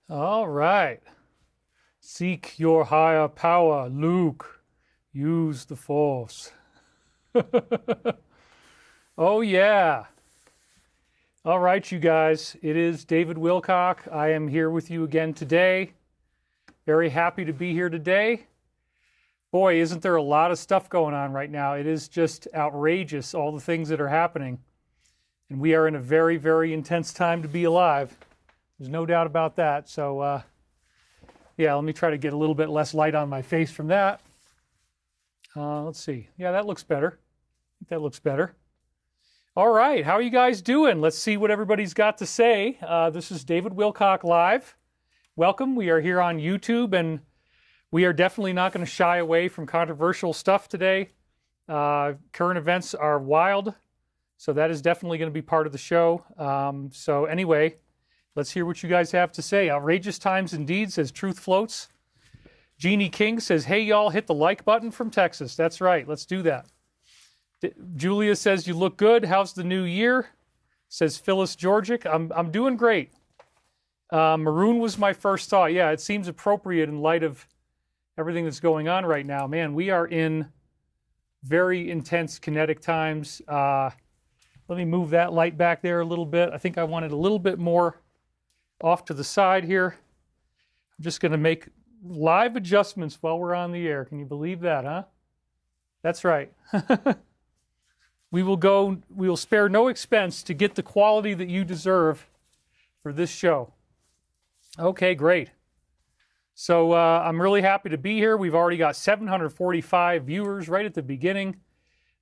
All right. Seek your higher power, Luke. Use the force. Oh, yeah. All right, you guys. It is David Wilcock. I am here with you again today. Very happy to be here today. Boy, isn't there a lot of stuff going on right now? It is just outrageous, all the things that are happening. And we are in a very, very intense time to be alive. There's no doubt about that. So, yeah, let me try to get a little bit less light on my face from that. Let's see. Yeah, that looks better. I think that looks better. All right, how are you guys doing? Let's see what everybody's got to say. This is David Wilcock Live. Welcome. We are here on YouTube, and we are definitely not going to shy away from controversial stuff today. Current events are wild, so that is definitely going to be part of the show. So anyway, let's hear what you guys have to say. Outrageous times indeed, says Truth Floats. Jeannie King says, hey, y'all, hit the like button from Texas. That's right. Let's do that. Julia says, you look good. How's the new year? Says Phyllis Georgic. I'm doing great. Maroon was my first thought. Yeah, it seems appropriate in light of everything that's going on right now. Man, we are in very intense kinetic times. Let me move that light back there a little bit. I think I wanted a little bit more off to the side here. I'm just going to make live adjustments while we're on the air. Can you believe that, huh? That's right. We will spare no expense to get the quality that you deserve for this show. Okay, great. So I'm really happy to be here. We've already got 745 viewers right at the beginning.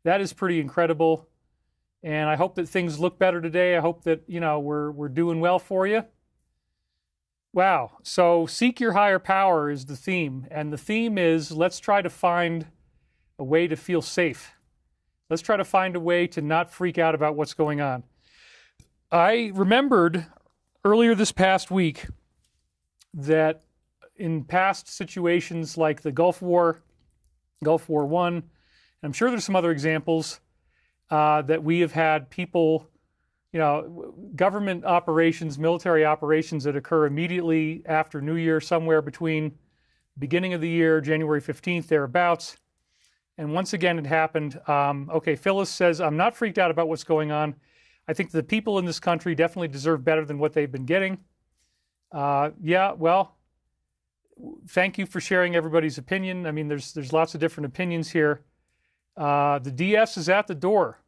That is pretty incredible. And I hope that things look better today. I hope that, we're doing well for you. Wow. So seek your higher power is the theme. And the theme is let's try to find a way to feel safe. Let's try to find a way to not freak out about what's going on. I remembered earlier this past week that in past situations like the Gulf War I, and I'm sure there's some other examples that we have had people, government operations, military operations that occur immediately after New Year, somewhere between beginning of the year, January 15th, thereabouts. And once again, it happened. Okay, Phyllis says, I'm not freaked out about what's going on. I think the people in this country definitely deserve better than what they've been getting. Yeah, well, thank you for sharing everybody's opinion. I mean, there's lots of different opinions here. The DS is at the door.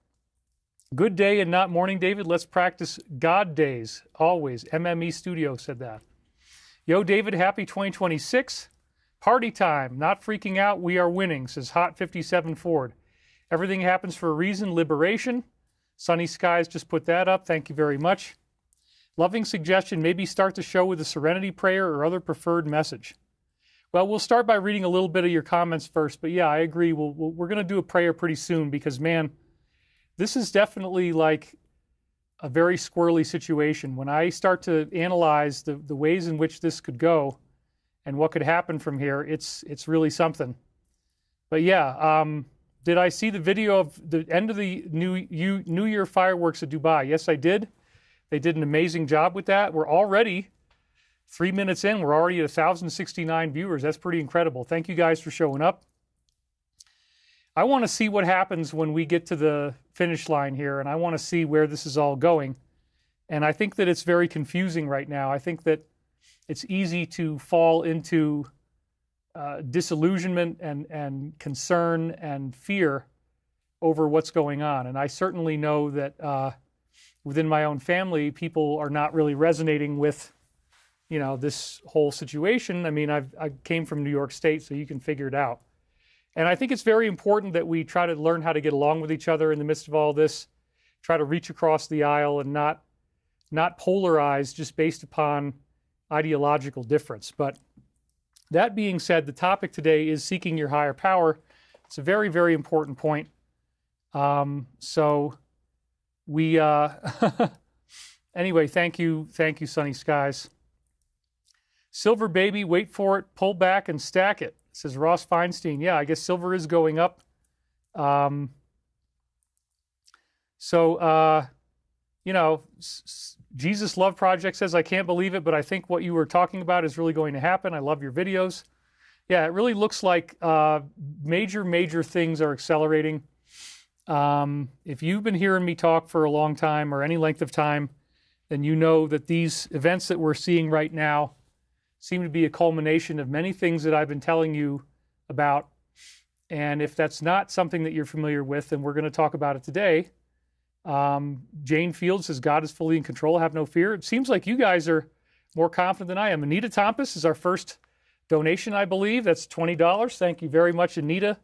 Good day and not morning, David. Let's practice God days, always. MME Studio said that. Yo, David, happy 2026. Party time, not freaking out, we are winning, says Hot 57 Ford. Everything happens for a reason, liberation. Sunny Skies just put that up, thank you very much. Loving suggestion, maybe start the show with a serenity prayer or other preferred message. Well, we'll start by reading a little bit of your comments first, but yeah, I agree, we're going to do a prayer pretty soon because, man, this is definitely like a very squirrely situation. When I start to analyze the ways in which this could go, and what could happen from here, it's really something. But yeah, did I see the video of the end of the New Year fireworks at Dubai? Yes, I did. They did an amazing job with that. We're already 3 minutes in. We're already at 1,069 viewers. That's pretty incredible. Thank you guys for showing up. I want to see what happens when we get to the finish line here, and I want to see where this is all going. And I think that it's very confusing right now. I think that it's easy to fall into disillusionment and concern and fear over what's going on. And I certainly know that within my own family, people are not really resonating with, this whole situation. I mean, I came from New York State, so you can figure it out. And I think it's very important that we try to learn how to get along with each other in the midst of all this, try to reach across the aisle and not polarize just based upon ideological difference. But that being said, the topic today is seeking your higher power. It's a very, very important point. So we, anyway, thank you, Sunny Skies. Silver baby, wait for it, pull back and stack it, says Ross Feinstein. Yeah, I guess silver is going up. Jesus Love Project says, I can't believe it, but I think what you were talking about is really going to happen. I love your videos. Yeah, it really looks like major things are accelerating. If you've been hearing me talk for a long time or any length of time, then you know that these events that we're seeing right now seem to be a culmination of many things that I've been telling you about. And if that's not something that you're familiar with, then we're going to talk about it today. Jane Fields says, God is fully in control, have no fear. It seems like you guys are more confident than I am. Anita Thompus is our first donation, I believe. That's $20. Thank you very much, Anita.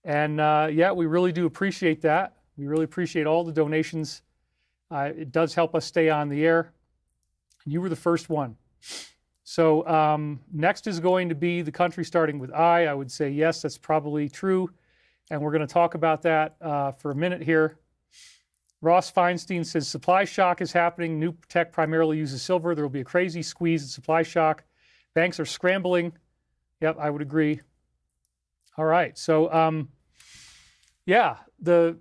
And yeah, we really do appreciate that. We really appreciate all the donations. It does help us stay on the air. You were the first one. So next is going to be the country starting with I. I would say yes, that's probably true. And we're going to talk about that for a minute here. Ross Feinstein says, supply shock is happening. New tech primarily uses silver. There will be a crazy squeeze in supply shock. Banks are scrambling. Yep, I would agree. All right. So, yeah, the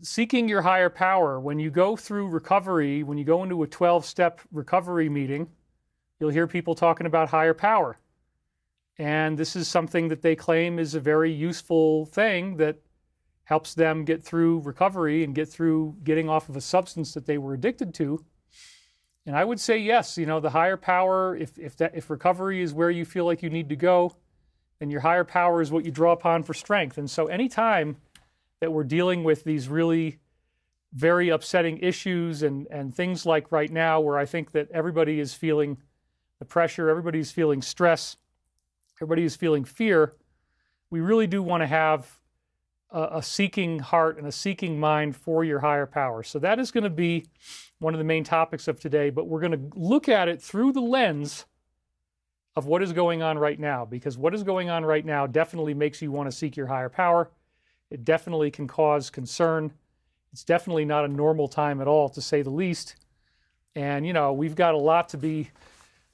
seeking your higher power. When you go through recovery, when you go into a 12-step recovery meeting, you'll hear people talking about higher power. And this is something that they claim is a very useful thing that helps them get through recovery and get through getting off of a substance that they were addicted to. And I would say yes, the higher power, if recovery is where you feel like you need to go, then your higher power is what you draw upon for strength. And so anytime that we're dealing with these really very upsetting issues and things like right now where I think that everybody is feeling the pressure, everybody's feeling stress, everybody is feeling fear, we really do want to have a seeking heart and a seeking mind for your higher power. So that is going to be one of the main topics of today, but we're going to look at it through the lens of what is going on right now, because what is going on right now definitely makes you want to seek your higher power. It definitely can cause concern. It's definitely not a normal time at all, to say the least. And, we've got a lot to be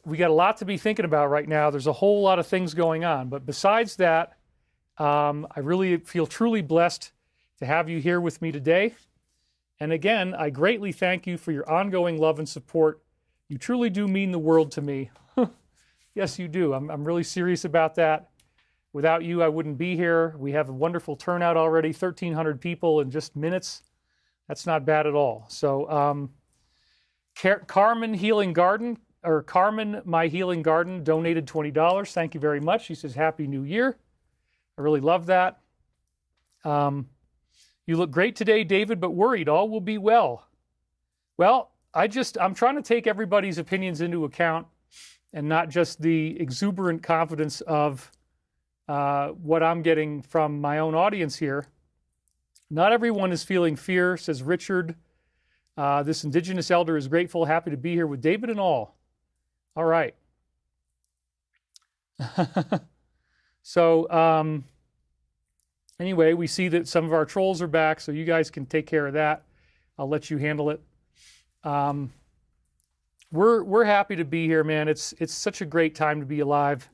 thinking about right now. There's a whole lot of things going on. But besides that, I really feel truly blessed to have you here with me today. And again, I greatly thank you for your ongoing love and support. You truly do mean the world to me. Yes, you do. I'm really serious about that. Without you, I wouldn't be here. We have a wonderful turnout already, 1,300 people in just minutes. That's not bad at all. So Carmen My Healing Garden donated $20. Thank you very much. She says, Happy New Year. I really love that. You look great today, David, but worried. All will be well. Well, I'm trying to take everybody's opinions into account and not just the exuberant confidence of what I'm getting from my own audience here. Not everyone is feeling fear, says Richard. This Indigenous elder is grateful, happy to be here with David and all. All right. So anyway, we see that some of our trolls are back, so you guys can take care of that. I'll let you handle it. We're happy to be here, man. It's such a great time to be alive,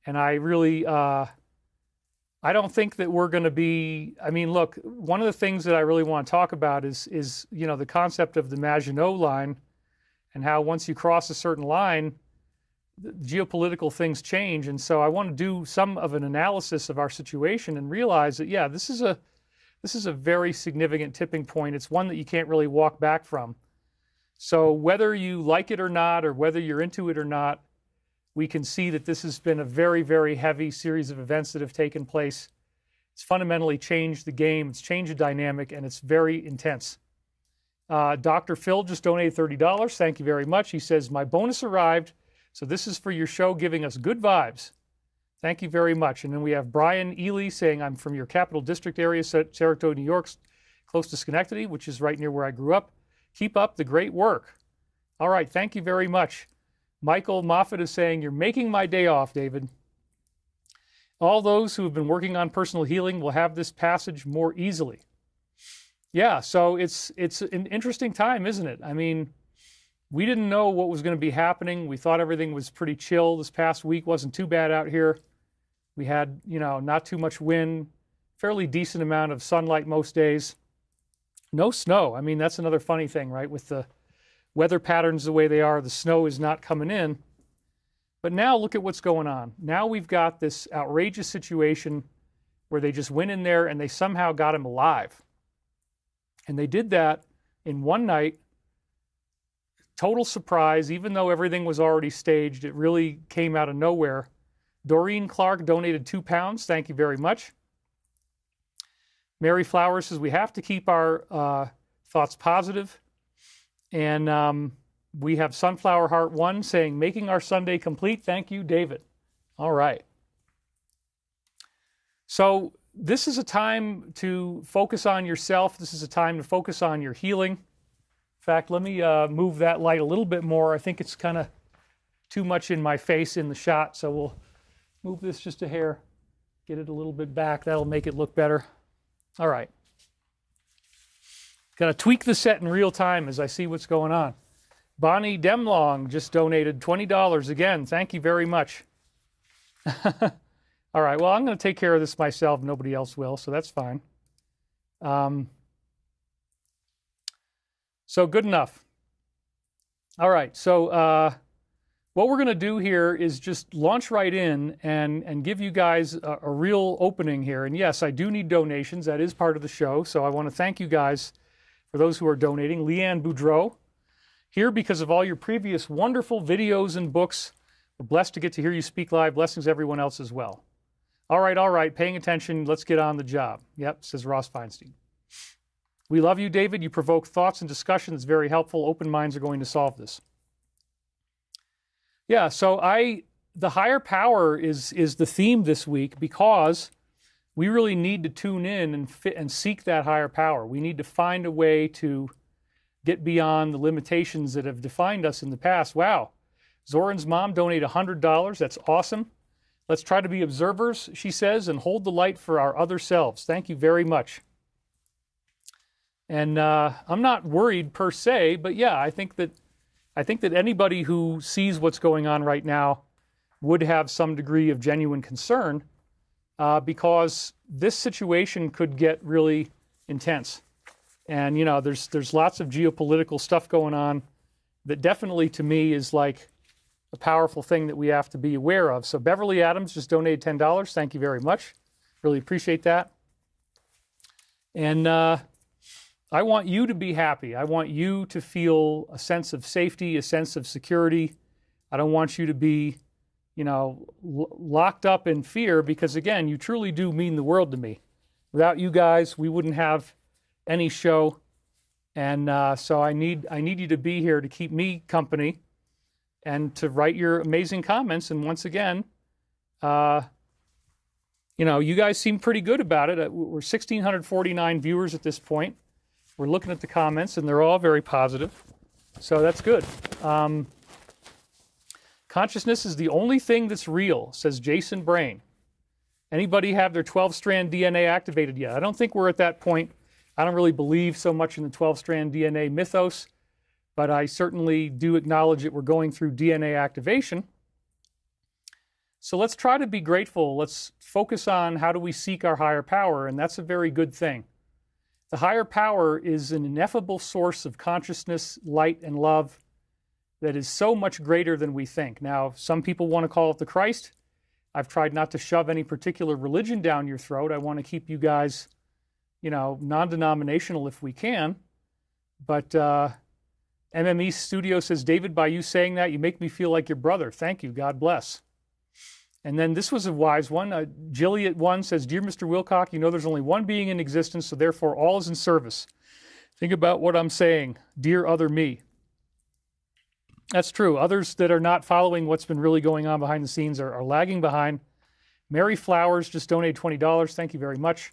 and I really I don't think that we're going to be. I mean, look, one of the things that I really want to talk about is the concept of the Maginot Line, and how once you cross a certain line, geopolitical things change. And so I want to do some of an analysis of our situation and realize that, yeah, this is a very significant tipping point. It's one that you can't really walk back from. So whether you like it or not, or whether you're into it or not, we can see that this has been a very, very heavy series of events that have taken place. It's fundamentally changed the game. It's changed the dynamic, and it's very intense. Dr. Phil just donated $30. Thank you very much. He says, my bonus arrived. So this is for your show, giving us good vibes. Thank you very much. And then we have Brian Ely saying, I'm from your Capital District area, Saratoga, New York, close to Schenectady, which is right near where I grew up. Keep up the great work. All right, thank you very much. Michael Moffat is saying, you're making my day off, David. All those who have been working on personal healing will have this passage more easily. Yeah, so it's an interesting time, isn't it? I mean, we didn't know what was going to be happening. We thought everything was pretty chill. This past week wasn't too bad out here. We had, not too much wind, fairly decent amount of sunlight most days. No snow. I mean, that's another funny thing, right? With the weather patterns the way they are, the snow is not coming in. But now look at what's going on. Now we've got this outrageous situation where they just went in there and they somehow got him alive. And they did that in one night. Total surprise, even though everything was already staged, it really came out of nowhere. Doreen Clark donated £2. Thank you very much. Mary Flowers says, we have to keep our thoughts positive. And we have Sunflower Heart 1 saying, making our Sunday complete. Thank you, David. All right. So this is a time to focus on yourself. This is a time to focus on your healing. In fact, let me move that light a little bit more. I think it's kind of too much in my face in the shot, so we'll move this just a hair, get it a little bit back. That'll make it look better. All right. Got to tweak the set in real time as I see what's going on. Bonnie Demlong just donated $20 again. Thank you very much. All right, well, I'm going to take care of this myself. Nobody else will, so that's fine. So good enough. All right, so what we're going to do here is just launch right in and give you guys a real opening here. And yes, I do need donations. That is part of the show. So I want to thank you guys for those who are donating. Leanne Boudreau, here because of all your previous wonderful videos and books. We're blessed to get to hear you speak live. Blessings everyone else as well. All right, paying attention. Let's get on the job. Yep, says Ross Feinstein. We love you, David. You provoke thoughts and discussion that's very helpful. Open minds are going to solve this. Yeah, so the higher power is the theme this week because we really need to tune in and seek that higher power. We need to find a way to get beyond the limitations that have defined us in the past. Wow, Zoran's mom donated $100. That's awesome. Let's try to be observers, she says, and hold the light for our other selves. Thank you very much. And I'm not worried per se, but yeah, I think that anybody who sees what's going on right now would have some degree of genuine concern because this situation could get really intense. And, you know, there's lots of geopolitical stuff going on that definitely to me is like a powerful thing that we have to be aware of. So Beverly Adams just donated $10. Thank you very much. Really appreciate that. And I want you to be happy. I want you to feel a sense of safety, a sense of security. I don't want you to be, you know, locked up in fear because, again, you truly do mean the world to me. Without you guys, we wouldn't have any show. And so I need you to be here to keep me company and to write your amazing comments. And once again, you know, you guys seem pretty good about it. We're 1,649 viewers at this point. We're looking at the comments, and they're all very positive. So that's good. Consciousness is the only thing that's real, says Jason Brain. Anybody have their 12-strand DNA activated yet? I don't think we're at that point. I don't really believe so much in the 12-strand DNA mythos, but I certainly do acknowledge that we're going through DNA activation. So let's try to be grateful. Let's focus on how do we seek our higher power, and that's a very good thing. The higher power is an ineffable source of consciousness, light, and love that is so much greater than we think. Now, some people want to call it the Christ. I've tried not to shove any particular religion down your throat. I want to keep you guys, you know, non-denominational if we can. But MME Studio says, David, by you saying that, you make me feel like your brother. Thank you. God bless. And then this was a wise one. Jilliet1 says, Dear Mr. Wilcock, you know there's only one being in existence, so therefore all is in service. Think about what I'm saying. Dear other me. That's true. Others that are not following what's been really going on behind the scenes are lagging behind. Mary Flowers just donated $20. Thank you very much.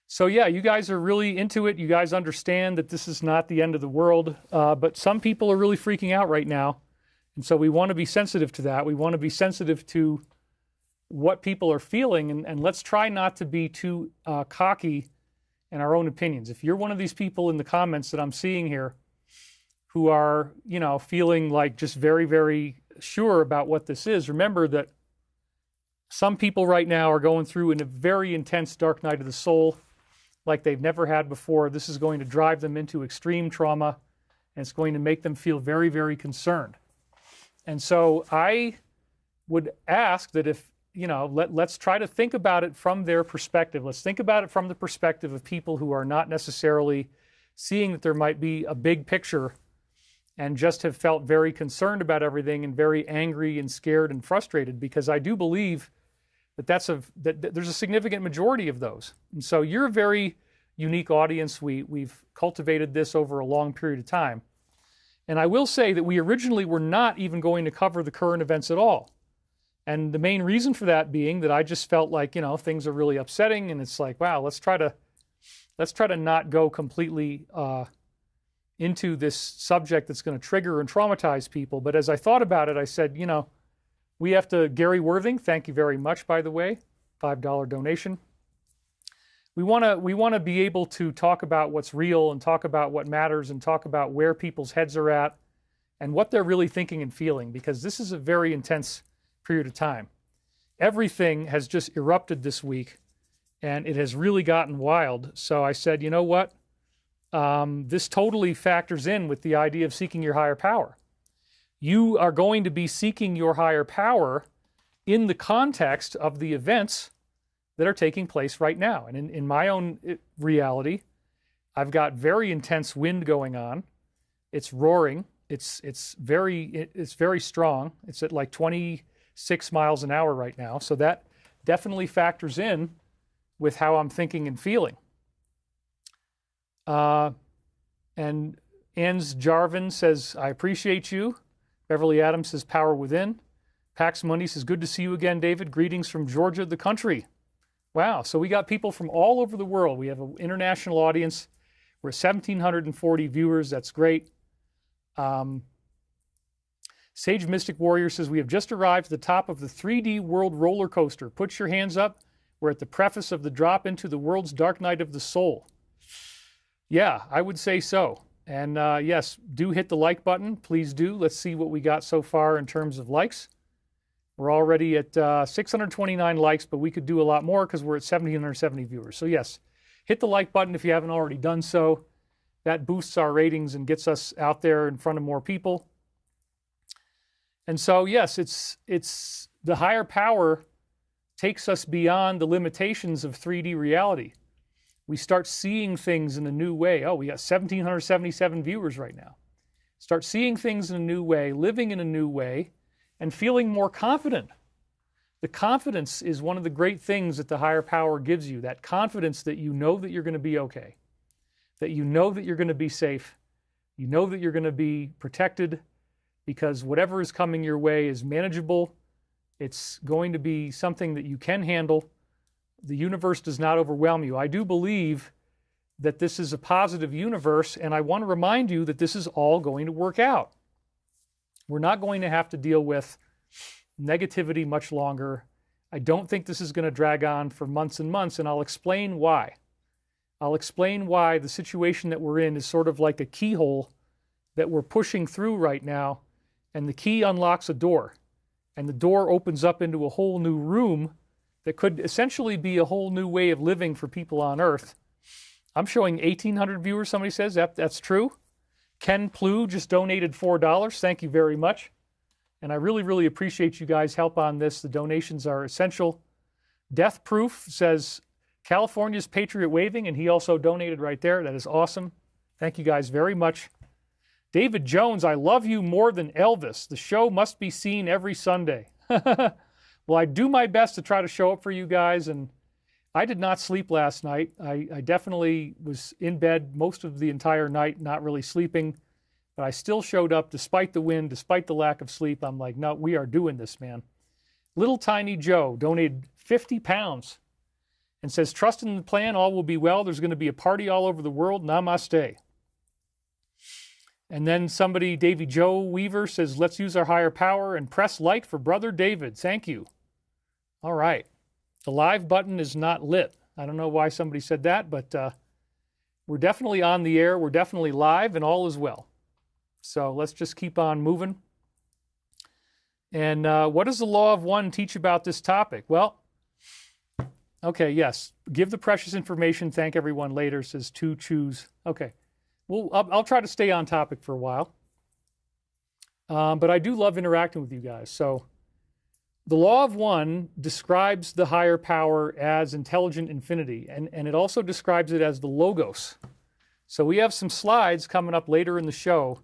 So yeah, you guys are really into it. You guys understand that this is not the end of the world, but some people are really freaking out right now. And so we want to be sensitive to that. We want to be sensitive to what people are feeling, and let's try not to be too cocky in our own opinions. If you're one of these people in the comments that I'm seeing here who are, you know, feeling like just very, very sure about what this is, remember that some people right now are going through in a very intense dark night of the soul. like they've never had before. This is going to drive them into extreme trauma, and it's going to make them feel very, very concerned. And so I would ask that if, let's try to think about it from their perspective. Let's think about it from the perspective of people who are not necessarily seeing that there might be a big picture and just have felt very concerned about everything and very angry and scared and frustrated, because I do believe that that there's a significant majority of those. And so you're a very unique audience. We've cultivated this over a long period of time. And I will say that we originally were not even going to cover the current events at all. And the main reason for that being that I just felt like, things are really upsetting, and it's like, wow, let's try to not go completely into this subject that's going to trigger and traumatize people. But as I thought about it, I said, we have to, Gary Worthing, thank you very much, by the way, $5 donation. We want to be able to talk about what's real and talk about what matters and talk about where people's heads are at and what they're really thinking and feeling, because this is a very intense period of time. Everything has just erupted this week, and it has really gotten wild. So I said, you know what? This totally factors in with the idea of seeking your higher power. You are going to be seeking your higher power in the context of the events that are taking place right now. And in my own reality, I've got very intense wind going on. It's roaring. It's very strong. It's at like 26 miles an hour right now. So that definitely factors in with how I'm thinking and feeling. And Anns Jarvin says, I appreciate you. Beverly Adams says, power within. Pax Mundi says, good to see you again, David. Greetings from Georgia, the country. Wow, so we got people from all over the world. We have an international audience. We're 1,740 viewers. That's great. Sage Mystic Warrior says, we have just arrived at the top of the 3D world roller coaster. Put your hands up. We're at the preface of the drop into the world's dark night of the soul. Yeah, I would say so. And yes, do hit the like button. Please do. Let's see what we got so far in terms of likes. We're already at 629 likes, but we could do a lot more because we're at 1,770 viewers. So yes, hit the like button if you haven't already done so. That boosts our ratings and gets us out there in front of more people. And so yes, it's the higher power takes us beyond the limitations of 3D reality. We start seeing things in a new way. Oh, we got 1,777 viewers right now. Start seeing things in a new way, living in a new way, and feeling more confident. The confidence is one of the great things that the higher power gives you, that confidence that you know that you're going to be okay, that you know that you're going to be safe, you know that you're going to be protected, because whatever is coming your way is manageable. It's going to be something that you can handle. The universe does not overwhelm you. I do believe that this is a positive universe, and I want to remind you that this is all going to work out. We're not going to have to deal with negativity much longer. I don't think this is going to drag on for months and months, and I'll explain why. I'll explain why the situation that we're in is sort of like a keyhole that we're pushing through right now, and the key unlocks a door, and the door opens up into a whole new room that could essentially be a whole new way of living for people on Earth. I'm showing 1,800 viewers, somebody says. That's true. Ken Plew just donated $4. Thank you very much. And I really, really appreciate you guys' help on this. The donations are essential. Death Proof says, California's Patriot Waving, and he also donated right there. That is awesome. Thank you guys very much. David Jones, I love you more than Elvis. The show must be seen every Sunday. Well, I do my best to try to show up for you guys, and I did not sleep last night. I definitely was in bed most of the entire night, not really sleeping, but I still showed up despite the wind, despite the lack of sleep. I'm like, no, we are doing this, man. Little Tiny Joe donated 50 pounds and says, trust in the plan, all will be well. There's going to be a party all over the world. Namaste. And then somebody, Davy Joe Weaver, says, let's use our higher power and press like for Brother David. Thank you. All right. The live button is not lit. I don't know why somebody said that, but we're definitely on the air. We're definitely live, and all is well. So let's just keep on moving. And what does the law of one teach about this topic? Well, Okay, yes. Give the precious information, thank everyone later, says to choose. Okay. Well, I'll try to stay on topic for a while. But I do love interacting with you guys. So the law of one describes the higher power as intelligent infinity, and it also describes it as the logos. So we have some slides coming up later in the show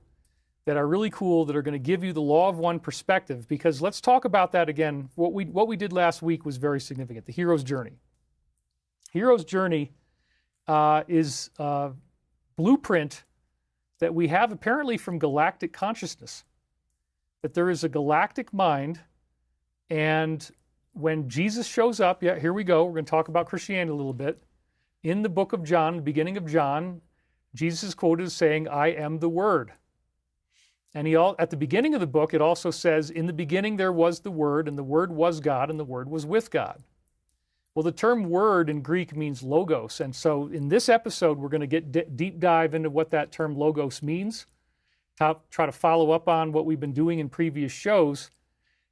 that are really cool that are going to give you the law of one perspective, because let's talk about that again. What we did last week was very significant, the hero's journey. Hero's journey is a blueprint that we have apparently from galactic consciousness, that there is a galactic mind, and when Jesus shows up, yeah, here we go, we're going to talk about Christianity a little bit. In the book of John, the beginning of John, Jesus is quoted as saying, I am the Word. And at the beginning of the book, it also says, in the beginning there was the Word, and the Word was God, and the Word was with God. Well, the term word in Greek means logos. And so in this episode, we're going to get deep dive into what that term logos means, try to follow up on what we've been doing in previous shows.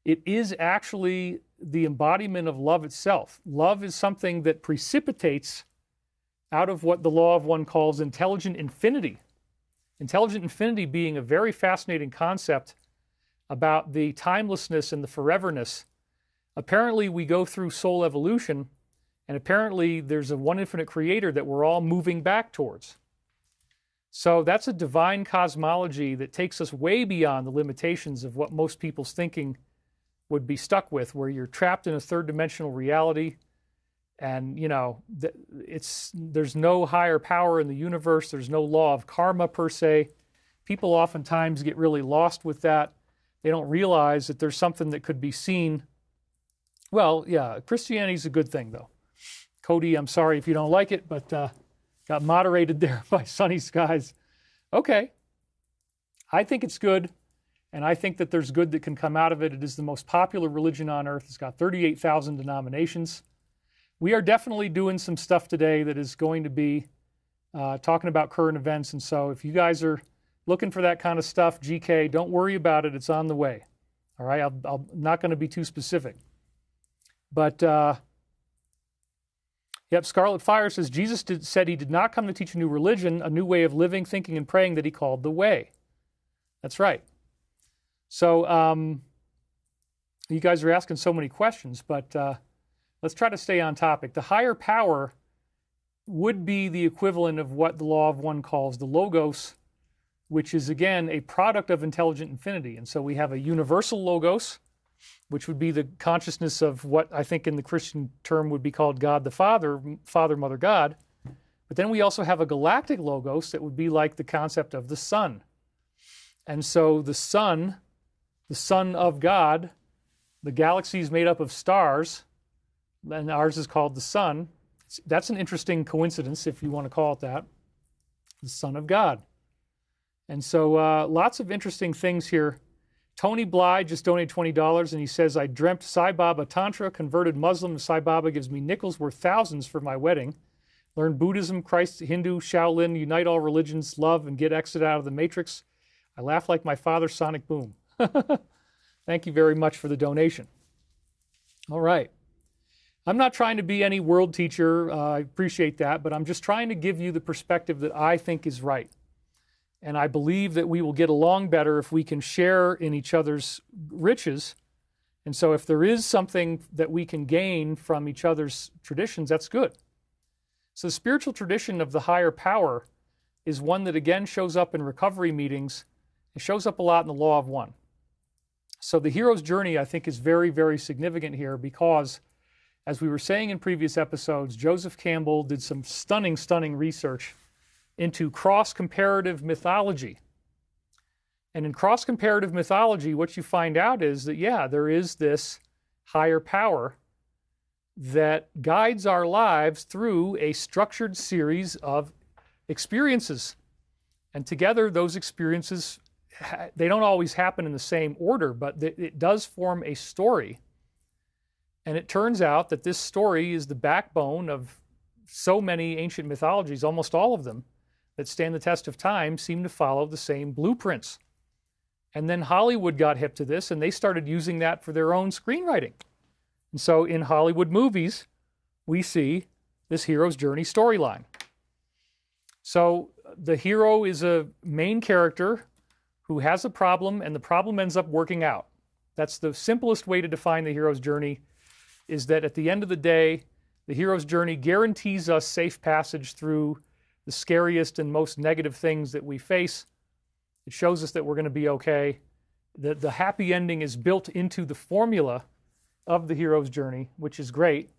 It is actually the embodiment of love itself. Love is something that precipitates out of what the law of one calls intelligent infinity. Intelligent infinity being a very fascinating concept about the timelessness and the foreverness. Apparently, we go through soul evolution, and apparently there's a one infinite creator that we're all moving back towards. So that's a divine cosmology that takes us way beyond the limitations of what most people's thinking would be stuck with, where you're trapped in a third-dimensional reality, and there's no higher power in the universe. There's no law of karma per se. People oftentimes get really lost with that. They don't realize that there's something that could be seen. Well, yeah, Christianity's a good thing, though. Cody, I'm sorry if you don't like it, but got moderated there by Sunny Skies. Okay. I think it's good, and I think that there's good that can come out of it. It is the most popular religion on earth. It's got 38,000 denominations. We are definitely doing some stuff today that is going to be talking about current events, and so if you guys are looking for that kind of stuff, GK, don't worry about it. It's on the way. All right? I'm not going to be too specific. But, Scarlet Fire says, Jesus said he did not come to teach a new religion, a new way of living, thinking, and praying that he called the way. That's right. So you guys are asking so many questions, but let's try to stay on topic. The higher power would be the equivalent of what the law of one calls the logos, which is, again, a product of intelligent infinity. And so we have a universal logos, which would be the consciousness of what I think in the Christian term would be called God the Father, Father, Mother, God. But then we also have a galactic logos that would be like the concept of the sun. And so the sun of God, the galaxy is made up of stars, and ours is called the sun. That's an interesting coincidence, if you want to call it that. The Son of God. And so lots of interesting things here. Tony Bly just donated $20, and he says, I dreamt Sai Baba Tantra, converted Muslim, and Sai Baba gives me nickels worth thousands for my wedding. Learn Buddhism, Christ, Hindu, Shaolin, unite all religions, love, and get exit out of the matrix. I laugh like my father, Sonic Boom. Thank you very much for the donation. All right. I'm not trying to be any world teacher. I appreciate that, but I'm just trying to give you the perspective that I think is right. And I believe that we will get along better if we can share in each other's riches. And so if there is something that we can gain from each other's traditions, that's good. So the spiritual tradition of the higher power is one that again shows up in recovery meetings. It shows up a lot in the law of one. So the hero's journey, I think, is very, very significant here because, as we were saying in previous episodes, Joseph Campbell did some stunning, stunning research into cross-comparative mythology. And in cross-comparative mythology, what you find out is that, yeah, there is this higher power that guides our lives through a structured series of experiences. And together, those experiences, they don't always happen in the same order, but it does form a story. And it turns out that this story is the backbone of so many ancient mythologies, almost all of them, that stand the test of time seem to follow the same blueprints. And then Hollywood got hip to this, and they started using that for their own screenwriting. And so in Hollywood movies, we see this hero's journey storyline. So the hero is a main character who has a problem, and the problem ends up working out. That's the simplest way to define the hero's journey, is that at the end of the day, the hero's journey guarantees us safe passage through the scariest and most negative things that we face. It shows us that we're going to be okay. The happy ending is built into the formula of the hero's journey, which is great.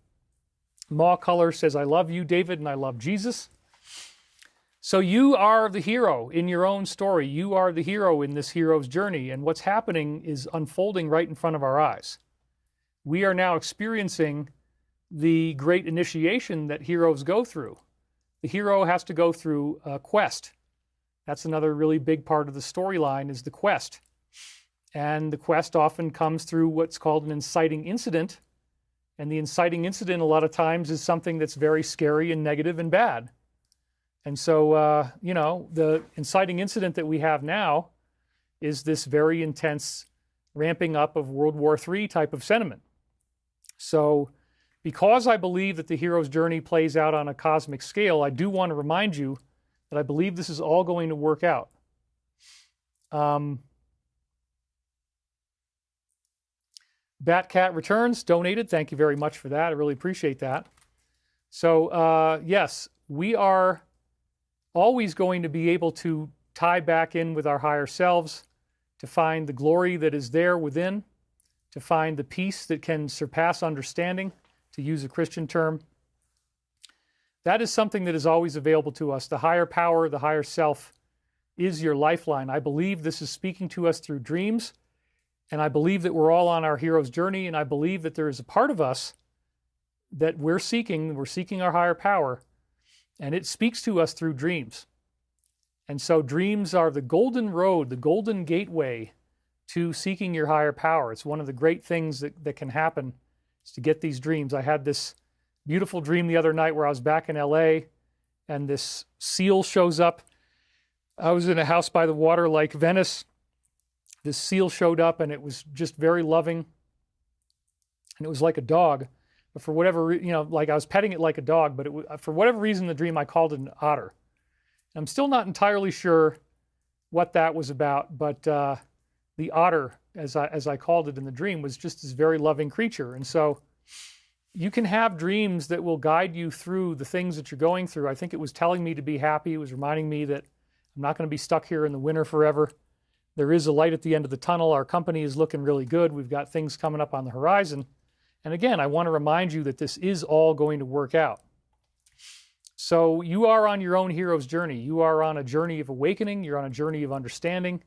Ma Color says, I love you, David, and I love Jesus. So you are the hero in your own story. You are the hero in this hero's journey, and what's happening is unfolding right in front of our eyes. We are now experiencing the great initiation that heroes go through. The hero has to go through a quest. That's another really big part of the storyline, is the quest. And the quest often comes through what's called an inciting incident. And the inciting incident a lot of times is something that's very scary and negative and bad. And so, the inciting incident that we have now is this very intense ramping up of World War III type of sentiment. So because I believe that the hero's journey plays out on a cosmic scale, I do want to remind you that I believe this is all going to work out. Batcat Returns donated. Thank you very much for that. I really appreciate that. So, yes, we are always going to be able to tie back in with our higher selves, to find the glory that is there within, to find the peace that can surpass understanding, to use a Christian term. That is something that is always available to us. The higher power, the higher self is your lifeline. I believe this is speaking to us through dreams, and I believe that we're all on our hero's journey, and I believe that there is a part of us that we're seeking our higher power, and it speaks to us through dreams. And so dreams are the golden road, the golden gateway to seeking your higher power. It's one of the great things that can happen, is to get these dreams. I had this beautiful dream the other night where I was back in LA, and this seal shows up. I was in a house by the water like Venice. This seal showed up, and it was just very loving, and it was like a dog. But for whatever, like I was petting it like a dog, but for whatever reason, the dream, I called it an otter. I'm still not entirely sure what that was about, but the otter, as I called it in the dream, was just this very loving creature. And so you can have dreams that will guide you through the things that you're going through. I think it was telling me to be happy. It was reminding me that I'm not going to be stuck here in the winter forever. There is a light at the end of the tunnel. Our company is looking really good. We've got things coming up on the horizon. And again, I want to remind you that this is all going to work out. So you are on your own hero's journey. You are on a journey of awakening. You're on a journey of understanding.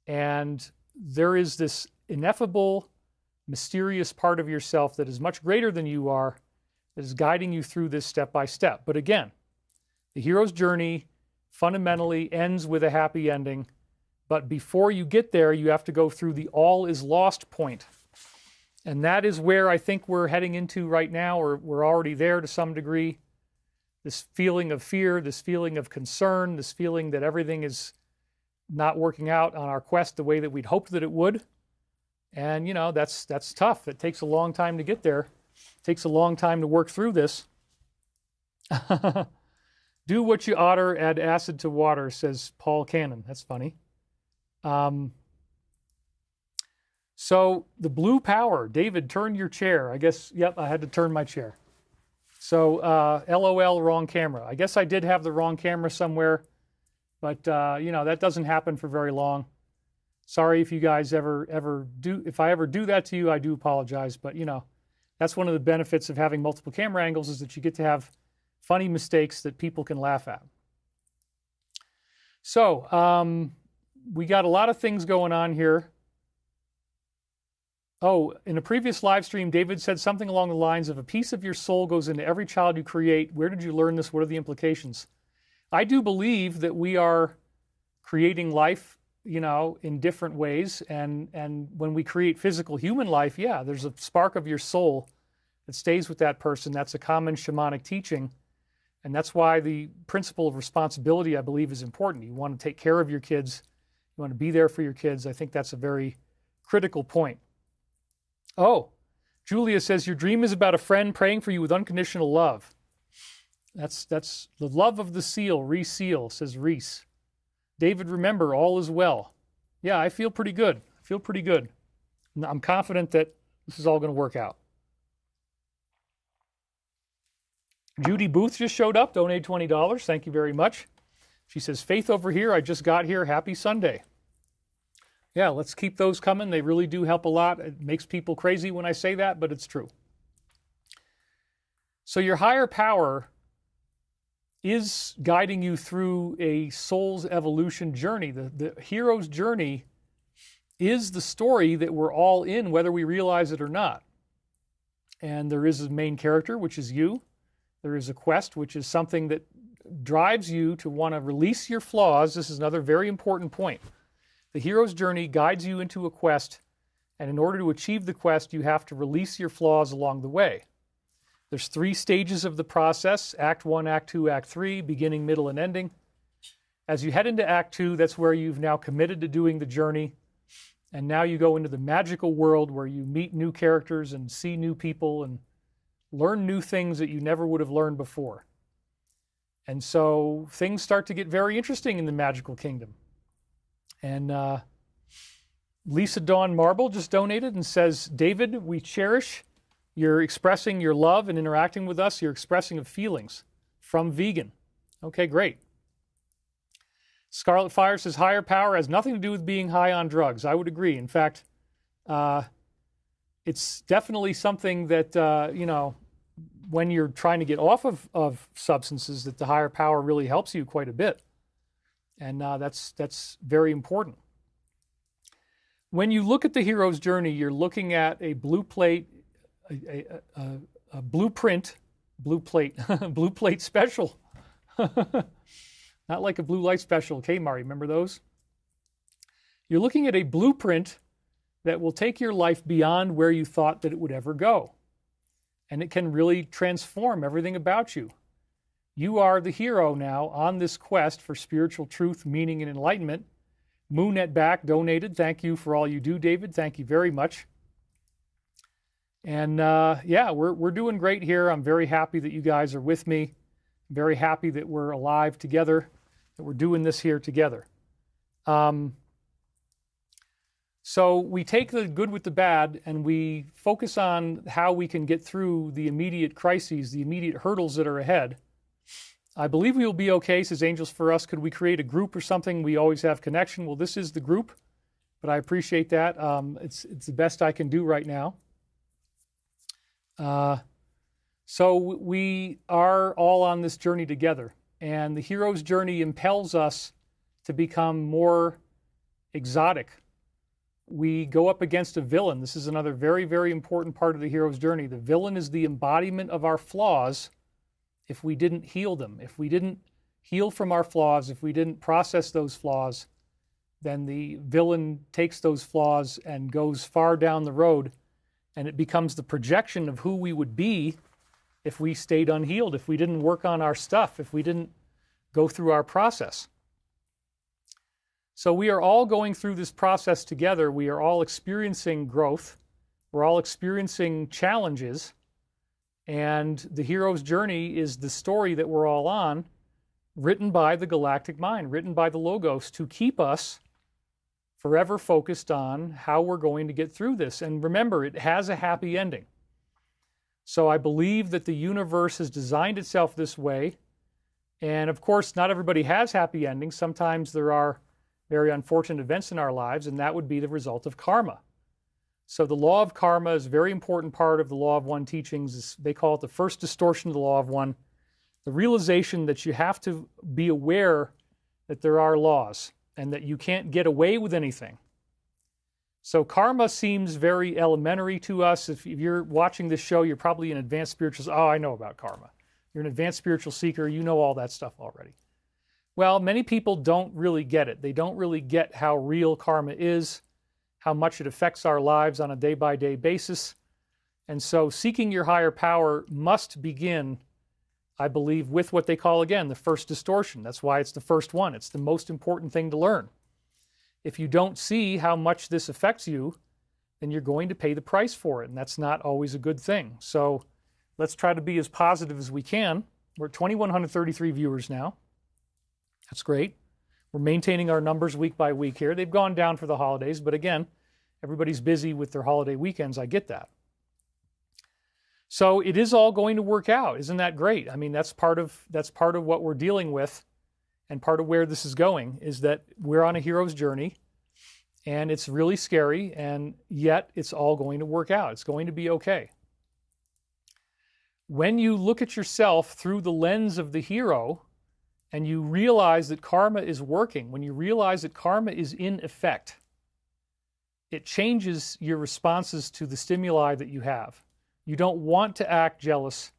And there is this ineffable, mysterious part of yourself that is much greater than you are, that is guiding you through this step by step. But again, the hero's journey fundamentally ends with a happy ending. But before you get there, you have to go through the all is lost point. And that is where I think we're heading into right now, or we're already there to some degree. This feeling of fear, this feeling of concern, this feeling that everything is not working out on our quest the way that we'd hoped that it would. And, that's tough. It takes a long time to get there. It takes a long time to work through this. Do what you oughter, add acid to water, says Paul Cannon. That's funny. So the blue power, David, turn your chair. I guess, yep, I had to turn my chair. So LOL, wrong camera. I guess I did have the wrong camera somewhere, but that doesn't happen for very long. Sorry if you guys ever do, if I ever do that to you, I do apologize. But that's one of the benefits of having multiple camera angles, is that you get to have funny mistakes that people can laugh at. So we got a lot of things going on here. Oh, in a previous live stream, David said something along the lines of, a piece of your soul goes into every child you create. Where did you learn this? What are the implications? I do believe that we are creating life, in different ways. And when we create physical human life, yeah, there's a spark of your soul that stays with that person. That's a common shamanic teaching. And that's why the principle of responsibility, I believe, is important. You want to take care of your kids. You want to be there for your kids. I think that's a very critical point. Oh, Julia says, your dream is about a friend praying for you with unconditional love. That's the love of the seal, Reese, says Reese. David, remember, all is well. Yeah, I feel pretty good. I'm confident that this is all going to work out. Judy Booth just showed up, donated $20. Thank you very much. She says, Faith over here, I just got here. Happy Sunday. Yeah, let's keep those coming. They really do help a lot. It makes people crazy when I say that, but it's true. So your higher power is guiding you through a soul's evolution journey. The hero's journey is the story that we're all in, whether we realize it or not. And there is a main character, which is you. There is a quest, which is something that drives you to want to release your flaws. This is another very important point. The hero's journey guides you into a quest, and in order to achieve the quest, you have to release your flaws along the way. There's 3 stages of the process: Act 1, Act 2, Act 3, beginning, middle, and ending. As you head into Act 2, that's where you've now committed to doing the journey, and now you go into the magical world where you meet new characters and see new people and learn new things that you never would have learned before. And so things start to get very interesting in the magical kingdom. And Lisa Dawn Marble just donated and says, David, we cherish your expressing your love and interacting with us, your expressing of feelings from vegan. Okay, great. Scarlet Fire says, higher power has nothing to do with being high on drugs. I would agree. In fact, it's definitely something that, when you're trying to get off of substances, that the higher power really helps you quite a bit. And that's very important. When you look at the hero's journey, you're looking at a blue plate, a blueprint, blue plate special. Not like a blue light special, Kmart, remember those? You're looking at a blueprint that will take your life beyond where you thought that it would ever go. And it can really transform everything about you. You are the hero now on this quest for spiritual truth, meaning, and enlightenment. Moonnet Back donated. Thank you for all you do, David. Thank you very much. And yeah, we're doing great here. I'm very happy that you guys are with me. I'm very happy that we're alive together, that we're doing this here together. So we take the good with the bad and we focus on how we can get through the immediate crises, the immediate hurdles that are ahead. I believe we will be okay, says Angels for Us. Could we create a group or something? We always have connection. Well, this is the group, but I appreciate that. It's the best I can do right now. So we are all on this journey together, and the hero's journey impels us to become more exotic. We go up against a villain. This is another very, very important part of the hero's journey. The villain is the embodiment of our flaws if we didn't heal them. If we didn't heal from our flaws, if we didn't process those flaws, then the villain takes those flaws and goes far down the road, and it becomes the projection of who we would be if we stayed unhealed, if we didn't work on our stuff, if we didn't go through our process. So we are all going through this process together. We are all experiencing growth. We're all experiencing challenges. And the hero's journey is the story that we're all on, written by the galactic mind, written by the Logos, to keep us forever focused on how we're going to get through this. And remember, it has a happy ending. So I believe that the universe has designed itself this way. And of course, not everybody has happy endings. Sometimes there are very unfortunate events in our lives, and that would be the result of karma. So the law of karma is a very important part of the Law of One teachings. They call it the first distortion of the Law of One. The realization that you have to be aware that there are laws and that you can't get away with anything. So karma seems very elementary to us. If you're watching this show, you're probably an advanced spiritual. Oh, I know about karma. You're an advanced spiritual seeker. You know all that stuff already. Well, many people don't really get it. They don't really get how real karma is, how much it affects our lives on a day-by-day basis. And so seeking your higher power must begin, I believe, with what they call, again, the first distortion. That's why it's the first one. It's the most important thing to learn. If you don't see how much this affects you, then you're going to pay the price for it, and that's not always a good thing. So let's try to be as positive as we can. We're at 2,133 viewers now. That's great. We're maintaining our numbers week by week here. They've gone down for the holidays, but again, everybody's busy with their holiday weekends. I get that. So it is all going to work out. Isn't that great? I mean, that's part of what we're dealing with, and part of where this is going is that we're on a hero's journey, and it's really scary, and yet it's all going to work out. It's going to be okay. When you look at yourself through the lens of the hero and you realize that karma is working, when you realize that karma is in effect, it changes your responses to the stimuli that you have. You don't want to act jealous.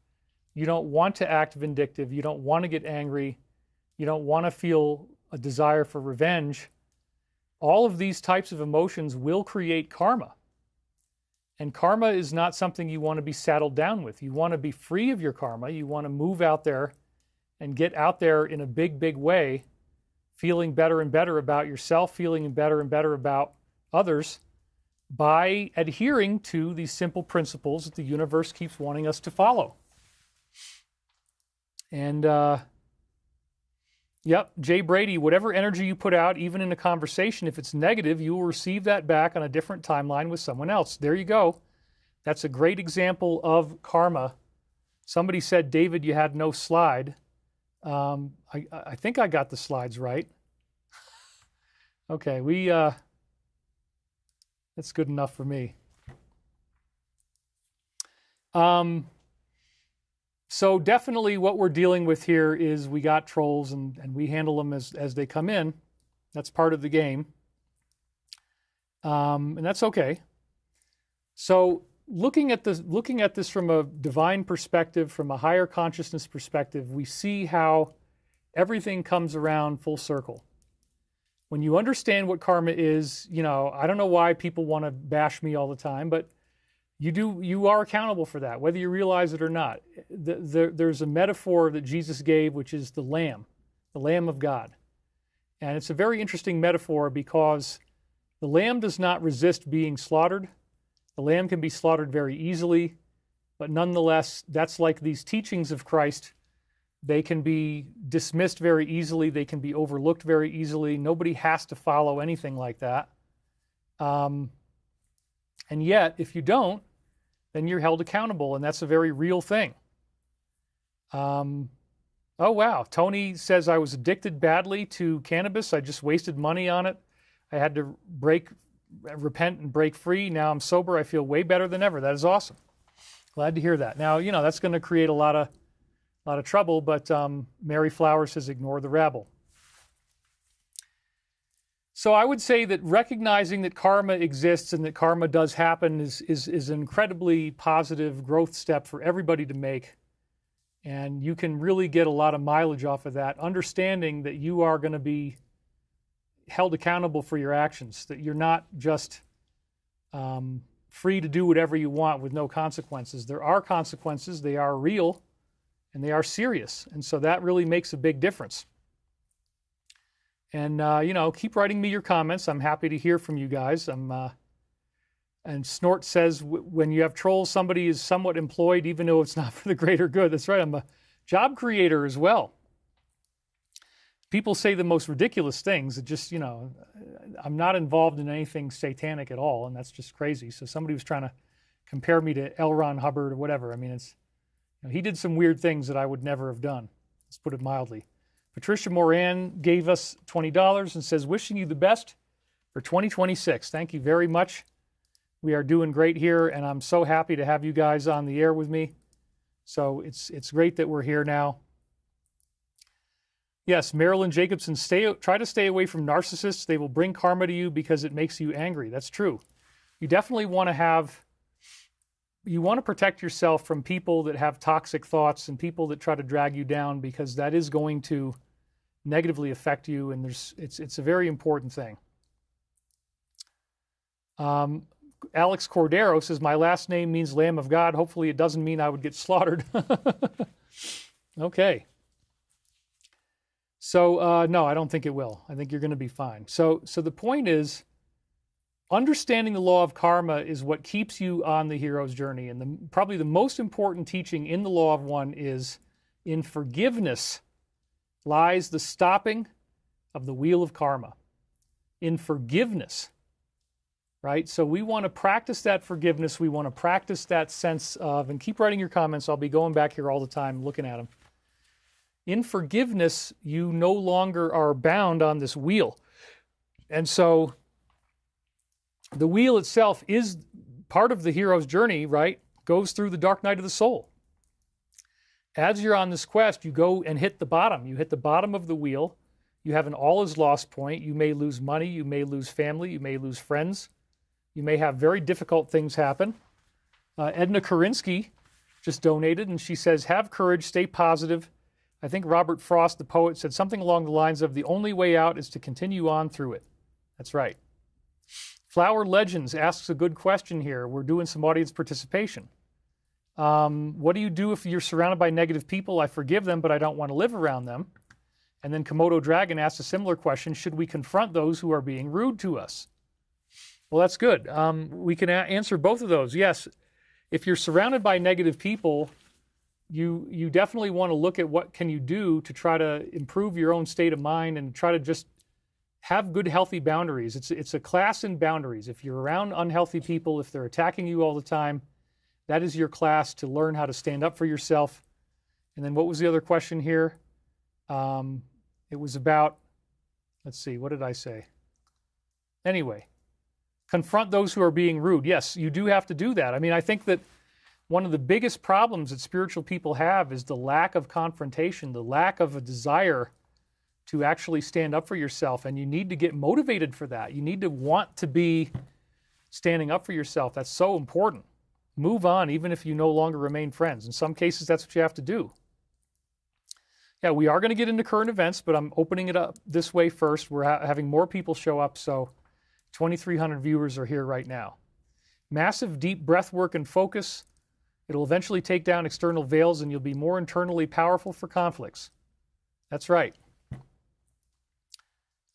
You don't want to act vindictive. You don't want to get angry. You don't want to feel a desire for revenge. All of these types of emotions will create karma. And karma is not something you want to be saddled down with. You want to be free of your karma. You want to move out there and get out there in a big, big way, feeling better and better about yourself, feeling better and better about others by adhering to these simple principles that the universe keeps wanting us to follow. And, yep, Jay Brady, whatever energy you put out, even in a conversation, if it's negative, you will receive that back on a different timeline with someone else. There you go. That's a great example of karma. Somebody said, David, you had no slide. I think I got the slides right. Okay, that's good enough for me. So definitely what we're dealing with here is we got trolls and we handle them as they come in. That's part of the game. And that's okay. So looking at this from a divine perspective, from a higher consciousness perspective, we see how everything comes around full circle. When you understand what karma is, I don't know why people want to bash me all the time, but you are accountable for that, whether you realize it or not. There's a metaphor that Jesus gave, which is the Lamb of God. And it's a very interesting metaphor because the Lamb does not resist being slaughtered. The Lamb can be slaughtered very easily, but nonetheless, that's like these teachings of Christ. They can be dismissed very easily. They can be overlooked very easily. Nobody has to follow anything like that. And yet, if you don't, then you're held accountable, and that's a very real thing. Oh, wow. Tony says, I was addicted badly to cannabis. I just wasted money on it. I had to repent and break free. Now I'm sober. I feel way better than ever. That is awesome. Glad to hear that. Now, that's going to create a lot of trouble, but Mary Flower says, ignore the rabble. So I would say that recognizing that karma exists and that karma does happen is an incredibly positive growth step for everybody to make. And you can really get a lot of mileage off of that, understanding that you are going to be held accountable for your actions, that you're not just free to do whatever you want with no consequences. There are consequences. They are real, and they are serious. And so that really makes a big difference. And, keep writing me your comments. I'm happy to hear from you guys. And Snort says, when you have trolls, somebody is somewhat employed, even though it's not for the greater good. That's right. I'm a job creator as well. People say the most ridiculous things. It just, I'm not involved in anything satanic at all, and that's just crazy. So somebody was trying to compare me to L. Ron Hubbard or whatever. I mean, he did some weird things that I would never have done. Let's put it mildly. Patricia Moran gave us $20 and says, wishing you the best for 2026. Thank you very much. We are doing great here, and I'm so happy to have you guys on the air with me. So it's great that we're here now. Yes, Marilyn Jacobson, try to stay away from narcissists. They will bring karma to you because it makes you angry. That's true. You definitely want to protect yourself from people that have toxic thoughts and people that try to drag you down, because that is going to negatively affect you, and it's a very important thing. Alex Cordero says, my last name means Lamb of God. Hopefully it doesn't mean I would get slaughtered. Okay. So, no, I don't think it will. I think you're going to be fine. So the point is, understanding the law of karma is what keeps you on the hero's journey. And probably the most important teaching in the law of one is, in forgiveness lies the stopping of the wheel of karma. In forgiveness, right? So we want to practice that forgiveness. We want to practice that sense of, and keep writing your comments. I'll be going back here all the time looking at them. In forgiveness, you no longer are bound on this wheel. And so the wheel itself is part of the hero's journey, right? Goes through the dark night of the soul. As you're on this quest, you go and hit the bottom. You hit the bottom of the wheel. You have an all is lost point. You may lose money. You may lose family. You may lose friends. You may have very difficult things happen. Edna Karinsky just donated, and she says, have courage, stay positive. I think Robert Frost, the poet, said something along the lines of, the only way out is to continue on through it. That's right. Flower Legends asks a good question here. We're doing some audience participation. What do you do if you're surrounded by negative people? I forgive them, but I don't want to live around them. And then Komodo Dragon asks a similar question. Should we confront those who are being rude to us? Well, that's good. We can answer both of those. Yes, if you're surrounded by negative people, you definitely want to look at what can you do to try to improve your own state of mind and try to just have good, healthy boundaries. It's a class in boundaries. If you're around unhealthy people, if they're attacking you all the time, that is your class to learn how to stand up for yourself. And then what was the other question here? It was about, let's see, what did I say? Anyway, confront those who are being rude. Yes, you do have to do that. I mean, I think that one of the biggest problems that spiritual people have is the lack of confrontation, the lack of a desire to actually stand up for yourself. And you need to get motivated for that. You need to want to be standing up for yourself. That's so important. Move on, even if you no longer remain friends. In some cases, that's what you have to do. Yeah, we are going to get into current events, but I'm opening it up this way first. We're having more people show up, so 2,300 viewers are here right now. Massive deep breath work and focus. It'll eventually take down external veils, and you'll be more internally powerful for conflicts. That's right.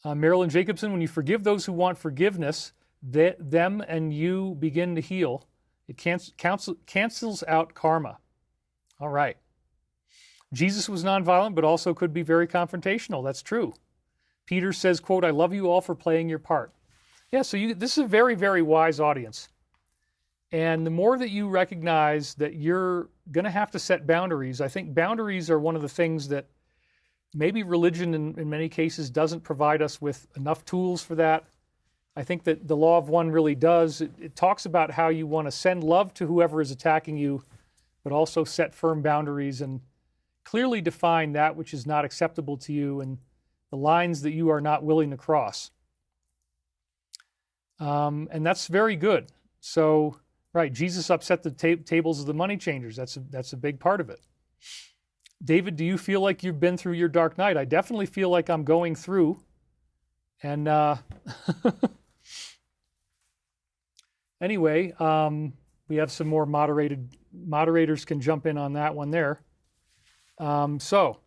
Marilyn Jacobson, when you forgive those who want forgiveness, them and you begin to heal. It cancels out karma. All right. Jesus was nonviolent, but also could be very confrontational. That's true. Peter says, quote, I love you all for playing your part. Yeah, so this is a very, very wise audience. And the more that you recognize that you're going to have to set boundaries, I think boundaries are one of the things that maybe religion in many cases doesn't provide us with enough tools for that. I think that the law of one really does. It talks about how you want to send love to whoever is attacking you, but also set firm boundaries and clearly define that which is not acceptable to you and the lines that you are not willing to cross. And that's very good. So, right, Jesus upset the tables of the money changers. That's a big part of it. David, do you feel like you've been through your dark night? I definitely feel like I'm going through. And anyway, we have some more moderators can jump in on that one there. So,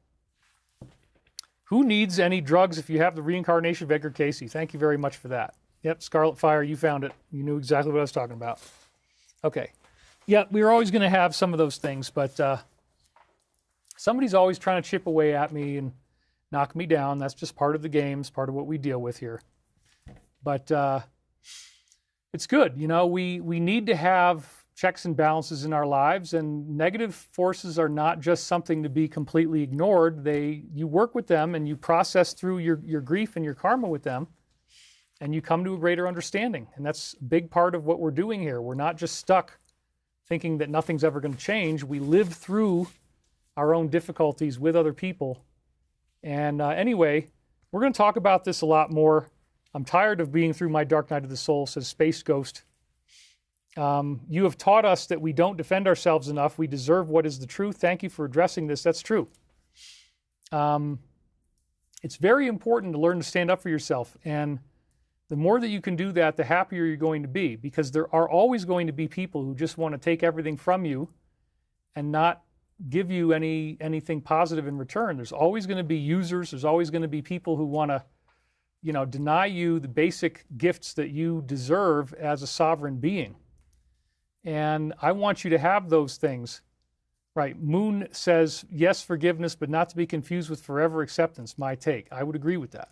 who needs any drugs if you have the reincarnation of Edgar Casey? Thank you very much for that. Yep, Scarlet Fire, you found it. You knew exactly what I was talking about. Okay. Yeah, we're always going to have some of those things, but somebody's always trying to chip away at me and knock me down. That's just part of the game. It's part of what we deal with here. But it's good. You know, we need to have checks and balances in our lives, and negative forces are not just something to be completely ignored. You work with them and you process through your grief and your karma with them, and you come to a greater understanding. And that's a big part of what we're doing here. We're not just stuck thinking that nothing's ever going to change. We live through our own difficulties with other people. And anyway, we're going to talk about this a lot more. I'm tired of being through my dark night of the soul, says Space Ghost. You have taught us that we don't defend ourselves enough. We deserve what is the truth. Thank you for addressing this. That's true. It's very important to learn to stand up for yourself. And the more that you can do that, the happier you're going to be, because there are always going to be people who just want to take everything from you and not give you anything positive in return. There's always going to be users. There's always going to be people who want to deny you the basic gifts that you deserve as a sovereign being. And I want you to have those things. Right. Moon says, yes, forgiveness, but not to be confused with forever acceptance. My take. I would agree with that.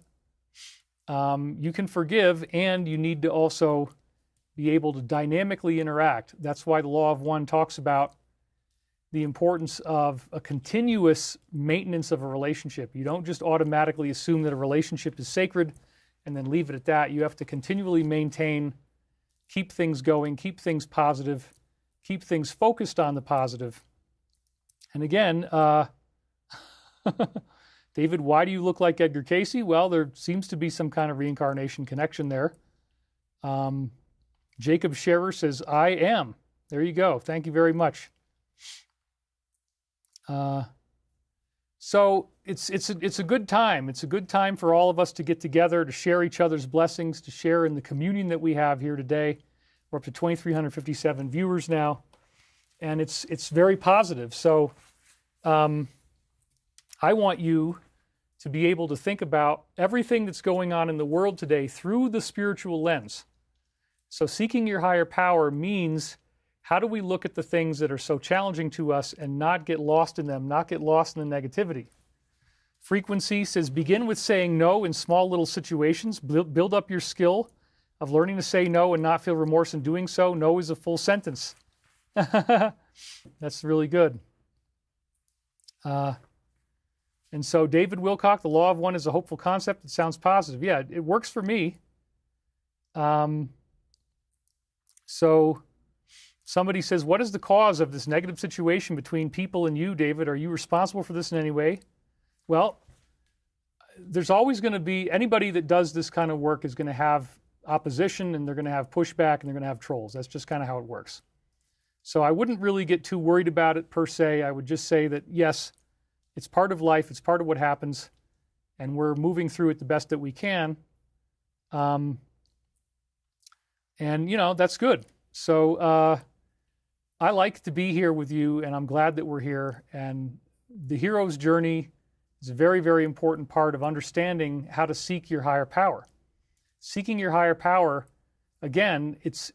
You can forgive, and you need to also be able to dynamically interact. That's why the law of one talks about the importance of a continuous maintenance of a relationship. You don't just automatically assume that a relationship is sacred and then leave it at that. You have to continually maintain, keep things going, keep things positive, keep things focused on the positive. And again, David, why do you look like Edgar Cayce? Well, there seems to be some kind of reincarnation connection there. Jacob Scherer says, I am. There you go. Thank you very much. So it's a good time. It's a good time for all of us to get together, to share each other's blessings, to share in the communion that we have here today. We're up to 2,357 viewers now, and it's very positive. So I want you to be able to think about everything that's going on in the world today through the spiritual lens. So seeking your higher power means, how do we look at the things that are so challenging to us and not get lost in them, not get lost in the negativity? Frequency says, begin with saying no in small little situations. Build up your skill of learning to say no and not feel remorse in doing so. No is a full sentence. That's really good. And so David Wilcock, the law of one is a hopeful concept. It sounds positive. Yeah, it works for me. So somebody says, what is the cause of this negative situation between people and you, David? Are you responsible for this in any way? Well, there's always going to be, anybody that does this kind of work is going to have opposition, and they're going to have pushback, and they're going to have trolls. That's just kind of how it works. So I wouldn't really get too worried about it per se. I would just say that, yes, it's part of life. It's part of what happens, and we're moving through it the best that we can. And, that's good. So I like to be here with you, and I'm glad that we're here. And the hero's journey is a very, very important part of understanding how to seek your higher power. Seeking your higher power, again, it's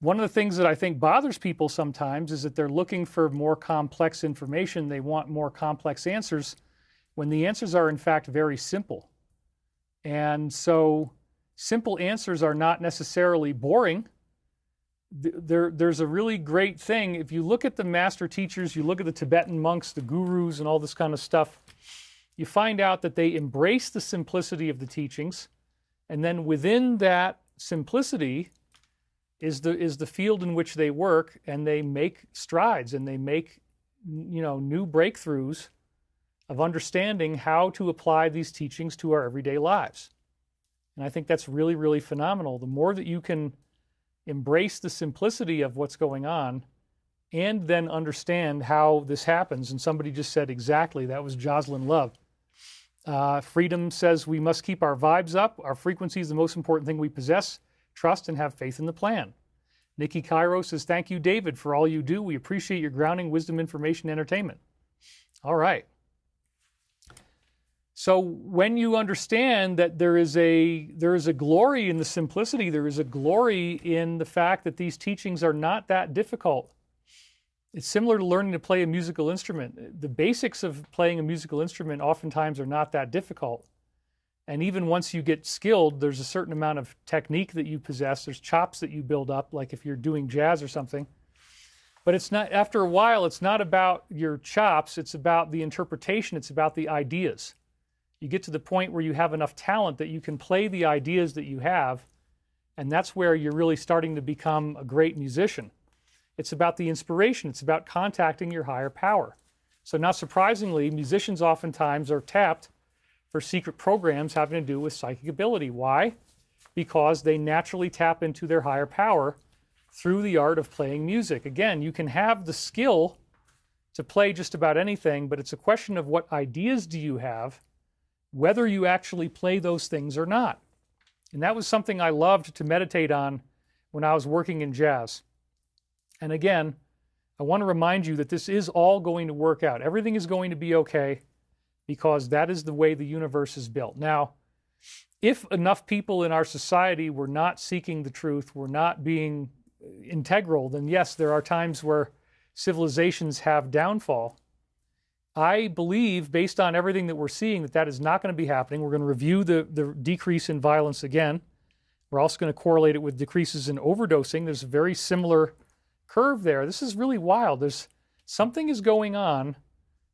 one of the things that I think bothers people sometimes is that they're looking for more complex information. They want more complex answers when the answers are, in fact, very simple. And so simple answers are not necessarily boring. There's a really great thing. If you look at the master teachers, you look at the Tibetan monks, the gurus, and all this kind of stuff, you find out that they embrace the simplicity of the teachings. And then within that simplicity is the field in which they work, and they make strides, and they make new breakthroughs of understanding how to apply these teachings to our everyday lives. And I think that's really, really phenomenal. The more that you can embrace the simplicity of what's going on and then understand how this happens. And somebody just said exactly, that was Jocelyn Love. Freedom says we must keep our vibes up. Our frequency is the most important thing we possess. Trust and have faith in the plan. Nikki Cairo says, thank you, David, for all you do. We appreciate your grounding, wisdom, information, entertainment. All right. So when you understand that there is a glory in the simplicity, there is a glory in the fact that these teachings are not that difficult. It's similar to learning to play a musical instrument. The basics of playing a musical instrument oftentimes are not that difficult. And even once you get skilled, there's a certain amount of technique that you possess. There's chops that you build up, like if you're doing jazz or something. But it's not, after a while, it's not about your chops. It's about the interpretation. It's about the ideas. You get to the point where you have enough talent that you can play the ideas that you have, and that's where you're really starting to become a great musician. It's about the inspiration. It's about contacting your higher power. So not surprisingly, musicians oftentimes are tapped for secret programs having to do with psychic ability. Why? Because they naturally tap into their higher power through the art of playing music. Again, you can have the skill to play just about anything, but it's a question of what ideas do you have, whether you actually play those things or not. And that was something I loved to meditate on when I was working in jazz. And again, I want to remind you that this is all going to work out. Everything is going to be okay, because that is the way the universe is built. Now, if enough people in our society were not seeking the truth, were not being integral, then yes, there are times where civilizations have downfall. I believe, based on everything that we're seeing, that that is not going to be happening. We're going to review the decrease in violence again. We're also going to correlate it with decreases in overdosing. There's a very similar curve there. This is really wild. Something is going on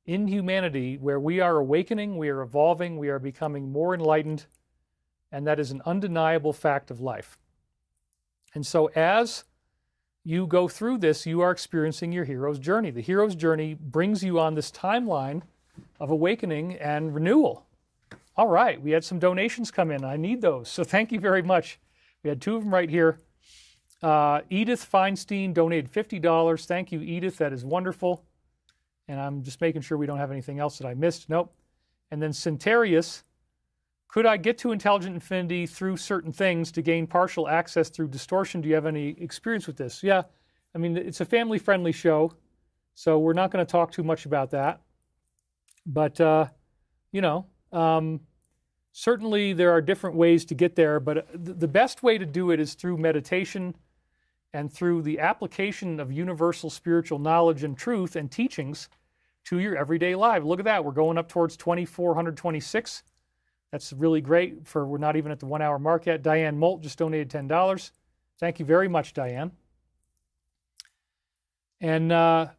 in humanity where we are awakening, we are evolving, we are becoming more enlightened, and that is an undeniable fact of life. And so as you go through this, you are experiencing your hero's journey. The hero's journey brings you on this timeline of awakening and renewal. All right, we had some donations come in. I need those, so thank you very much. We had two of them right here. Edith Feinstein donated $50. Thank you, Edith. That is wonderful. And I'm just making sure we don't have anything else that I missed. Nope. And then Centarius, could I get to intelligent infinity through certain things to gain partial access through distortion? Do you have any experience with this? Yeah. I mean, it's a family-friendly show, so we're not going to talk too much about that. But, certainly there are different ways to get there, but the best way to do it is through meditation and through the application of universal spiritual knowledge and truth and teachings to your everyday life. Look at that. We're going up towards 2,426. That's really great. We're not even at the 1 hour mark yet. Diane Molt just donated $10. Thank you very much, Diane. And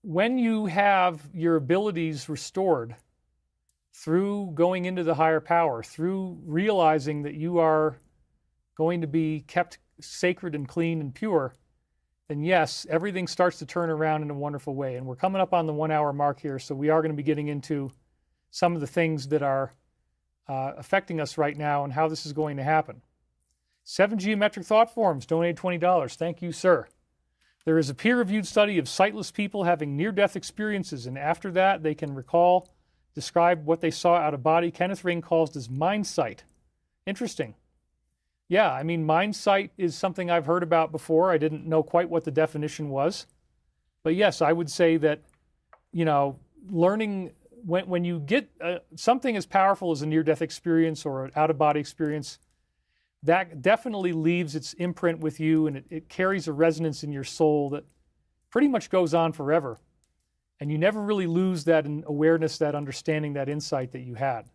when you have your abilities restored through going into the higher power, through realizing that you are going to be kept sacred and clean and pure, then yes, everything starts to turn around in a wonderful way. And we're coming up on the 1 hour mark here, so we are going to be getting into some of the things that are affecting us right now and how this is going to happen. 7 Geometric Thought Forms donated $20. Thank you, sir. There is a peer-reviewed study of sightless people having near-death experiences, and after that they can describe what they saw out of body. Kenneth Ring calls this mind sight. Interesting. Yeah, I mean, mind sight is something I've heard about before. I didn't know quite what the definition was. But yes, I would say that, learning, when you get something as powerful as a near-death experience or an out-of-body experience, that definitely leaves its imprint with you, and it carries a resonance in your soul that pretty much goes on forever. And you never really lose that awareness, that understanding, that insight that you had.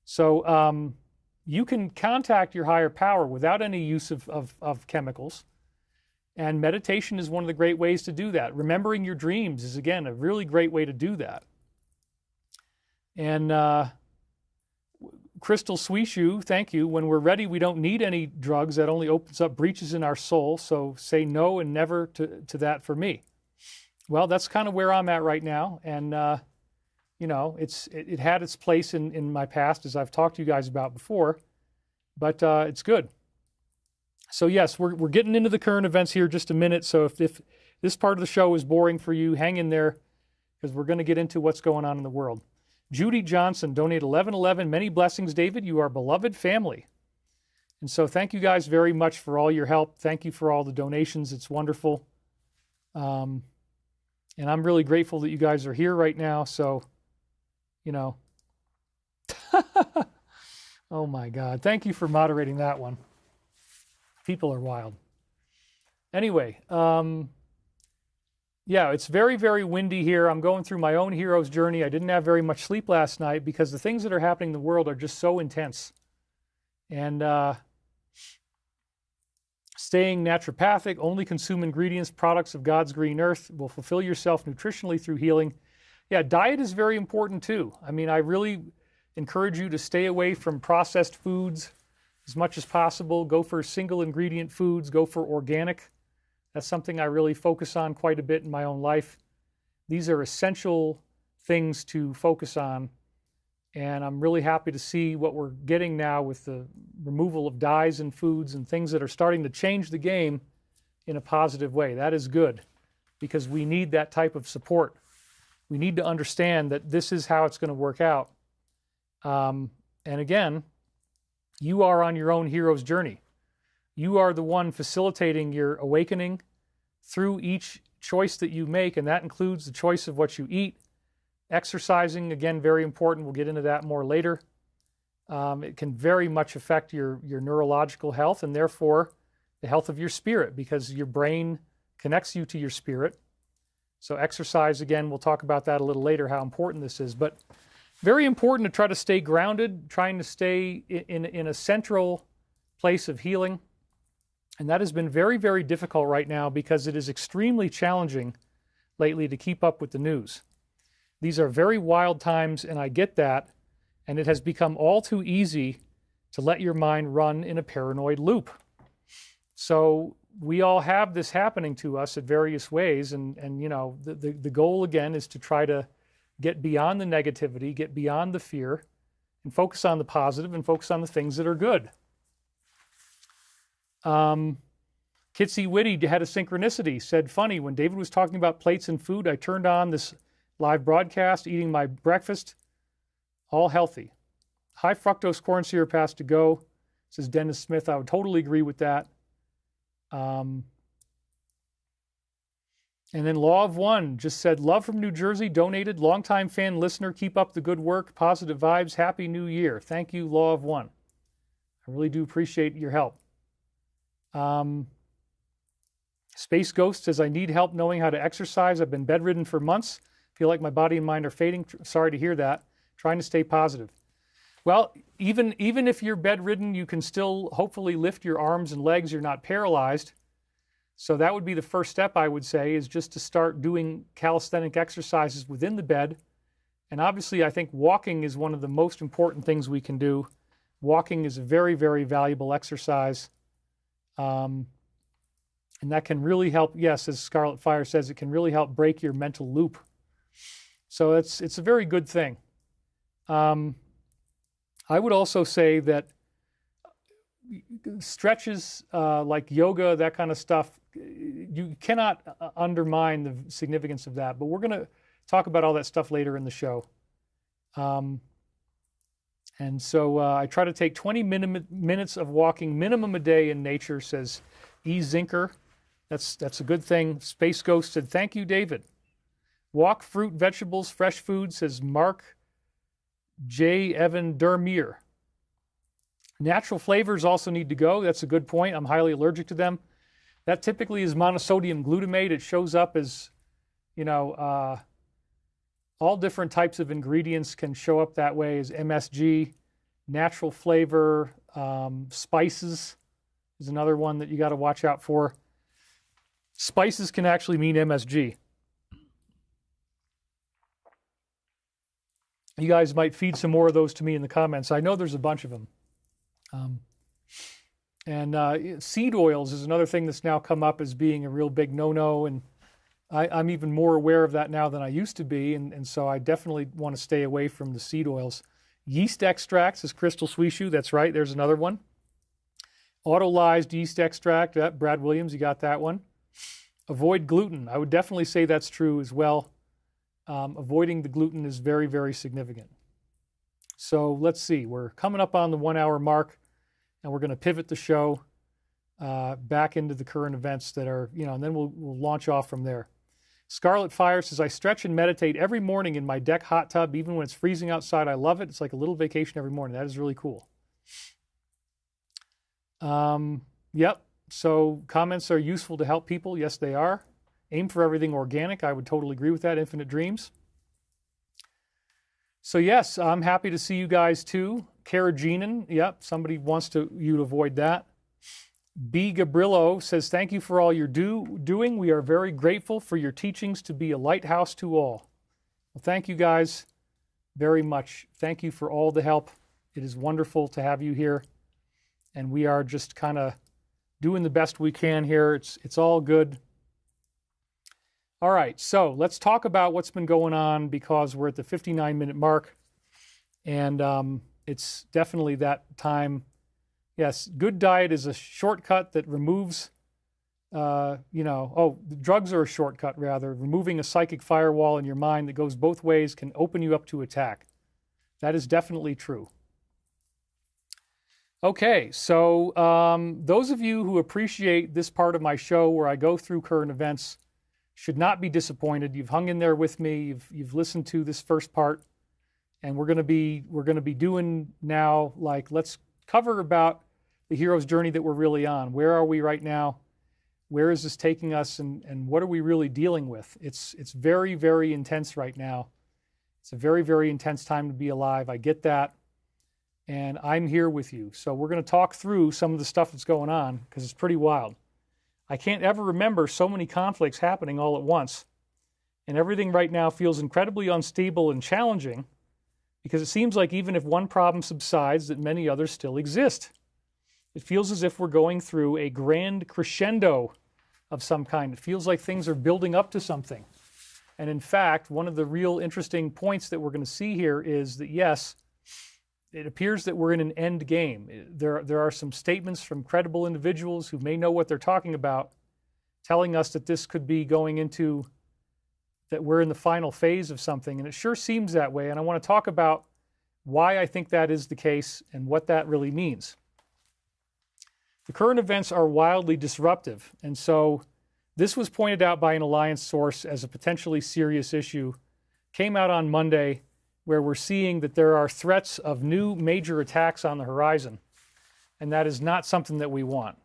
So you can contact your higher power without any use of chemicals. And meditation is one of the great ways to do that. Remembering your dreams is, again, a really great way to do that. And Crystal Swishu, thank you. When we're ready, we don't need any drugs. That only opens up breaches in our soul. So say no and never to that for me. Well, that's kind of where I'm at right now. And, it had its place in my past, as I've talked to you guys about before. But it's good. So, yes, we're getting into the current events here just a minute. So if this part of the show is boring for you, hang in there, because we're going to get into what's going on in the world. Judy Johnson donated $11.11. Many blessings, David. You are a beloved family. And so thank you guys very much for all your help. Thank you for all the donations. It's wonderful. And I'm really grateful that you guys are here right now. So, oh my God. Thank you for moderating that one. People are wild. Anyway, yeah, it's very, very windy here. I'm going through my own hero's journey. I didn't have very much sleep last night because the things that are happening in the world are just so intense. And staying naturopathic, only consume ingredients, products of God's green earth, will fulfill yourself nutritionally through healing. Yeah, diet is very important too. I mean, I really encourage you to stay away from processed foods as much as possible. Go for single ingredient foods, go for organic. That's something I really focus on quite a bit in my own life. These are essential things to focus on. And I'm really happy to see what we're getting now with the removal of dyes in foods and things that are starting to change the game in a positive way. That is good, because we need that type of support. We need to understand that this is how it's going to work out. And again, you are on your own hero's journey. You are the one facilitating your awakening through each choice that you make, and that includes the choice of what you eat. Exercising, again, very important. We'll get into that more later. It can very much affect your neurological health and therefore the health of your spirit, because your brain connects you to your spirit. So exercise, again, we'll talk about that a little later, how important this is. But very important to try to stay grounded, trying to stay in a central place of healing. And that has been very, very difficult right now because it is extremely challenging lately to keep up with the news. These are very wild times, and I get that. And it has become all too easy to let your mind run in a paranoid loop. So we all have this happening to us in various ways. And you know, the goal, again, is to try to get beyond the negativity, get beyond the fear, and focus on the positive and focus on the things that are good. Kitsy Witty had a synchronicity, said, funny, when David was talking about plates and food, I turned on this live broadcast, eating my breakfast, all healthy. High fructose corn syrup has to go, says Dennis Smith. I would totally agree with that. And then Law of One just said, love from New Jersey, donated, longtime fan, listener, keep up the good work, positive vibes, happy new year. Thank you, Law of One. I really do appreciate your help. Space Ghost says, I need help knowing how to exercise. I've been bedridden for months. Feel like my body and mind are fading. Sorry to hear that. Trying to stay positive. Well, even if you're bedridden, you can still hopefully lift your arms and legs. You're not paralyzed. So that would be the first step, I would say, is just to start doing calisthenic exercises within the bed. And obviously, I think walking is one of the most important things we can do. Walking is a very, very valuable exercise. And that can really help, yes, as Scarlet Fire says, it can really help break your mental loop. So it's a very good thing. I would also say that stretches like yoga, that kind of stuff, you cannot undermine the significance of that. But we're going to talk about all that stuff later in the show. And so I try to take 20 minutes of walking minimum a day in nature, says E. Zinker. That's a good thing. Space Ghost said, thank you, David. Walk, fruit, vegetables, fresh food, says Mark J. Evan Dermier. Natural flavors also need to go. That's a good point. I'm highly allergic to them. That typically is monosodium glutamate. It shows up as, you know, all different types of ingredients can show up that way as MSG. Natural flavor, spices is another one that you got to watch out for. Spices can actually mean MSG. You guys might feed some more of those to me in the comments. I know there's a bunch of them. Seed oils is another thing that's now come up as being a real big no-no, and I'm even more aware of that now than I used to be, and so I definitely want to stay away from the seed oils. Yeast extracts is Crystal Swishu. That's right. There's another one. Autolyzed yeast extract. Brad Williams, you got that one. Avoid gluten. I would definitely say that's true as well. Avoiding the gluten is very, very significant. So let's see. We're coming up on the 1 hour mark, and we're going to pivot the show back into the current events that are, you know, and then we'll launch off from there. Scarlet Fire says, I stretch and meditate every morning in my deck hot tub, even when it's freezing outside. I love it. It's like a little vacation every morning. That is really cool. Yep. So comments are useful to help people. Yes, they are. Aim for everything organic. I would totally agree with that. Infinite Dreams. So yes, I'm happy to see you guys too. Carrageenan. Yep. Somebody wants you to avoid that. B. Gabrillo says, thank you for all you're doing. We are very grateful for your teachings to be a lighthouse to all. Well, thank you guys very much. Thank you for all the help. It is wonderful to have you here. And we are just kind of doing the best we can here. It's all good. All right, so let's talk about what's been going on, because we're at the 59-minute mark. And it's definitely that time. Yes, good diet is a shortcut that removes, drugs are a shortcut, rather. Removing a psychic firewall in your mind that goes both ways can open you up to attack. That is definitely true. Okay, so those of you who appreciate this part of my show where I go through current events should not be disappointed. You've hung in there with me. You've listened to this first part. And we're going to be doing now, like, let's cover about the hero's journey that we're really on. Where are we right now? Where is this taking us, and what are we really dealing with? It's very, very intense right now. It's a very, very intense time to be alive. I get that. And I'm here with you. So we're going to talk through some of the stuff that's going on, because it's pretty wild. I can't ever remember so many conflicts happening all at once. And everything right now feels incredibly unstable and challenging, because it seems like even if one problem subsides, that many others still exist. It feels as if we're going through a grand crescendo of some kind. It feels like things are building up to something. And in fact, one of the real interesting points that we're going to see here is that, yes, it appears that we're in an end game. There are some statements from credible individuals who may know what they're talking about, telling us that this could be going into, that we're in the final phase of something. And it sure seems that way. And I want to talk about why I think that is the case and what that really means. The current events are wildly disruptive. And so this was pointed out by an alliance source as a potentially serious issue. Came out on Monday, where we're seeing that there are threats of new major attacks on the horizon. And that is not something that we want.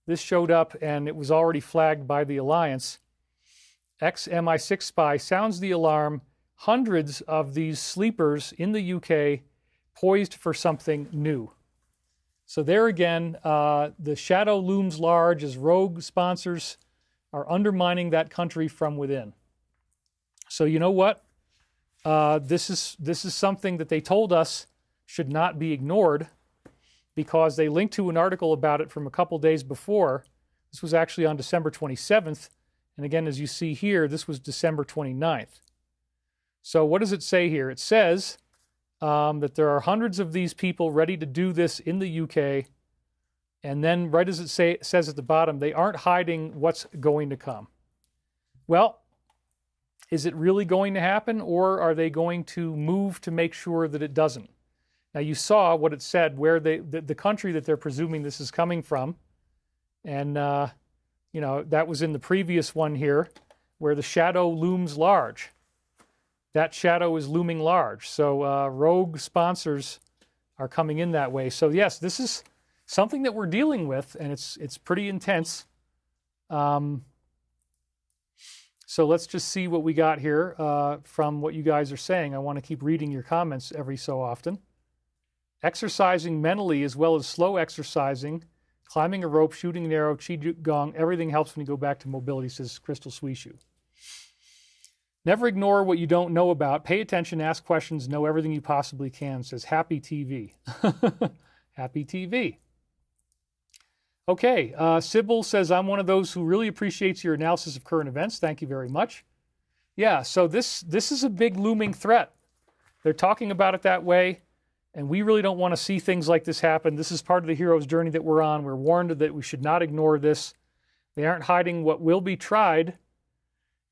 This showed up, and it was already flagged by the alliance. Ex-MI6 spy sounds the alarm. Hundreds of these sleepers in the UK poised for something new. So there again, the shadow looms large as rogue sponsors are undermining that country from within. So you know what? This is something that they told us should not be ignored, because they linked to an article about it from a couple days before. This was actually on December 27th. And again, as you see here, this was December 29th. So what does it say here? It says that there are hundreds of these people ready to do this in the UK. And then right as it says at the bottom, they aren't hiding what's going to come. Well, is it really going to happen, or are they going to move to make sure that it doesn't? Now, you saw what it said, where the country that they're presuming this is coming from. And, you know, that was in the previous one here, where the shadow looms large. That shadow is looming large. So rogue sponsors are coming in that way. So, yes, this is something that we're dealing with, and it's pretty intense. So let's just see what we got here from what you guys are saying. I want to keep reading your comments every so often. Exercising mentally as well as slow exercising, climbing a rope, shooting an arrow, qigong, everything helps when you go back to mobility, says Crystal Swishu. Never ignore what you don't know about. Pay attention, ask questions, know everything you possibly can, says Happy TV. Happy TV. Okay, Sybil says, I'm one of those who really appreciates your analysis of current events. Thank you very much. Yeah, so this is a big looming threat. They're talking about it that way, and we really don't want to see things like this happen. This is part of the hero's journey that we're on. We're warned that we should not ignore this. They aren't hiding what will be tried.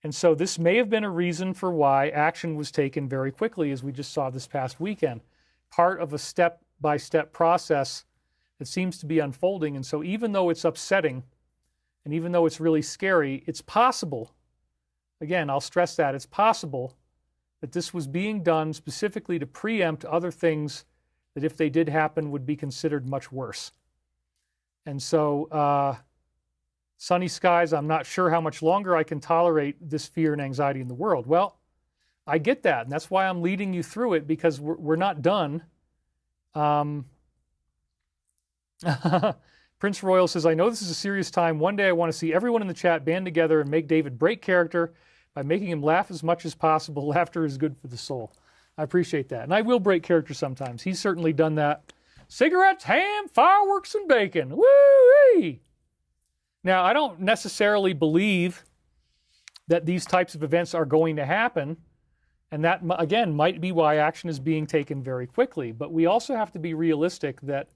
And so this may have been a reason for why action was taken very quickly, as we just saw this past weekend. Part of a step-by-step process that seems to be unfolding. And so even though it's upsetting, and even though it's really scary, it's possible, again, I'll stress that, it's possible that this was being done specifically to preempt other things that, if they did happen, would be considered much worse. And so, sunny skies, I'm not sure how much longer I can tolerate this fear and anxiety in the world. Well, I get that, and that's why I'm leading you through it, because we're not done. Prince Royal says, I know this is a serious time. One day I want to see everyone in the chat band together and make David break character by making him laugh as much as possible. Laughter is good for the soul. I appreciate that. And I will break character sometimes. He's certainly done that. Cigarettes, ham, fireworks, and bacon. Woo-wee! Now, I don't necessarily believe that these types of events are going to happen. And that, again, might be why action is being taken very quickly. But we also have to be realistic that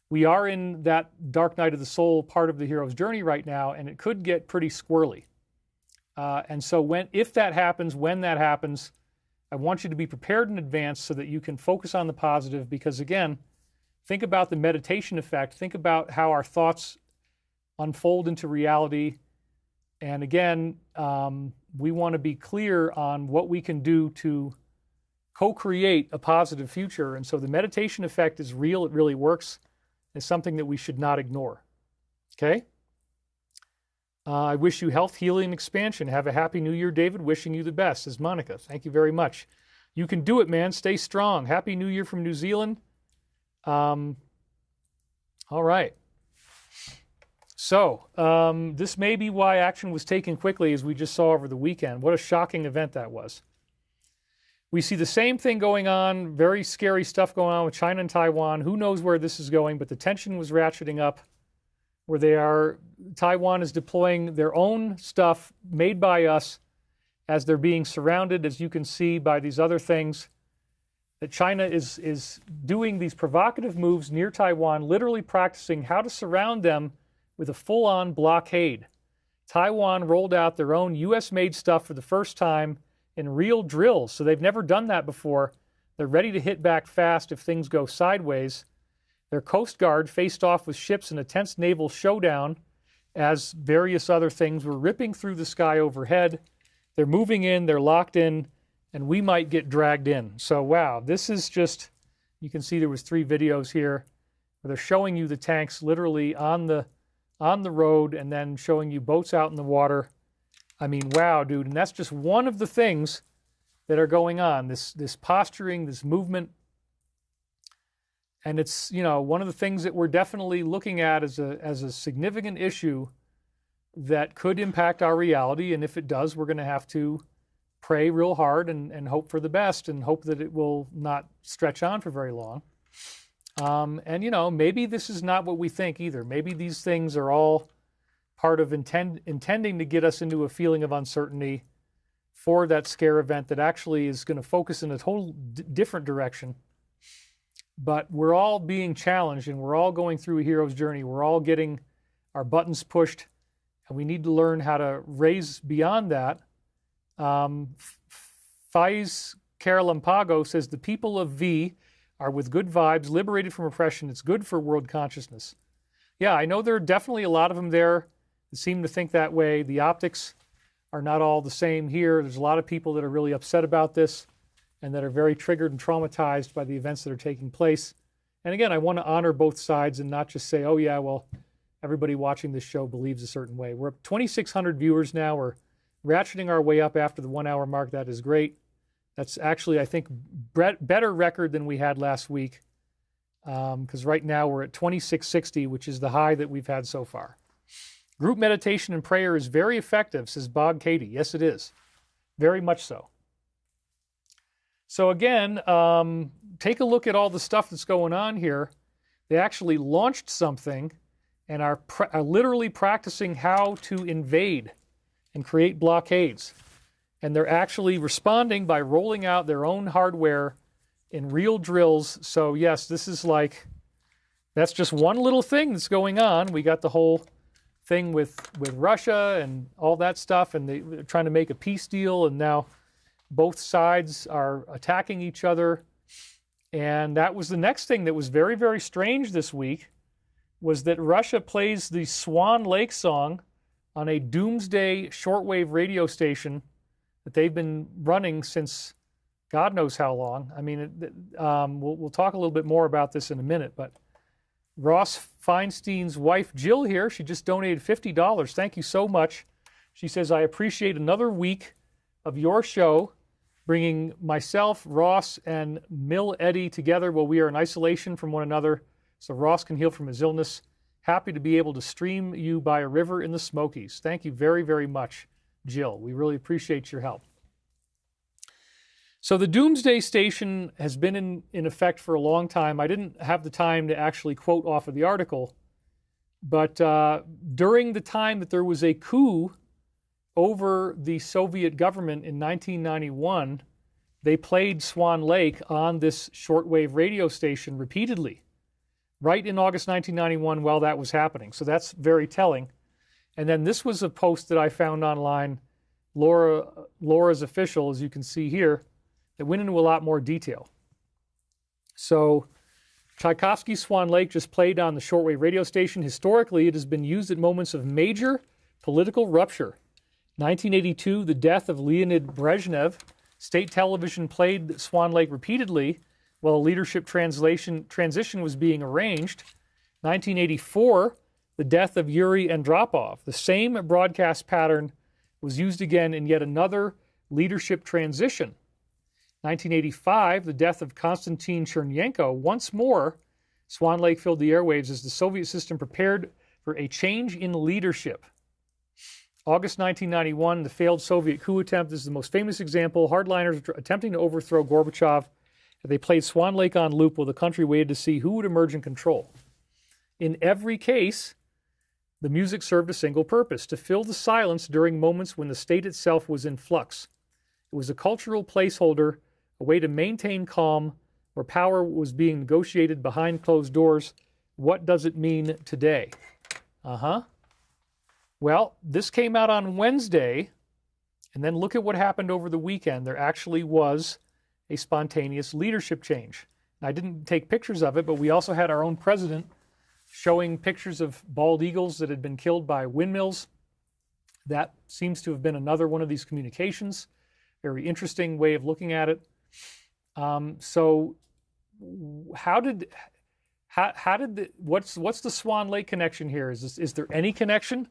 we are in that dark night of the soul part of the hero's journey right now, and it could get pretty squirrely. And so if that happens, when that happens, I want you to be prepared in advance so that you can focus on the positive, because, again, think about the meditation effect. Think about how our thoughts unfold into reality. And again, we want to be clear on what we can do to co-create a positive future. And so the meditation effect is real. It really works. It's something that we should not ignore. Okay? I wish you health, healing, and expansion. Have a happy new year, David. Wishing you the best, says Monica. Thank you very much. You can do it, man. Stay strong. Happy New Year from New Zealand. All right. So this may be why action was taken quickly, as we just saw over the weekend. What a shocking event that was. We see the same thing going on, very scary stuff going on with China and Taiwan. Who knows where this is going, but the tension was ratcheting up, where Taiwan is deploying their own stuff made by us as they're being surrounded, as you can see, by these other things. That China is doing these provocative moves near Taiwan, literally practicing how to surround them with a full-on blockade. Taiwan rolled out their own U.S.-made stuff for the first time in real drills, so they've never done that before. They're ready to hit back fast if things go sideways. Their Coast Guard faced off with ships in a tense naval showdown as various other things were ripping through the sky overhead. They're moving in, they're locked in, and we might get dragged in. So wow, this is just, you can see there was 3 videos here where they're showing you the tanks literally on the road and then showing you boats out in the water. I mean, wow, dude. And that's just one of the things that are going on, this posturing, this movement. And it's, one of the things that we're definitely looking at as a significant issue that could impact our reality. And if it does, we're going to have to pray real hard and hope for the best and hope that it will not stretch on for very long. And, maybe this is not what we think either. Maybe these things are all part of intending to get us into a feeling of uncertainty for that scare event that actually is going to focus in a total different direction. But we're all being challenged and we're all going through a hero's journey. We're all getting our buttons pushed and we need to learn how to raise beyond that. Faiz Karalampago says, the people of V are with good vibes, liberated from oppression. It's good for world consciousness. Yeah, I know there are definitely a lot of them there that seem to think that way. The optics are not all the same here. There's a lot of people that are really upset about this and that are very triggered and traumatized by the events that are taking place. And again, I want to honor both sides and not just say, oh yeah, well, everybody watching this show believes a certain way. We're up 2,600 viewers now. We're ratcheting our way up after the 1 hour mark. That is great. That's actually, I think, better record than we had last week. Because right now we're at 2660, which is the high that we've had so far. Group meditation and prayer is very effective, says Bog Katie. Yes, it is. Very much so. So again, take a look at all the stuff that's going on here. They actually launched something and are literally practicing how to invade and create blockades. And they're actually responding by rolling out their own hardware in real drills. So yes, this is that's just one little thing that's going on. We got the whole thing with Russia and all that stuff, and they're trying to make a peace deal, and now both sides are attacking each other. And that was the next thing that was very, very strange this week, was that Russia plays the Swan Lake song on a doomsday shortwave radio station that they've been running since God knows how long. I mean, we'll talk a little bit more about this in a minute, but Ross Feinstein's wife, Jill, here, she just donated $50. Thank you so much. She says, I appreciate another week of your show, bringing myself, Ross, and Mill Eddie together while we are in isolation from one another so Ross can heal from his illness. Happy to be able to stream you by a river in the Smokies. Thank you very, very much, Jill. We really appreciate your help. So the Doomsday Station has been in effect for a long time. I didn't have the time to actually quote off of the article, but during the time that there was a coup over the Soviet government in 1991, they played Swan Lake on this shortwave radio station repeatedly, right in August 1991 while that was happening. So that's very telling. And then this was a post that I found online, Laura's official, as you can see here, that went into a lot more detail. So Tchaikovsky's Swan Lake just played on the shortwave radio station. Historically, it has been used at moments of major political rupture. 1982, the death of Leonid Brezhnev State television played Swan Lake repeatedly while a leadership transition was being arranged. 1984, the death of Yuri Andropov. The same broadcast pattern was used again in yet another leadership transition. 1985, the death of Konstantin Chernenko. Once more, Swan Lake filled the airwaves as the Soviet system prepared for a change in leadership. August 1991, the failed Soviet coup attempt. This is the most famous example. Hardliners attempting to overthrow Gorbachev. They played Swan Lake on loop while the country waited to see who would emerge in control. In every case, the music served a single purpose: to fill the silence during moments when the state itself was in flux. It was a cultural placeholder, a way to maintain calm where power was being negotiated behind closed doors. What does it mean today? Well, this came out on Wednesday, and then look at what happened over the weekend. There actually was a spontaneous leadership change. I didn't take pictures of it, but we also had our own president showing pictures of bald eagles that had been killed by windmills. That seems to have been another one of these communications. Very interesting way of looking at it. So what's the Swan Lake connection here? Is there any connection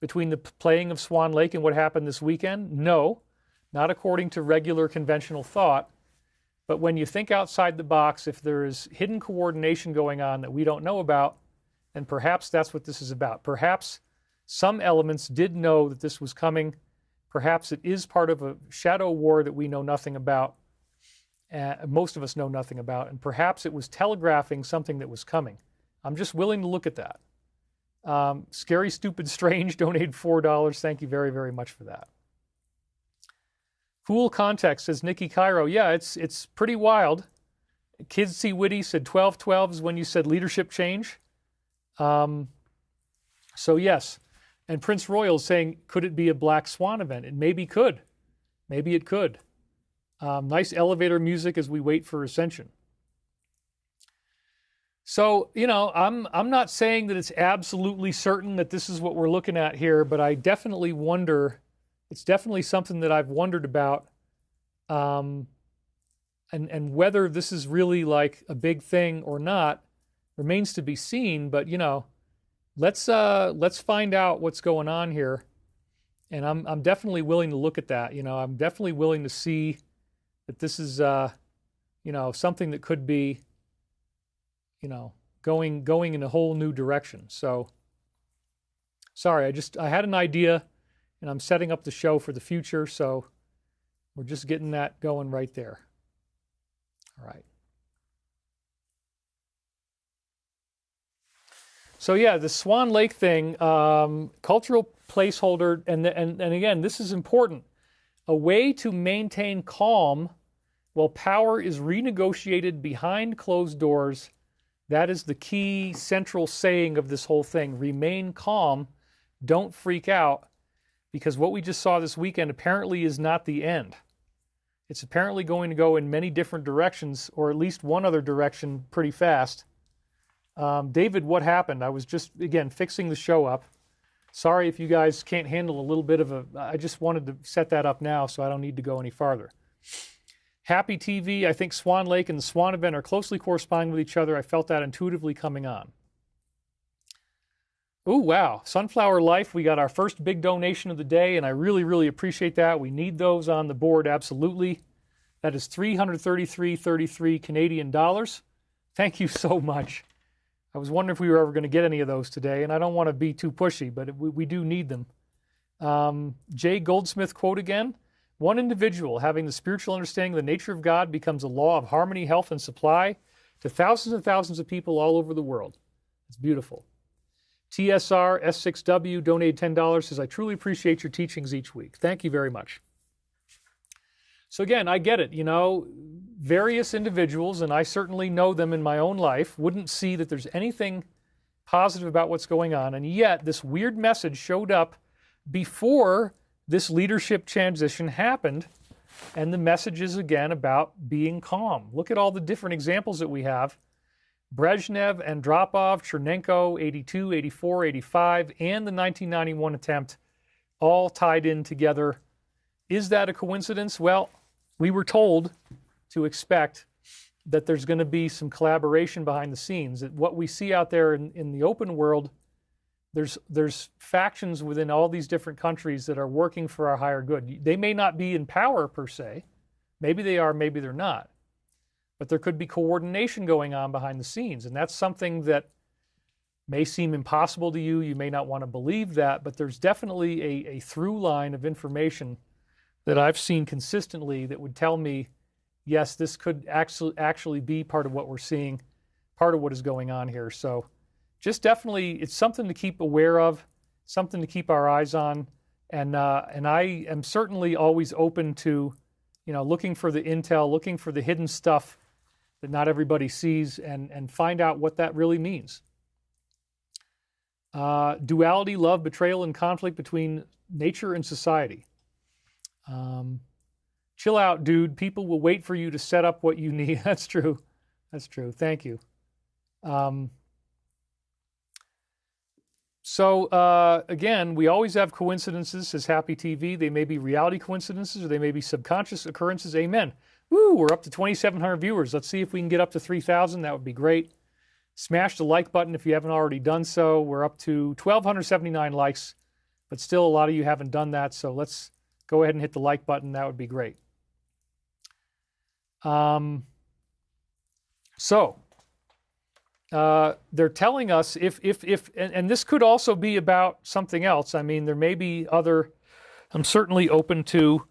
between the playing of Swan Lake and what happened this weekend? No, not according to regular conventional thought. But when you think outside the box, if there is hidden coordination going on that we don't know about, then perhaps that's what this is about. Perhaps some elements did know that this was coming. Perhaps it is part of a shadow war that we know nothing about, most of us know nothing about, and perhaps it was telegraphing something that was coming. I'm just willing to look at that. Scary, Stupid, Strange donated $4. Thank you very, very much for that. Cool Context says Nikki Cairo. Yeah, it's pretty wild. Kids See Witty said 12-12 is when you said leadership change. So yes. And Prince Royal is saying, could it be a Black Swan event? It maybe could. Maybe it could. Nice elevator music as we wait for ascension. So, I'm not saying that it's absolutely certain that this is what we're looking at here, but I definitely wonder. It's definitely something that I've wondered about, and whether this is really like a big thing or not remains to be seen. But let's find out what's going on here, and I'm definitely willing to look at that. I'm definitely willing to see that this is something that could be going in a whole new direction. So sorry, I had an idea. And I'm setting up the show for the future, so we're just getting that going right there. All right. So yeah, the Swan Lake thing, cultural placeholder, and again, this is important. A way to maintain calm while power is renegotiated behind closed doors. That is the key central saying of this whole thing. Remain calm. Don't freak out. Because what we just saw this weekend apparently is not the end. It's apparently going to go in many different directions, or at least one other direction pretty fast. David, what happened? I was just, again, fixing the show up. Sorry if you guys can't handle a little bit of I just wanted to set that up now so I don't need to go any farther. Happy TV, I think Swan Lake and the Swan event are closely corresponding with each other. I felt that intuitively coming on. Oh, wow. Sunflower Life, we got our first big donation of the day, and I really, really appreciate that. We need those on the board, absolutely. That is $333.33 Canadian dollars. Thank you so much. I was wondering if we were ever going to get any of those today, and I don't want to be too pushy, but we do need them. Jay Goldsmith quote again. One individual having the spiritual understanding of the nature of God becomes a law of harmony, health, and supply to thousands and thousands of people all over the world. It's beautiful. TSR S6W donated $10, says, I truly appreciate your teachings each week. Thank you very much. So again, I get it. Various individuals, and I certainly know them in my own life, wouldn't see that there's anything positive about what's going on. And yet this weird message showed up before this leadership transition happened. And the message is again about being calm. Look at all the different examples that we have. Brezhnev, Andropov, Chernenko, 82, 84, 85, and the 1991 attempt all tied in together. Is that a coincidence? Well, we were told to expect that there's going to be some collaboration behind the scenes. That what we see out there in the open world, there's factions within all these different countries that are working for our higher good. They may not be in power per se. Maybe they are, maybe they're not. But there could be coordination going on behind the scenes. And that's something that may seem impossible to you. You may not want to believe that, but there's definitely a through line of information that I've seen consistently that would tell me, yes, this could actually be part of what we're seeing, part of what is going on here. So just definitely, it's something to keep aware of, something to keep our eyes on. And I am certainly always open to, looking for the intel, looking for the hidden stuff that not everybody sees, and find out what that really means. Duality, love, betrayal, and conflict between nature and society. Chill out, dude. People will wait for you to set up what you need. That's true. That's true. Thank you. Again, we always have coincidences, says Happy TV. They may be reality coincidences or they may be subconscious occurrences. Amen. Woo, we're up to 2,700 viewers. Let's see if we can get up to 3,000. That would be great. Smash the like button if you haven't already done so. We're up to 1,279 likes, but still a lot of you haven't done that. So let's go ahead and hit the like button. That would be great. They're telling us and this could also be about something else. I mean, there may be I'm certainly open to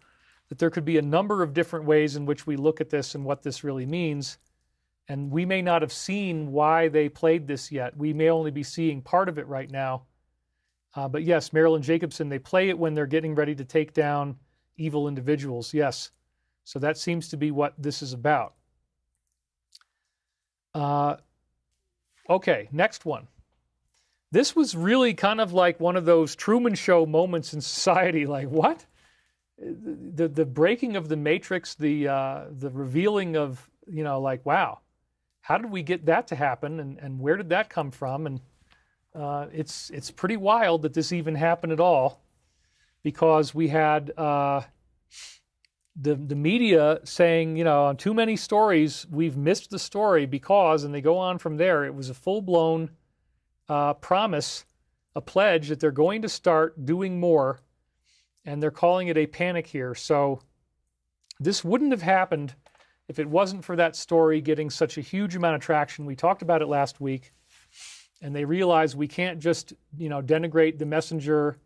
that there could be a number of different ways in which we look at this and what this really means. And we may not have seen why they played this yet. We may only be seeing part of it right now. But yes, Marilyn Jacobson, they play it when they're getting ready to take down evil individuals. Yes. So that seems to be what this is about. Okay, next one. This was really kind of like one of those Truman Show moments in society. Like, what? The breaking of the matrix, the revealing of, wow, how did we get that to happen, and where did that come from? And it's pretty wild that this even happened at all, because we had the media saying, on too many stories, we've missed the story because, and they go on from there, it was a full-blown promise, a pledge that they're going to start doing more, and they're calling it a panic here. So this wouldn't have happened if it wasn't for that story getting such a huge amount of traction. We talked about it last week, and they realized we can't just, denigrate the messenger.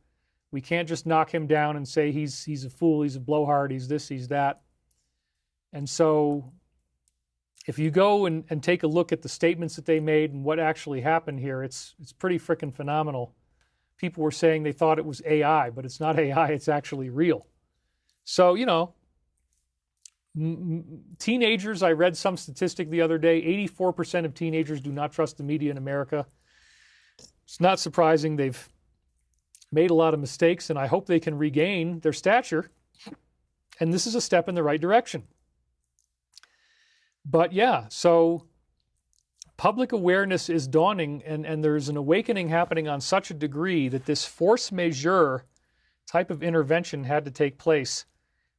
We can't just knock him down and say he's a fool, he's a blowhard, he's this, he's that. And so if you go and take a look at the statements that they made and what actually happened here, it's pretty freaking phenomenal. People were saying they thought it was AI, but it's not AI, it's actually real. So, teenagers, I read some statistic the other day, 84% of teenagers do not trust the media in America. It's not surprising. They've made a lot of mistakes, and I hope they can regain their stature. And this is a step in the right direction. But yeah, so public awareness is dawning, and there's an awakening happening on such a degree that this force majeure type of intervention had to take place,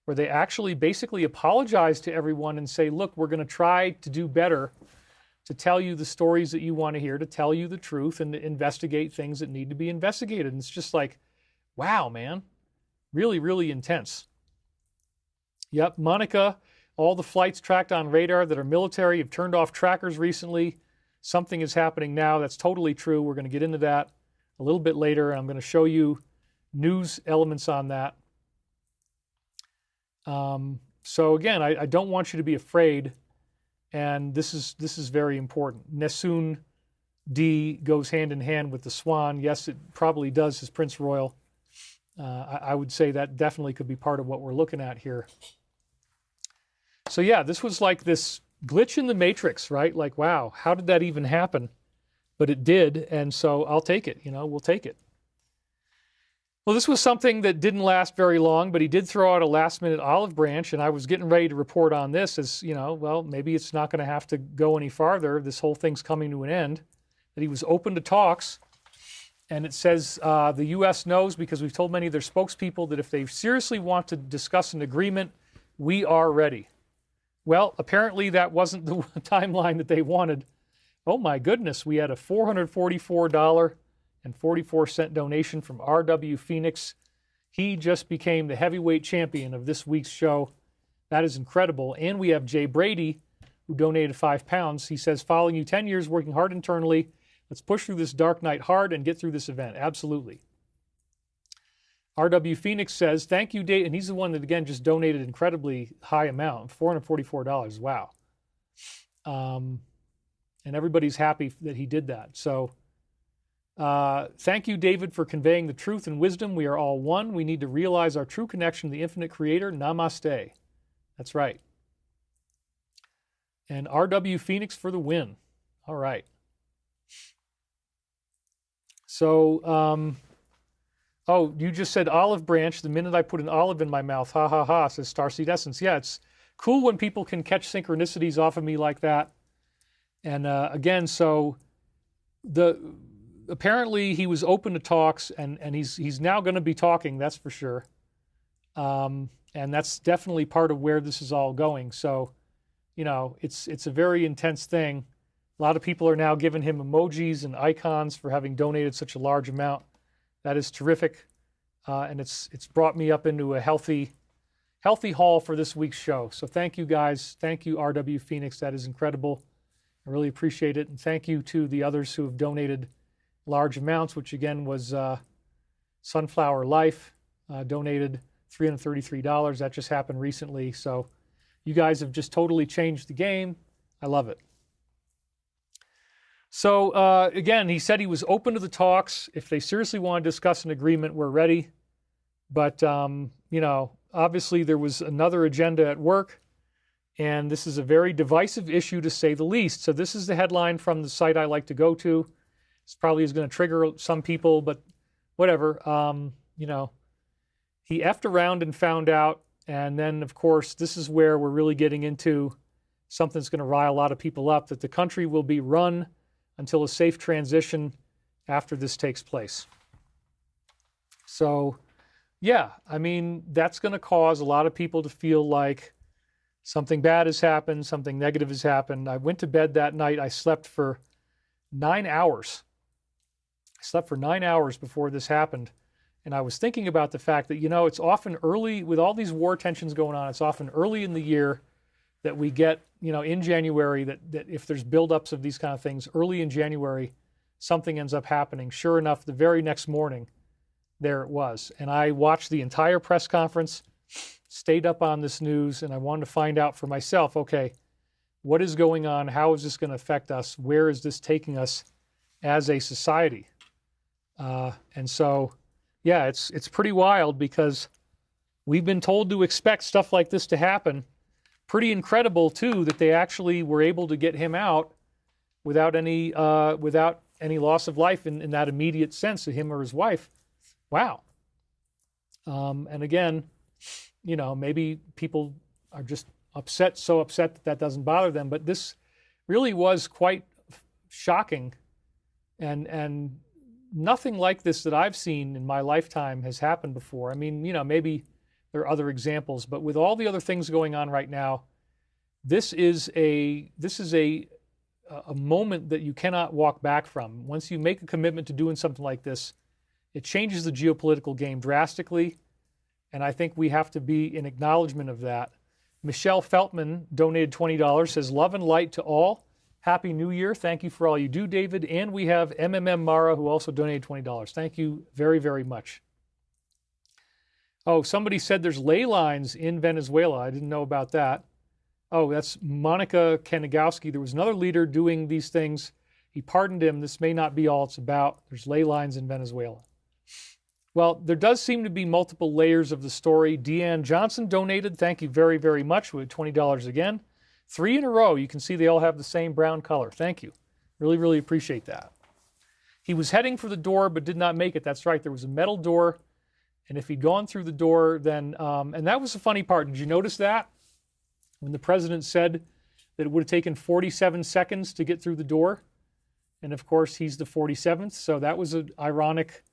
where they actually basically apologize to everyone and say, look, we're going to try to do better, to tell you the stories that you want to hear, to tell you the truth, and to investigate things that need to be investigated. And it's just like, wow, man, really, really intense. Yep, Monica, all the flights tracked on radar that are military have turned off trackers recently. Something is happening now. That's totally true. We're going to get into that a little bit later, and I'm going to show you news elements on that. So again, I don't want you to be afraid, and this is very important. Nessun D goes hand in hand with the swan. Yes, it probably does as Prince Royal. I would say that definitely could be part of what we're looking at here. So yeah, this was like this glitch in the matrix, right? Like, wow, how did that even happen? But it did, and so I'll take it, we'll take it. Well, this was something that didn't last very long, but he did throw out a last-minute olive branch, and I was getting ready to report on this as, well, maybe it's not going to have to go any farther. This whole thing's coming to an end. That he was open to talks, and it says the U.S. knows, because we've told many of their spokespeople that if they seriously want to discuss an agreement We are ready. Well, apparently that wasn't the timeline that they wanted. Oh my goodness, we had a $444.44 donation from R.W. Phoenix. He just became the heavyweight champion of this week's show. That is incredible. And we have Jay Brady, who donated £5. He says, following you 10 years, working hard internally, let's push through this dark night hard and get through this event. Absolutely. R.W. Phoenix says, thank you, Dave. And he's the one that, again, just donated an incredibly high amount, $444. Wow. And everybody's happy that he did that. So thank you, David, for conveying the truth and wisdom. We are all one. We need to realize our true connection to the infinite creator. Namaste. That's right. And R.W. Phoenix for the win. All right. So, oh, you just said olive branch the minute I put an olive in my mouth. Ha, ha, ha, says Starseed Essence. Yeah, it's cool when people can catch synchronicities off of me like that. And again, so apparently he was open to talks, and he's now going to be talking, that's for sure. And that's definitely part of where this is all going. So, you know, it's a very intense thing. A lot of people are now giving him emojis and icons for having donated such a large amount. That is terrific, and it's brought me up into a healthy haul for this week's show. So thank you, guys. Thank you, R.W. Phoenix. That is incredible. I really appreciate it. And thank you to the others who have donated large amounts, which again was Sunflower Life donated $333. That just happened recently. So you guys have just totally changed the game. I love it. So again, he said he was open to the talks. If they seriously want to discuss an agreement, we're ready. But, you know, obviously there was another agenda at work, and this is a very divisive issue to say the least. So this is the headline from the site I like to go to. This probably is going to trigger some people, but whatever. You know, he effed around and found out. And then, of course, this is where we're really getting into something that's going to rile a lot of people up, that the country will be run until a safe transition after this takes place. So, yeah, I mean, that's going to cause a lot of people to feel like something bad has happened, something negative has happened. I went to bed that night. I slept for 9 hours. I slept for 9 hours before this happened. And I was thinking about the fact that, you know, it's often early, with all these war tensions going on, it's often early in the year that we get, you know, in January, that if there's buildups of these kind of things, early in January, something ends up happening. Sure enough, the very next morning, there it was. And I watched the entire press conference, stayed up on this news, and I wanted to find out for myself, okay, what is going on? How is this going to affect us? Where is this taking us as a society? And so, yeah, it's pretty wild, because we've been told to expect stuff like this to happen. Pretty incredible, too, that they actually were able to get him out without any loss of life in that immediate sense of him or his wife. Wow. And again, you know, maybe people are just so upset that doesn't bother them. But this really was quite shocking, and nothing like this that I've seen in my lifetime has happened before. I mean, you know, maybe there are other examples, but with all the other things going on right now, this is a moment that you cannot walk back from. Once you make a commitment to doing something like this, it changes the geopolitical game drastically, and I think we have to be in acknowledgement of that. Michelle Feltman donated $20, says, love and light to all. Happy New Year. Thank you for all you do, David. And we have MMM Mara, who also donated $20. Thank you very, very much. Oh, somebody said there's ley lines in Venezuela. I didn't know about that. Oh, that's Monica Kanagowski. There was another leader doing these things. He pardoned him. This may not be all it's about. There's ley lines in Venezuela. Well, there does seem to be multiple layers of the story. Deanne Johnson donated. Thank you very, very much. With $20 again. 3 in a row. You can see they all have the same brown color. Thank you. Really, really appreciate that. He was heading for the door but did not make it. That's right. There was a metal door. And if he'd gone through the door, then, and that was the funny part. Did you notice that? When the president said that it would have taken 47 seconds to get through the door. And of course, he's the 47th. So that was an ironic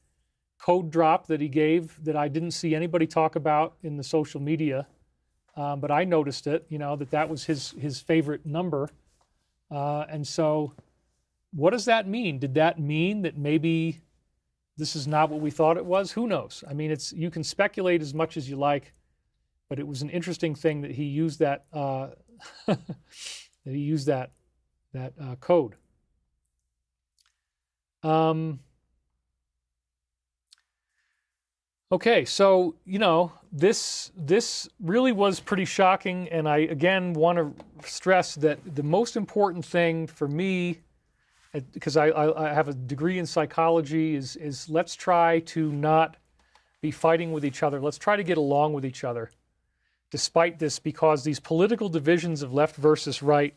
code drop that he gave that I didn't see anybody talk about in the social media. but I noticed it, that was his favorite number. And so what does that mean? Did that mean that maybe this is not what we thought it was? Who knows? I mean, you can speculate as much as you like, but it was an interesting thing that he used that code. Okay, so this really was pretty shocking, and I again want to stress that the most important thing for me, because I have a degree in psychology, is let's try to not be fighting with each other. Let's try to get along with each other, despite this, because these political divisions of left versus right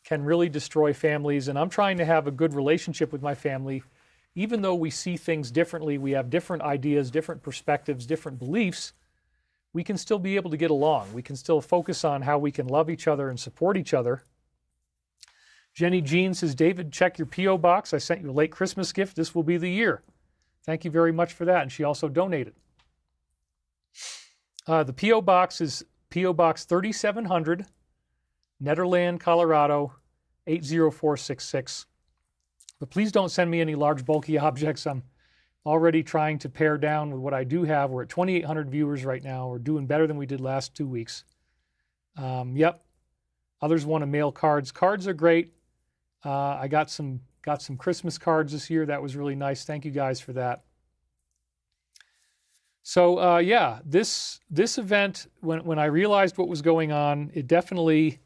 can really destroy families. And I'm trying to have a good relationship with my family. Even though we see things differently, we have different ideas, different perspectives, different beliefs, we can still be able to get along. We can still focus on how we can love each other and support each other. Jenny Jean says, David, check your P.O. box. I sent you a late Christmas gift. This will be the year. Thank you very much for that. And she also donated. The P.O. box is P.O. Box 3700, Nederland, Colorado, 80466. But please don't send me any large, bulky objects. I'm already trying to pare down with what I do have. We're at 2,800 viewers right now. We're doing better than we did last 2 weeks. Yep. Others want to mail cards. Cards are great. I got some Christmas cards this year. That was really nice. Thank you guys for that. So yeah, this event, when I realized what was going on, it definitely,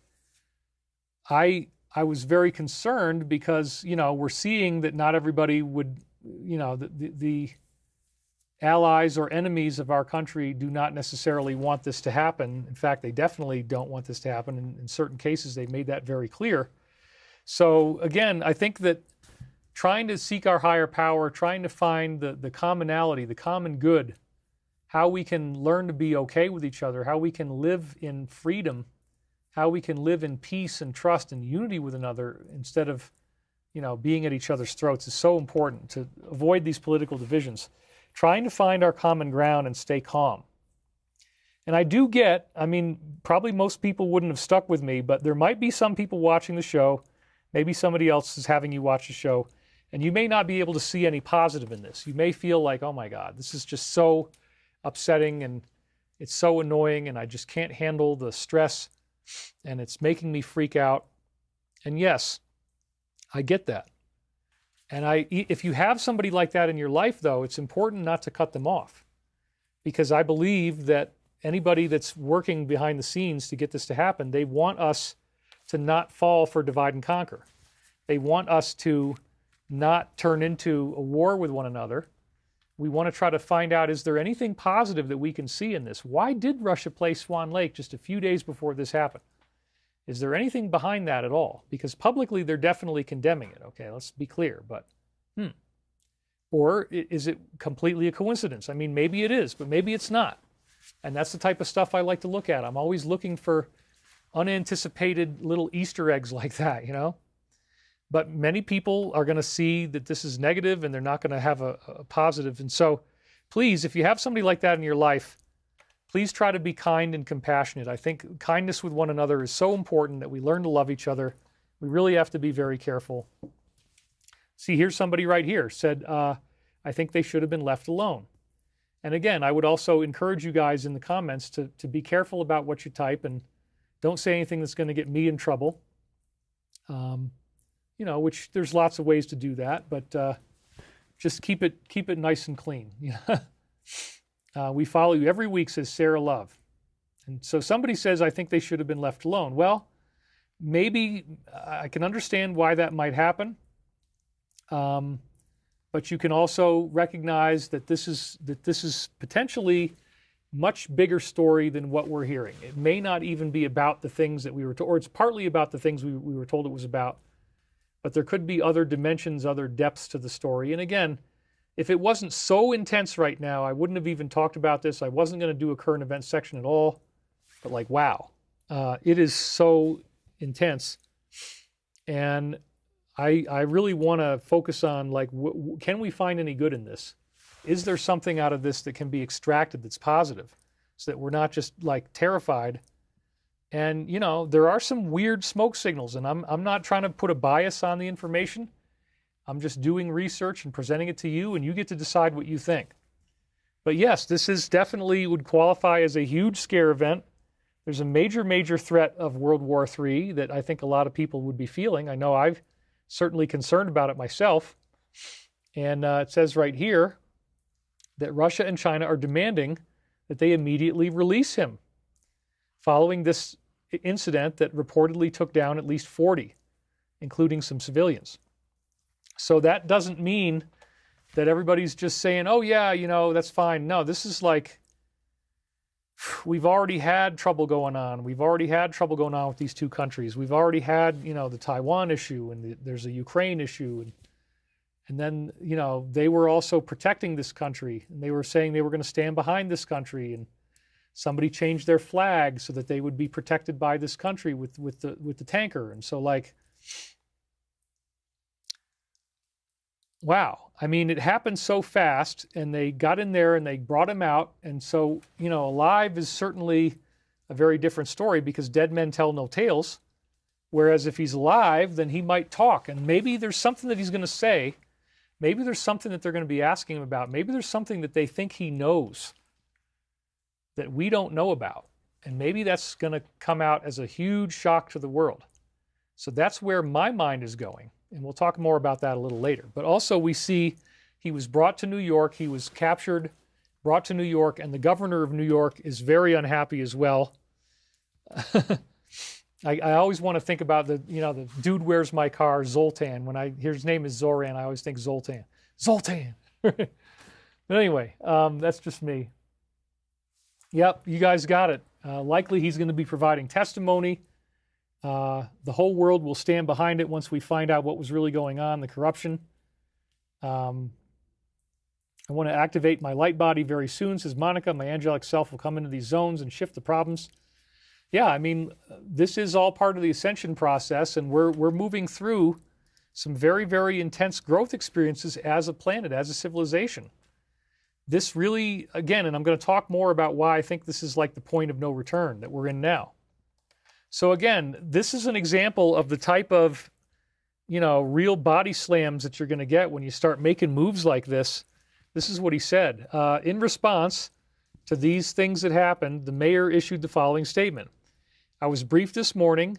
I was very concerned because, we're seeing that not everybody would, the allies or enemies of our country do not necessarily want this to happen. In fact, they definitely don't want this to happen. In certain cases, they made that very clear. So again, I think that trying to seek our higher power, trying to find the commonality, the common good, how we can learn to be okay with each other, how we can live in freedom, how we can live in peace and trust and unity with another instead of, being at each other's throats is so important to avoid these political divisions. Trying to find our common ground and stay calm. And I do probably most people wouldn't have stuck with me, but there might be some people watching the show, maybe somebody else is having you watch the show, and you may not be able to see any positive in this. You may feel like, oh my God, this is just so upsetting and it's so annoying and I just can't handle the stress and it's making me freak out. And yes, I get that. And if you have somebody like that in your life, though, it's important not to cut them off, because I believe that anybody that's working behind the scenes to get this to happen, they want us to not fall for divide and conquer. They want us to not turn into a war with one another. We want to try to find out, is there anything positive that we can see in this? Why did Russia play Swan Lake just a few days before this happened? Is there anything behind that at all? Because publicly they're definitely condemning it. Okay, let's be clear. But, Or is it completely a coincidence? I mean, maybe it is, but maybe it's not. And that's the type of stuff I like to look at. I'm always looking for unanticipated little Easter eggs like that, But many people are going to see that this is negative and they're not going to have a positive. And so please, if you have somebody like that in your life, please try to be kind and compassionate. I think kindness with one another is so important that we learn to love each other. We really have to be very careful. See, here's somebody right here said, I think they should have been left alone. And again, I would also encourage you guys in the comments to be careful about what you type and don't say anything that's going to get me in trouble. Which there's lots of ways to do that, but just keep it nice and clean. We follow you every week, says Sarah Love. And so somebody says, I think they should have been left alone. Well, maybe I can understand why that might happen. But you can also recognize that this is potentially much bigger story than what we're hearing. It may not even be about the things that we were told, or it's partly about the things we were told it was about. But there could be other dimensions, other depths to the story. And again, if it wasn't so intense right now, I wouldn't have even talked about this. I wasn't going to do a current events section at all. But wow, it is so intense. And I really want to focus on, can we find any good in this? Is there something out of this that can be extracted that's positive so that we're not just terrified And, there are some weird smoke signals, and I'm not trying to put a bias on the information. I'm just doing research and presenting it to you, and you get to decide what you think. But yes, this is definitely would qualify as a huge scare event. There's a major, major threat of World War III that I think a lot of people would be feeling. I know I've certainly concerned about it myself. And it says right here that Russia and China are demanding that they immediately release him following this incident that reportedly took down at least 40, including some civilians. So that doesn't mean that everybody's just saying, oh yeah, that's fine. No, this is like, we've already had trouble going on. We've already had trouble going on with these two countries. We've already had, the Taiwan issue, and there's a Ukraine issue. And then, they were also protecting this country, and they were saying they were going to stand behind this country. And somebody changed their flag so that they would be protected by this country with the tanker. And so, like, wow. I mean, it happened so fast, and they got in there and they brought him out. And so, alive is certainly a very different story, because dead men tell no tales. Whereas if he's alive, then he might talk, and maybe there's something that he's going to say. Maybe there's something that they're going to be asking him about. Maybe there's something that they think he knows that we don't know about. And maybe that's going to come out as a huge shock to the world. So that's where my mind is going. And we'll talk more about that a little later. But also we see he was brought to New York. He was captured, brought to New York, and the governor of New York is very unhappy as well. I always want to think about the dude, where's my car, Zoltan. When I hear his name is Zoran, I always think Zoltan. Zoltan! But anyway, that's just me. Yep, you guys got it. Likely he's going to be providing testimony. The whole world will stand behind it once we find out what was really going on, the corruption. I want to activate my light body very soon, says Monica. My angelic self will come into these zones and shift the problems. Yeah, I mean, this is all part of the ascension process, and we're moving through some very, very intense growth experiences as a planet, as a civilization. This really, again, and I'm going to talk more about why I think this is like the point of no return that we're in now. So again, this is an example of the type of, real body slams that you're going to get when you start making moves like this. This is what he said. In response to these things that happened, the mayor issued the following statement. I was briefed this morning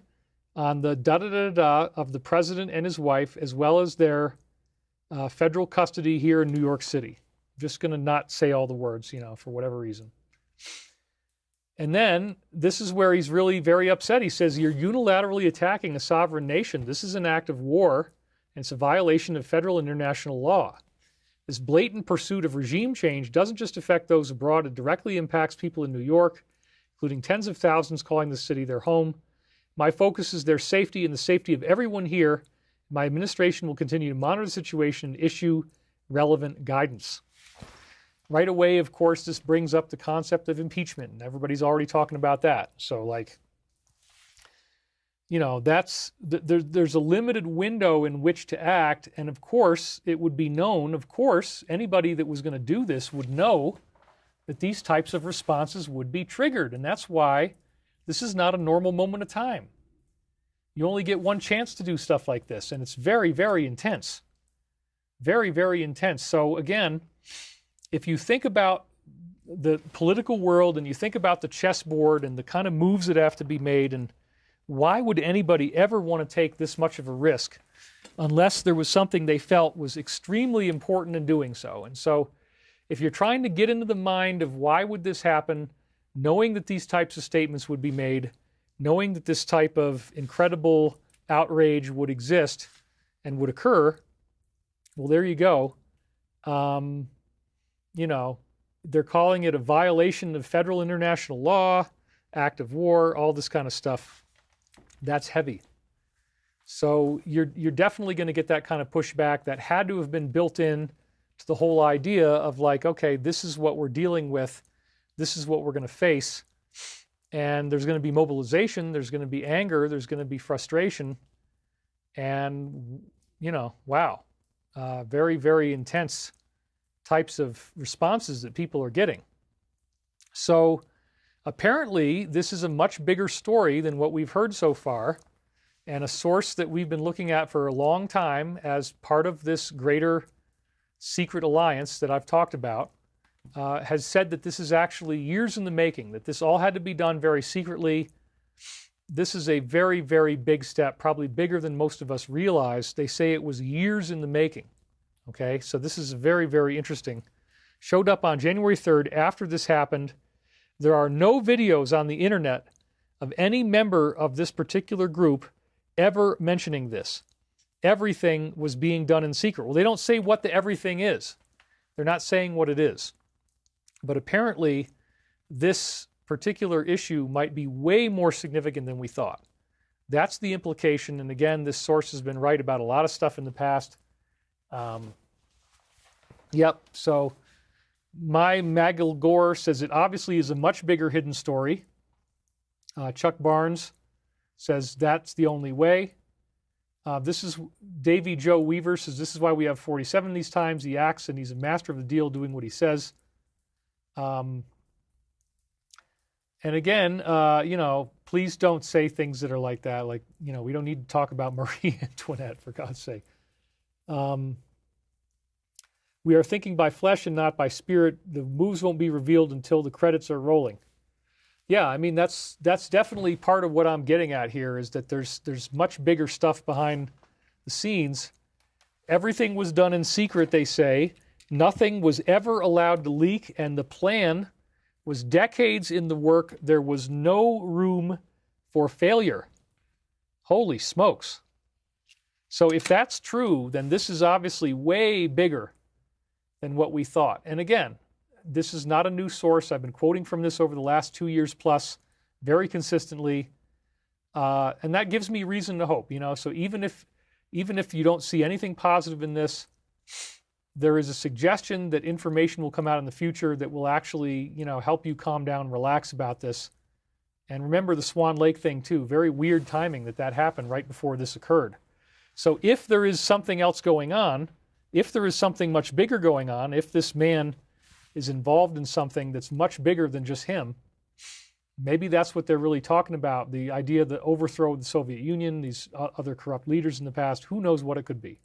on the da-da-da-da of the president and his wife, as well as their federal custody here in New York City. Just going to not say all the words, for whatever reason. And then this is where he's really very upset. He says, you're unilaterally attacking a sovereign nation. This is an act of war, and it's a violation of federal and international law. This blatant pursuit of regime change doesn't just affect those abroad. It directly impacts people in New York, including tens of thousands calling the city their home. My focus is their safety and the safety of everyone here. My administration will continue to monitor the situation and issue relevant guidance. Right away, of course, this brings up the concept of impeachment, and everybody's already talking about that. So, there's a limited window in which to act, and of course, it would be known, anybody that was going to do this would know that these types of responses would be triggered, and that's why this is not a normal moment of time. You only get one chance to do stuff like this, and it's very, very intense. Very, very intense. So, again, if you think about the political world and you think about the chessboard and the kind of moves that have to be made, and why would anybody ever want to take this much of a risk unless there was something they felt was extremely important in doing so? And so if you're trying to get into the mind of why would this happen, knowing that these types of statements would be made, knowing that this type of incredible outrage would exist and would occur, well, there you go. They're calling it a violation of federal international law, act of war, all this kind of stuff. That's heavy. So you're definitely going to get that kind of pushback that had to have been built in to the whole idea of okay, this is what we're dealing with. This is what we're going to face. And there's going to be mobilization. There's going to be anger. There's going to be frustration. And, wow. Very, very intense types of responses that people are getting. So Apparently, this is a much bigger story than what we've heard so far, and a source that we've been looking at for a long time as part of this greater secret alliance that I've talked about, has said that this is actually years in the making, that this all had to be done very secretly. This is a very, very big step, probably bigger than most of us realize. They say it was years in the making. Okay, so this is very, very interesting. Showed up on January 3rd after this happened. There are no videos on the internet of any member of this particular group ever mentioning this. Everything was being done in secret. Well, they don't say what the everything is. They're not saying what it is. But apparently, this particular issue might be way more significant than we thought. That's the implication. And again, this source has been right about a lot of stuff in the past. So my Magilgore says it obviously is a much bigger hidden story. Chuck Barnes says that's the only way. This is Davy Joe Weaver says this is why we have 47 these times. He acts and he's a master of the deal doing what he says. And again, please don't say things that are like that. Like, we don't need to talk about Marie Antoinette, for God's sake. We are thinking by flesh and not by spirit. The moves won't be revealed until the credits are rolling. Yeah, I mean, that's definitely part of what I'm getting at here, is that there's much bigger stuff behind the scenes. Everything was done in secret, they say. Nothing was ever allowed to leak, and the plan was decades in the work. There was no room for failure. Holy smokes. So if that's true, then this is obviously way bigger than what we thought. And again, this is not a new source. I've been quoting from this over the last 2 years plus, very consistently. And that gives me reason to hope, So even if you don't see anything positive in this, there is a suggestion that information will come out in the future that will actually, help you calm down, relax about this. And remember the Swan Lake thing too. Very weird timing that happened right before this occurred. So if there is something else going on, if there is something much bigger going on, if this man is involved in something that's much bigger than just him, maybe that's what they're really talking about. The idea of the overthrow of the Soviet Union, these other corrupt leaders in the past, who knows what it could be.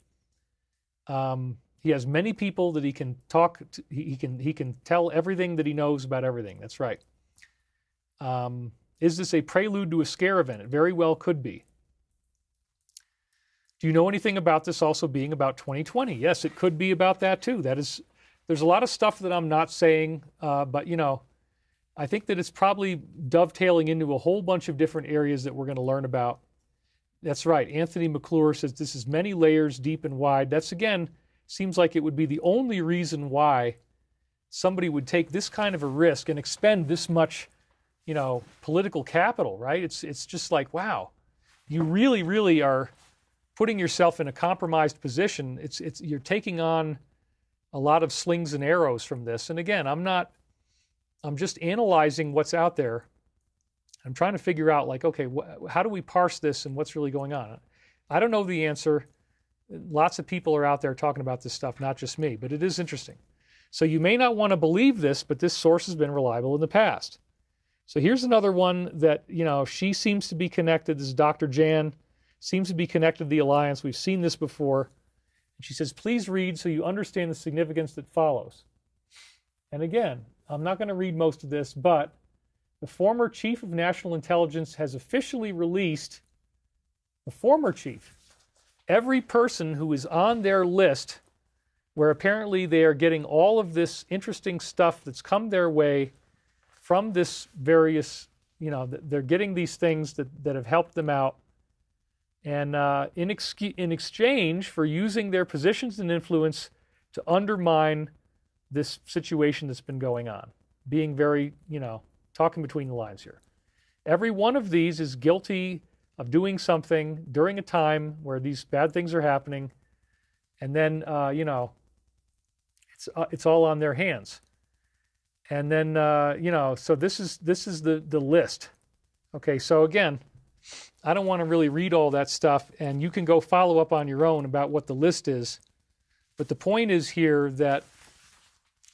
He has many people that he can talk to. He can tell everything that he knows about everything. That's right. Is this a prelude to a scare event? It very well could be. Do you know anything about this also being about 2020? Yes, it could be about that too. There's a lot of stuff that I'm not saying, but I think that it's probably dovetailing into a whole bunch of different areas that we're going to learn about. That's right. Anthony McClure says this is many layers deep and wide. That's, again, seems like it would be the only reason why somebody would take this kind of a risk and expend this much, political capital, right? It's just like, wow, you really, really are putting yourself in a compromised position. You're taking on a lot of slings and arrows from this. And again, I'm just analyzing what's out there. I'm trying to figure out, like, okay, how do we parse this and what's really going on? I don't know the answer. Lots of people are out there talking about this stuff, not just me, but it is interesting. So you may not want to believe this, but this source has been reliable in the past. So here's another one that, she seems to be connected. This is Dr. Jan, seems to be connected to the Alliance. We've seen this before. She says, please read so you understand the significance that follows. And again, I'm not going to read most of this, but the former Chief of National Intelligence has officially released, the former chief, every person who is on their list, where apparently they are getting all of this interesting stuff that's come their way from this various, they're getting these things that have helped them out. And in exchange for using their positions and influence to undermine this situation that's been going on, being very, talking between the lines here. Every one of these is guilty of doing something during a time where these bad things are happening, and then, it's all on their hands. And then, so this is the list. Okay, so again, I don't want to really read all that stuff, and you can go follow up on your own about what the list is. But the point is here that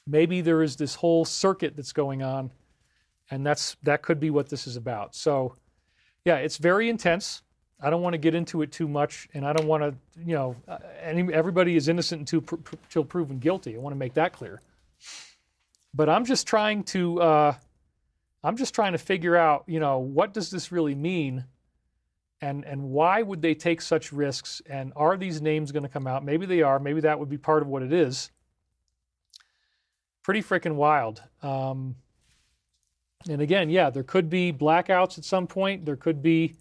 maybe there is this whole circuit that's going on, And that could be what this is about. So, yeah, it's very intense. I don't want to get into it too much, and I don't want to, everybody is innocent until proven guilty. I want to make that clear. But I'm just trying to figure out, what does this really mean, and why would they take such risks, and are these names going to come out? Maybe they are. Maybe that would be part of what it is. Pretty freaking wild. And again, yeah, there could be blackouts at some point. There could be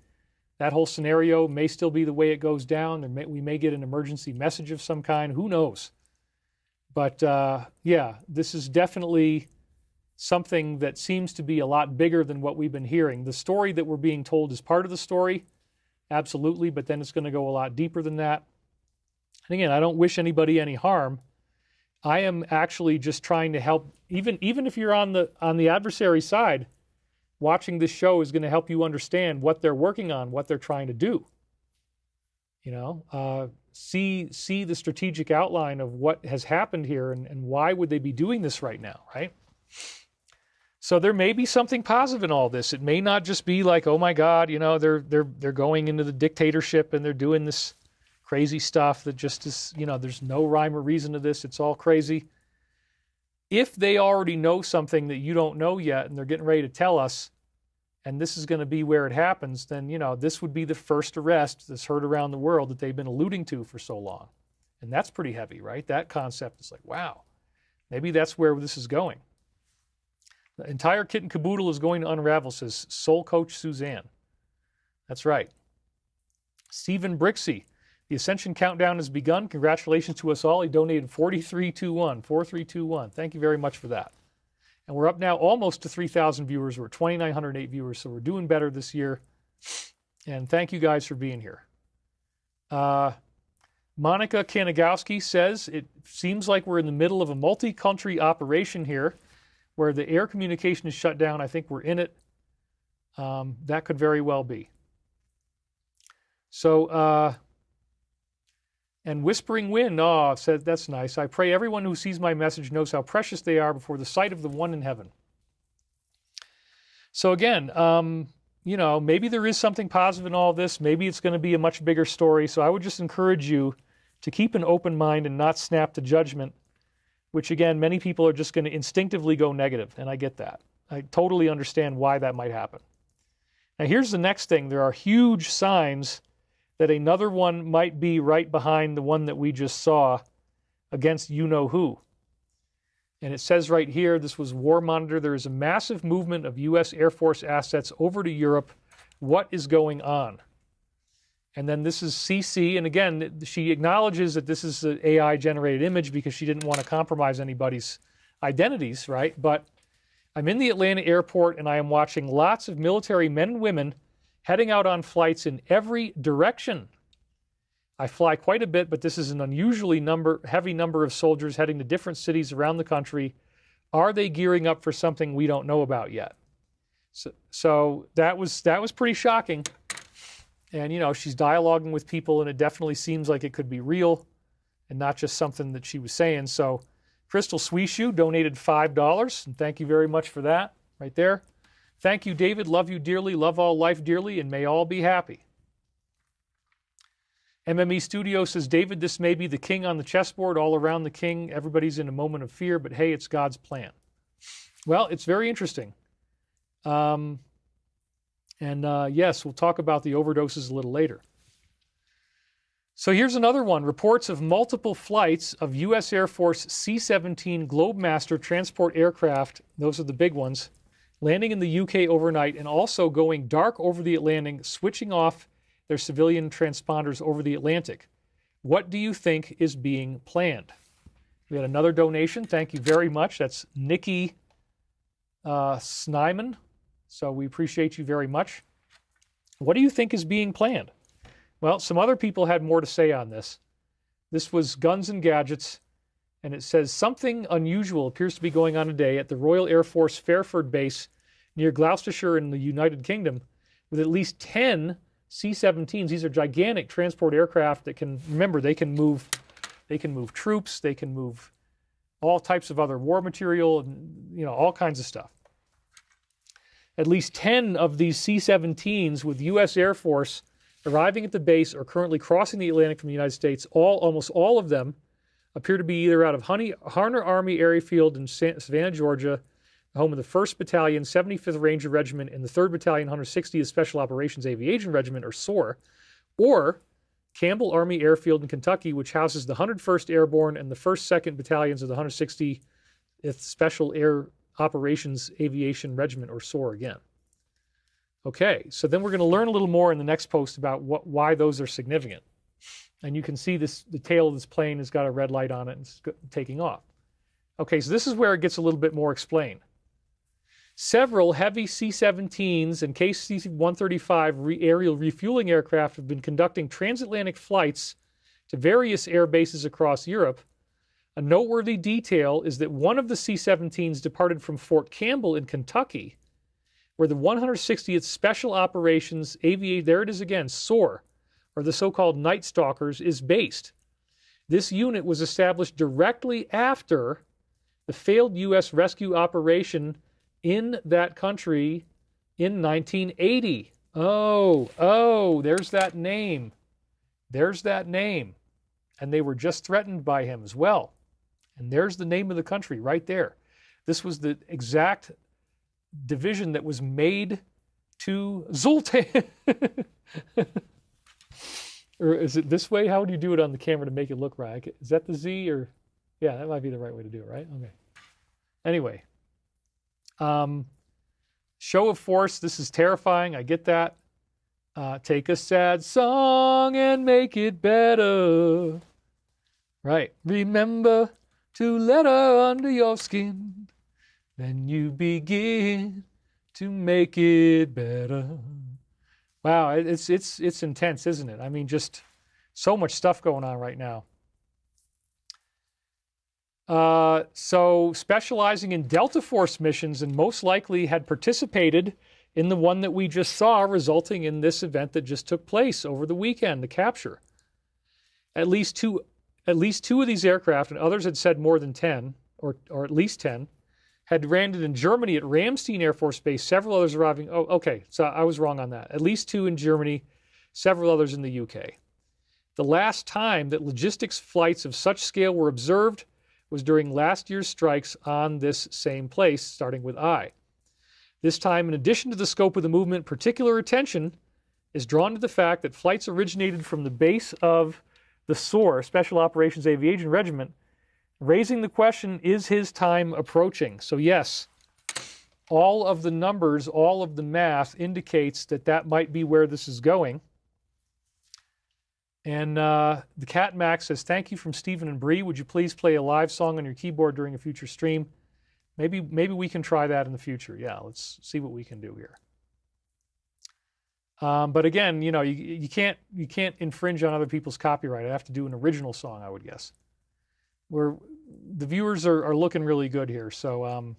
that whole scenario may still be the way it goes down. We may get an emergency message of some kind. Who knows? But yeah, this is definitely something that seems to be a lot bigger than what we've been hearing. The story that we're being told is part of the story, absolutely, but then it's going to go a lot deeper than that. And again, I don't wish anybody any harm. I am actually just trying to help, even if you're on the adversary side, watching this show is going to help you understand what they're working on, what they're trying to do. See the strategic outline of what has happened here and why would they be doing this right now, right? So there may be something positive in all this. It may not just be like, oh my God, they're going into the dictatorship and they're doing this crazy stuff that just is, there's no rhyme or reason to this. It's all crazy. If they already know something that you don't know yet and they're getting ready to tell us, and this is going to be where it happens, then, this would be the first arrest that's heard around the world that they've been alluding to for so long. And that's pretty heavy, right? That concept is like, wow, maybe that's where this is going. The entire kit and caboodle is going to unravel, says Soul Coach Suzanne. That's right. Stephen Brixey, the Ascension Countdown has begun. Congratulations to us all. He donated 4321. Thank you very much for that. And we're up now almost to 3,000 viewers. We're at 2,908 viewers, so we're doing better this year. And thank you guys for being here. Monica Kanagowski says, it seems like we're in the middle of a multi-country operation here where the air communication is shut down. I think we're in it. That could very well be. So, and Whispering Wind, said, that's nice. I pray everyone who sees my message knows how precious they are before the sight of the one in heaven. So again, maybe there is something positive in all this. Maybe it's going to be a much bigger story. So I would just encourage you to keep an open mind and not snap to judgment, which again, many people are just going to instinctively go negative. And I get that. I totally understand why that might happen. Now here's the next thing. There are huge signs that another one might be right behind the one that we just saw against you-know-who. And it says right here, this was War Monitor, there is a massive movement of U.S. Air Force assets over to Europe. What is going on? And then this is CC, and again, she acknowledges that this is an AI-generated image because she didn't want to compromise anybody's identities, right? But I'm in the Atlanta airport, and I am watching lots of military men and women heading out on flights in every direction. I fly quite a bit, but this is an unusually heavy number of soldiers heading to different cities around the country. Are they gearing up for something we don't know about yet? So that was pretty shocking. And, she's dialoguing with people, and it definitely seems like it could be real and not just something that she was saying. So Crystal Swishu donated $5, and thank you very much for that right there. Thank you, David. Love you dearly. Love all life dearly, and may all be happy. MME Studio says, David, this may be the king on the chessboard, all around the king. Everybody's in a moment of fear, but hey, it's God's plan. Well, it's very interesting. Yes, we'll talk about the overdoses a little later. So here's another one. Reports of multiple flights of U.S. Air Force C-17 Globemaster transport aircraft, those are the big ones, landing in the UK overnight and also going dark over the Atlantic, switching off their civilian transponders over the Atlantic. What do you think is being planned? We had another donation. Thank you very much. That's Nikki Snyman. So we appreciate you very much. What do you think is being planned? Well, some other people had more to say on this. This was Guns and Gadgets, and it says, something unusual appears to be going on today at the Royal Air Force Fairford base near Gloucestershire in the United Kingdom, with at least 10 C-17s. These are gigantic transport aircraft that can, remember, they can move troops, they can move all types of other war material, and all kinds of stuff. At least 10 of these C-17s with U.S. Air Force arriving at the base or currently crossing the Atlantic from the United States, almost all of them appear to be either out of Harner Army Airfield in Savannah, Georgia, the home of the 1st Battalion, 75th Ranger Regiment, and the 3rd Battalion, 160th Special Operations Aviation Regiment, or SOAR, or Campbell Army Airfield in Kentucky, which houses the 101st Airborne and the 1st, 2nd Battalions of the 160th Special Air Operations Aviation Regiment, or SOAR again. Okay, so then we're going to learn a little more in the next post about why those are significant. And you can see the tail of this plane has got a red light on it and it's taking off. Okay, so this is where it gets a little bit more explained. Several heavy C-17s and KC-135 aerial refueling aircraft have been conducting transatlantic flights to various air bases across Europe. A noteworthy detail is that one of the C-17s departed from Fort Campbell in Kentucky, where the 160th Special Operations there it is again, SOAR, or the so-called Night Stalkers, is based. This unit was established directly after the failed U.S. rescue operation in that country in 1980. Oh, there's that name. There's that name. And they were just threatened by him as well. And there's the name of the country right there. This was the exact division that was made to Zoltan. Or is it this way? How would you do it on the camera to make it look right? Is that the Z or? Yeah, that might be the right way to do it, right? Okay. Anyway. Show of force. This is terrifying. I get that. Take a sad song and make it better. Right. Remember to let her under your skin. Then you begin to make it better. Wow, it's intense, isn't it? I mean, just so much stuff going on right now. So specializing in Delta Force missions and most likely had participated in the one that we just saw, resulting in this event that just took place over the weekend, the capture. At least two of these aircraft, and others had said more than 10, or at least 10, had landed in Germany at Ramstein Air Force Base, several others arriving. Oh, okay, so I was wrong on that. At least 2 in Germany, several others in the UK. The last time that logistics flights of such scale were observed was during last year's strikes on this same place, starting with I. This time, in addition to the scope of the movement, particular attention is drawn to the fact that flights originated from the base of the SOAR, Special Operations Aviation Regiment, raising the question, is his time approaching? So yes, all of the numbers, all of the math indicates that that might be where this is going. And the Cat Max says, thank you from Stephen and Bree. Would you please play a live song on your keyboard during a future stream? Maybe we can try that in the future. Yeah, let's see what we can do here. But again, you know, you can't infringe on other people's copyright. I have to do an original song, I would guess. The viewers are looking really good here. So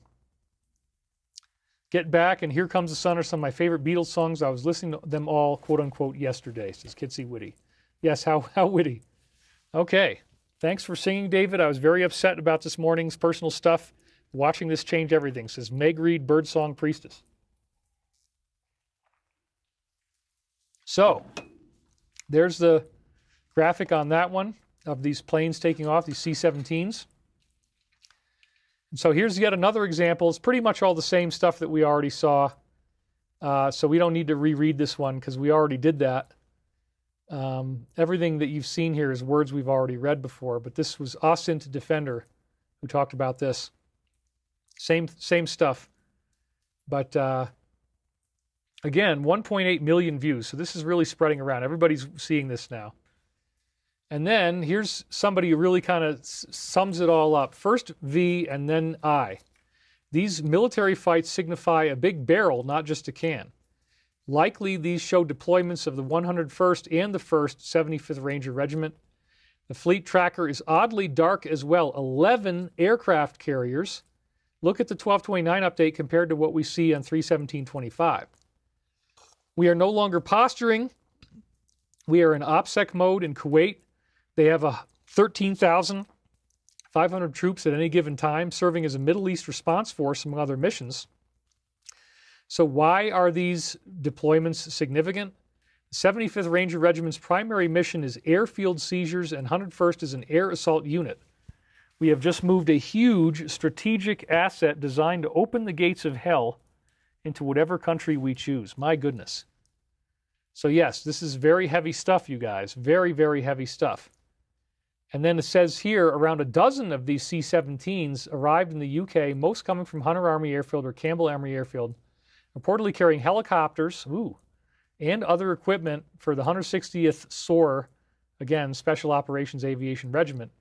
Get Back and Here Comes the Sun are some of my favorite Beatles songs. I was listening to them all, quote unquote, yesterday, says Kitsy Witty. Yes, how witty. Okay. Thanks for singing, David. I was very upset about this morning's personal stuff. Watching this change everything, says Meg Reed, Birdsong Priestess. So, there's the graphic on that one of these planes taking off, these C-17s. And so here's yet another example. It's pretty much all the same stuff that we already saw. So we don't need to reread this one because we already did that. Everything that you've seen here is words we've already read before, but this was Osint Defender who talked about this. Same stuff. But again, 1.8 million views. So this is really spreading around. Everybody's seeing this now. And then here's somebody who really kind of sums it all up. First V and then I. These military fights signify a big barrel, not just a can. Likely these show deployments of the 101st and the 1st 75th Ranger Regiment. The fleet tracker is oddly dark as well. 11 aircraft carriers. Look at the 1229 update compared to what we see on 31725. We are no longer posturing. We are in OPSEC mode in Kuwait. They have 13,500 troops at any given time serving as a Middle East response force among other missions. So why are these deployments significant? The 75th Ranger Regiment's primary mission is airfield seizures, and 101st is an air assault unit. We have just moved a huge strategic asset designed to open the gates of hell into whatever country we choose. My goodness. So yes, this is very heavy stuff, you guys. Very, very heavy stuff. And then it says here, around a dozen of these C-17s arrived in the UK, most coming from Hunter Army Airfield or Campbell Army Airfield, reportedly carrying helicopters, and other equipment for the 160th SOAR, again, Special Operations Aviation Regiment.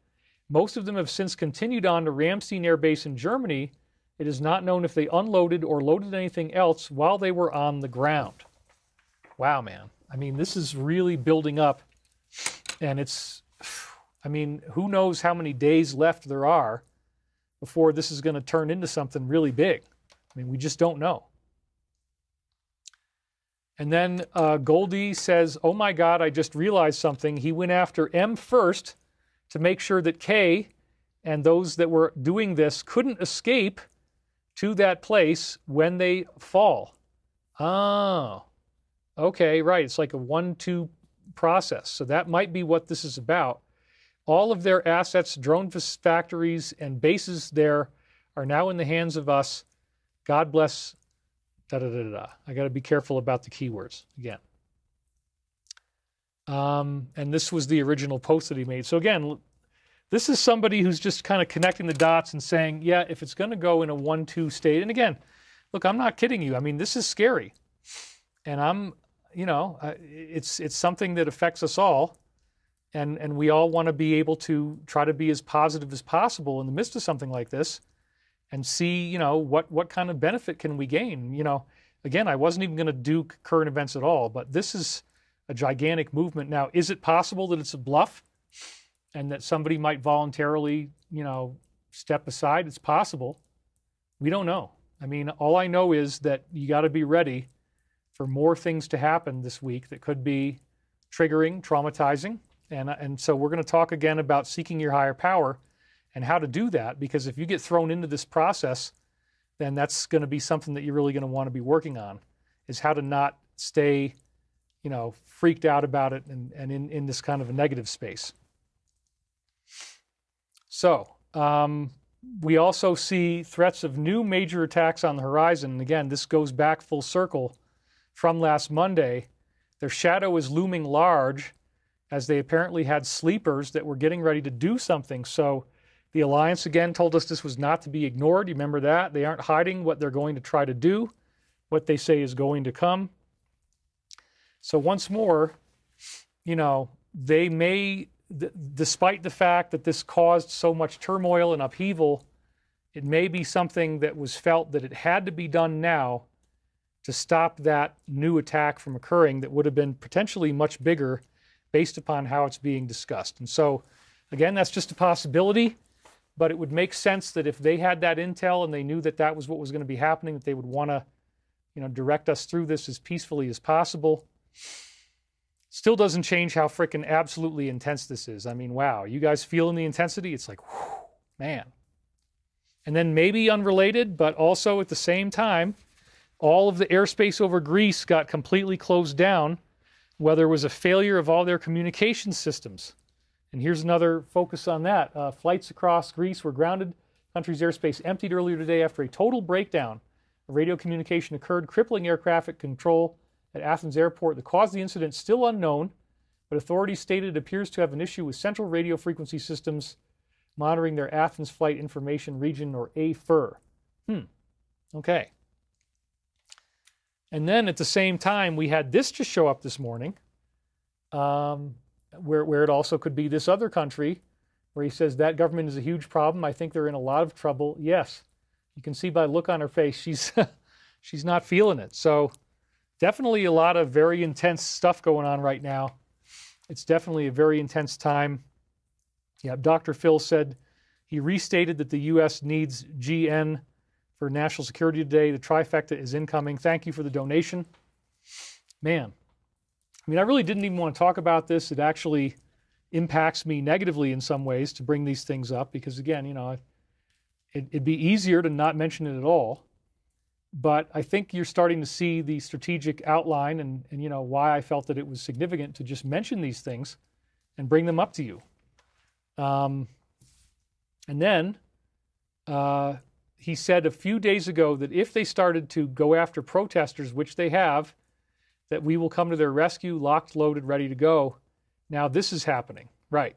Most of them have since continued on to Ramstein Air Base in Germany. It is not known if they unloaded or loaded anything else while they were on the ground. Wow, man. I mean, this is really building up, and who knows how many days left there are before this is going to turn into something really big. I mean, we just don't know. And then Goldie says, oh my God, I just realized something. He went after M first to make sure that K and those that were doing this couldn't escape to that place when they fall. Oh, okay, right. It's like a 1-2 process. So that might be what this is about. All of their assets, drone factories, and bases there are now in the hands of us. God bless. I got to be careful about the keywords again. And this was the original post that he made. So again, this is somebody who's just kind of connecting the dots and saying, yeah, if it's going to go in a 1-2 state, and again, look, I'm not kidding you. I mean, this is scary. And it's something that affects us all. And we all want to be able to try to be as positive as possible in the midst of something like this and see, what kind of benefit can we gain? Again, I wasn't even going to do current events at all, but this is a gigantic movement. Now, is it possible that it's a bluff and that somebody might voluntarily, step aside? It's possible. We don't know. I mean, all I know is that you got to be ready for more things to happen this week that could be triggering, traumatizing. And so we're going to talk again about seeking your higher power and how to do that, because if you get thrown into this process, then that's going to be something that you're really going to want to be working on, is how to not stay, freaked out about it and in this kind of a negative space. So we also see threats of new major attacks on the horizon. And again, this goes back full circle from last Monday. Their shadow is looming large as they apparently had sleepers that were getting ready to do something. So the Alliance, again, told us this was not to be ignored. You remember that? They aren't hiding what they're going to try to do, what they say is going to come. So once more, they may, despite the fact that this caused so much turmoil and upheaval, it may be something that was felt that it had to be done now to stop that new attack from occurring that would have been potentially much bigger based upon how it's being discussed. And so, again, that's just a possibility. But it would make sense that if they had that intel and they knew that that was what was going to be happening, that they would want to, direct us through this as peacefully as possible. Still doesn't change how freaking absolutely intense this is. I mean, wow, you guys feeling the intensity? It's like, whew, man. And then maybe unrelated, but also at the same time, all of the airspace over Greece got completely closed down, whether it was a failure of all their communication systems. And here's another focus on that. Flights across Greece were grounded. Country's airspace emptied earlier today after a total breakdown of radio communication occurred, crippling air traffic control at Athens Airport. The cause of the incident is still unknown, but authorities stated it appears to have an issue with central radio frequency systems monitoring their Athens Flight Information Region, or AFIR. Okay. And then at the same time, we had this just show up this morning, where it also could be this other country, where he says that government is a huge problem. I think they're in a lot of trouble. Yes, you can see by the look on her face, she's not feeling it. So definitely a lot of very intense stuff going on right now. It's definitely a very intense time. Yeah, Dr. Phil said he restated that the U.S. needs GN for national security today. The trifecta is incoming. Thank you for the donation. Man, I mean, I really didn't even want to talk about this. It actually impacts me negatively in some ways to bring these things up because, again, it'd be easier to not mention it at all. But I think you're starting to see the strategic outline and why I felt that it was significant to just mention these things and bring them up to you. And then he said a few days ago that if they started to go after protesters, which they have, that we will come to their rescue, locked, loaded, ready to go. Now this is happening, right?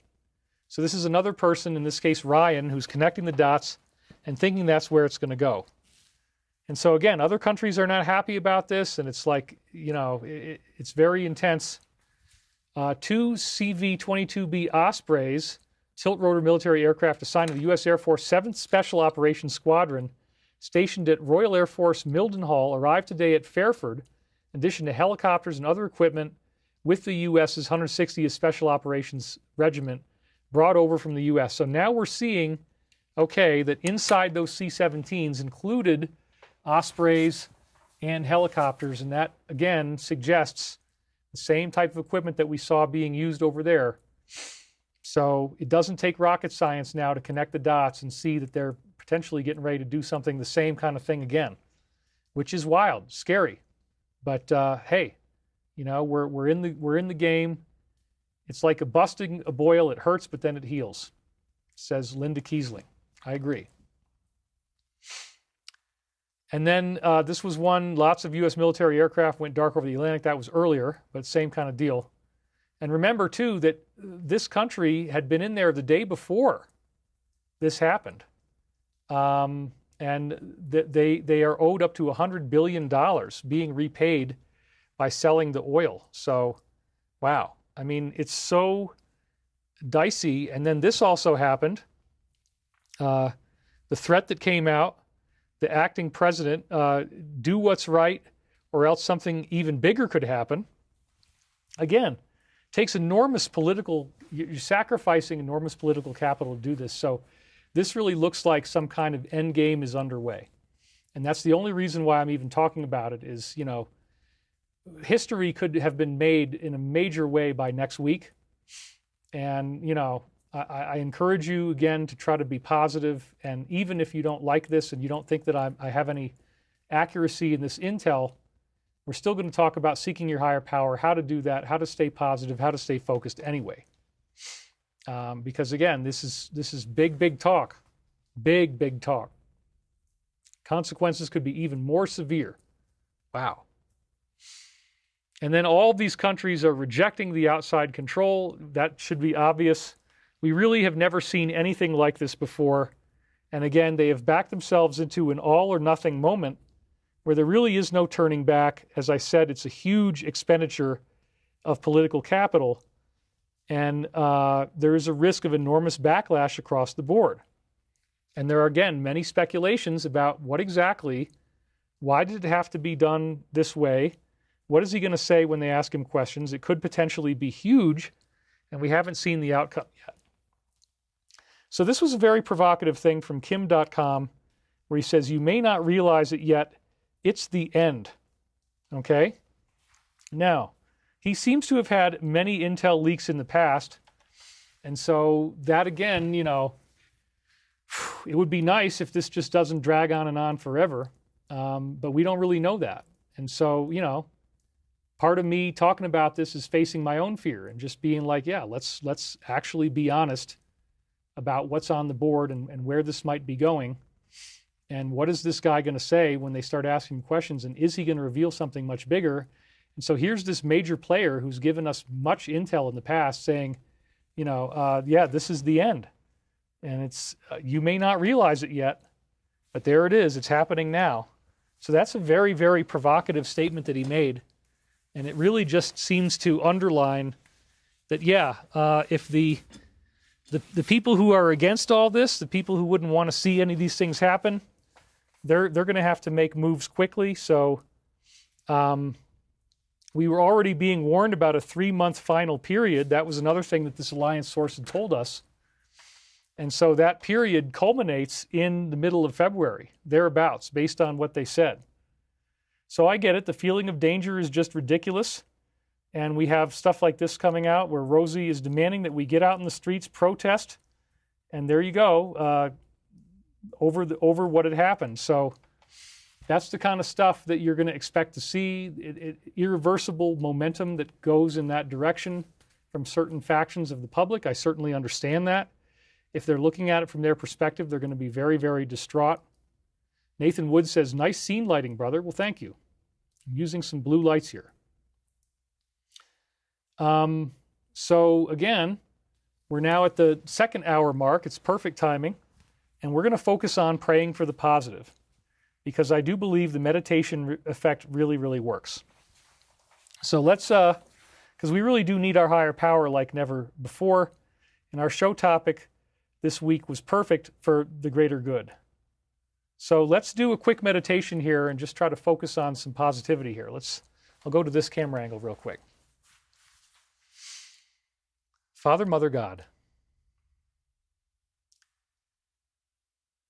So this is another person, in this case Ryan, who's connecting the dots and thinking that's where it's going to go. And so again, other countries are not happy about this, and it's like, it's very intense. 2 CV-22B Ospreys, tilt-rotor military aircraft assigned to the U.S. Air Force 7th Special Operations Squadron, stationed at Royal Air Force Mildenhall, arrived today at Fairford, in addition to helicopters and other equipment with the U.S.'s 160th Special Operations Regiment brought over from the U.S. So now we're seeing, that inside those C-17s included Ospreys and helicopters, and that, again, suggests the same type of equipment that we saw being used over there. So it doesn't take rocket science now to connect the dots and see that they're potentially getting ready to do something, the same kind of thing again, which is wild, scary. But hey, we're in the game. It's like busting a boil. It hurts, but then it heals, says Linda Kiesling. I agree. And then this was one, lots of U.S. military aircraft went dark over the Atlantic. That was earlier, but same kind of deal. And remember, too, that this country had been in there the day before this happened. And they are owed up to $100 billion being repaid by selling the oil. So, wow. I mean, it's so dicey. And then this also happened. The threat that came out, the acting president, do what's right or else something even bigger could happen. Again, takes enormous political, you're sacrificing enormous political capital to do this. So this really looks like some kind of end game is underway. And that's the only reason why I'm even talking about it is, history could have been made in a major way by next week. And, I encourage you again to try to be positive. And even if you don't like this and you don't think that I have any accuracy in this intel, we're still going to talk about seeking your higher power, how to do that, how to stay positive, how to stay focused anyway. Because again, this is big talk, big talk. Consequences could be even more severe. Wow. And then all these countries are rejecting the outside control. That should be obvious. We really have never seen anything like this before. And again, they have backed themselves into an all or nothing moment where there really is no turning back. As I said, it's a huge expenditure of political capital. And there is a risk of enormous backlash across the board. And there are, again, many speculations about why did it have to be done this way? What is he going to say when they ask him questions? It could potentially be huge, and we haven't seen the outcome yet. So this was a very provocative thing from Kim.com, where he says, you may not realize it yet, it's the end. Okay? Now, he seems to have had many intel leaks in the past, and so that again, it would be nice if this just doesn't drag on and on forever, but we don't really know that. And so, part of me talking about this is facing my own fear and just being like, yeah, let's actually be honest about what's on the board and where this might be going. And what is this guy going to say when they start asking questions? And is he going to reveal something much bigger? And so here's this major player who's given us much intel in the past saying, yeah, this is the end. And it's you may not realize it yet, but there it is. It's happening now. So that's a very, very provocative statement that he made. And it really just seems to underline that, yeah, if the people who are against all this, the people who wouldn't want to see any of these things happen, they're going to have to make moves quickly. So we were already being warned about a 3-month final period. That was another thing that this alliance source had told us. And so that period culminates in the middle of February, thereabouts, based on what they said. So I get it. The feeling of danger is just ridiculous. And we have stuff like this coming out where Rosie is demanding that we get out in the streets, protest. And there you go, over what had happened. So That's the kind of stuff that you're going to expect to see, irreversible momentum that goes in that direction from certain factions of the public. I certainly understand that. If they're looking at it from their perspective, they're going to be very, very distraught. Nathan Wood says, nice scene lighting, brother. Well, thank you. I'm using some blue lights here. So again, we're now at the second hour mark. It's perfect timing. And we're going to focus on praying for the positive, because I do believe the meditation effect really, really works. So let's, because we really do need our higher power like never before. And our show topic this week was perfect for the greater good. So let's do a quick meditation here and just try to focus on some positivity here. I'll go to this camera angle real quick. Father, Mother, God,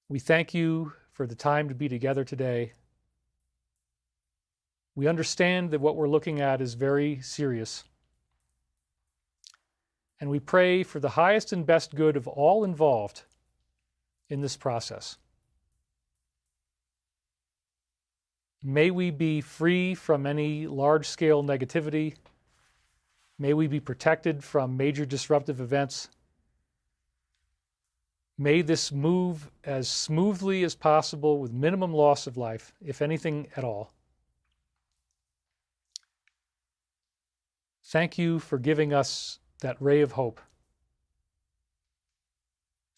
we thank you for the time to be together today. We understand that what we're looking at is very serious. And we pray for the highest and best good of all involved in this process. May we be free from any large-scale negativity. May we be protected from major disruptive events. May this move as smoothly as possible with minimum loss of life, if anything at all. Thank you for giving us that ray of hope.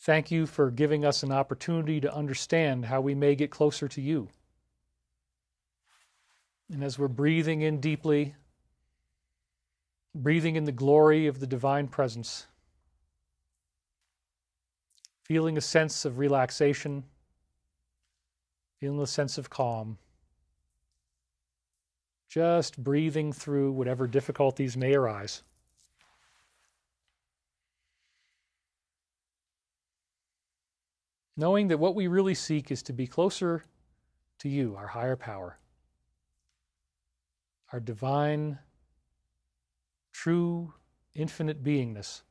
Thank you for giving us an opportunity to understand how we may get closer to you. And as we're breathing in deeply, breathing in the glory of the divine presence, feeling a sense of relaxation, feeling a sense of calm, just breathing through whatever difficulties may arise. Knowing that what we really seek is to be closer to you, our higher power, our divine, true, infinite beingness.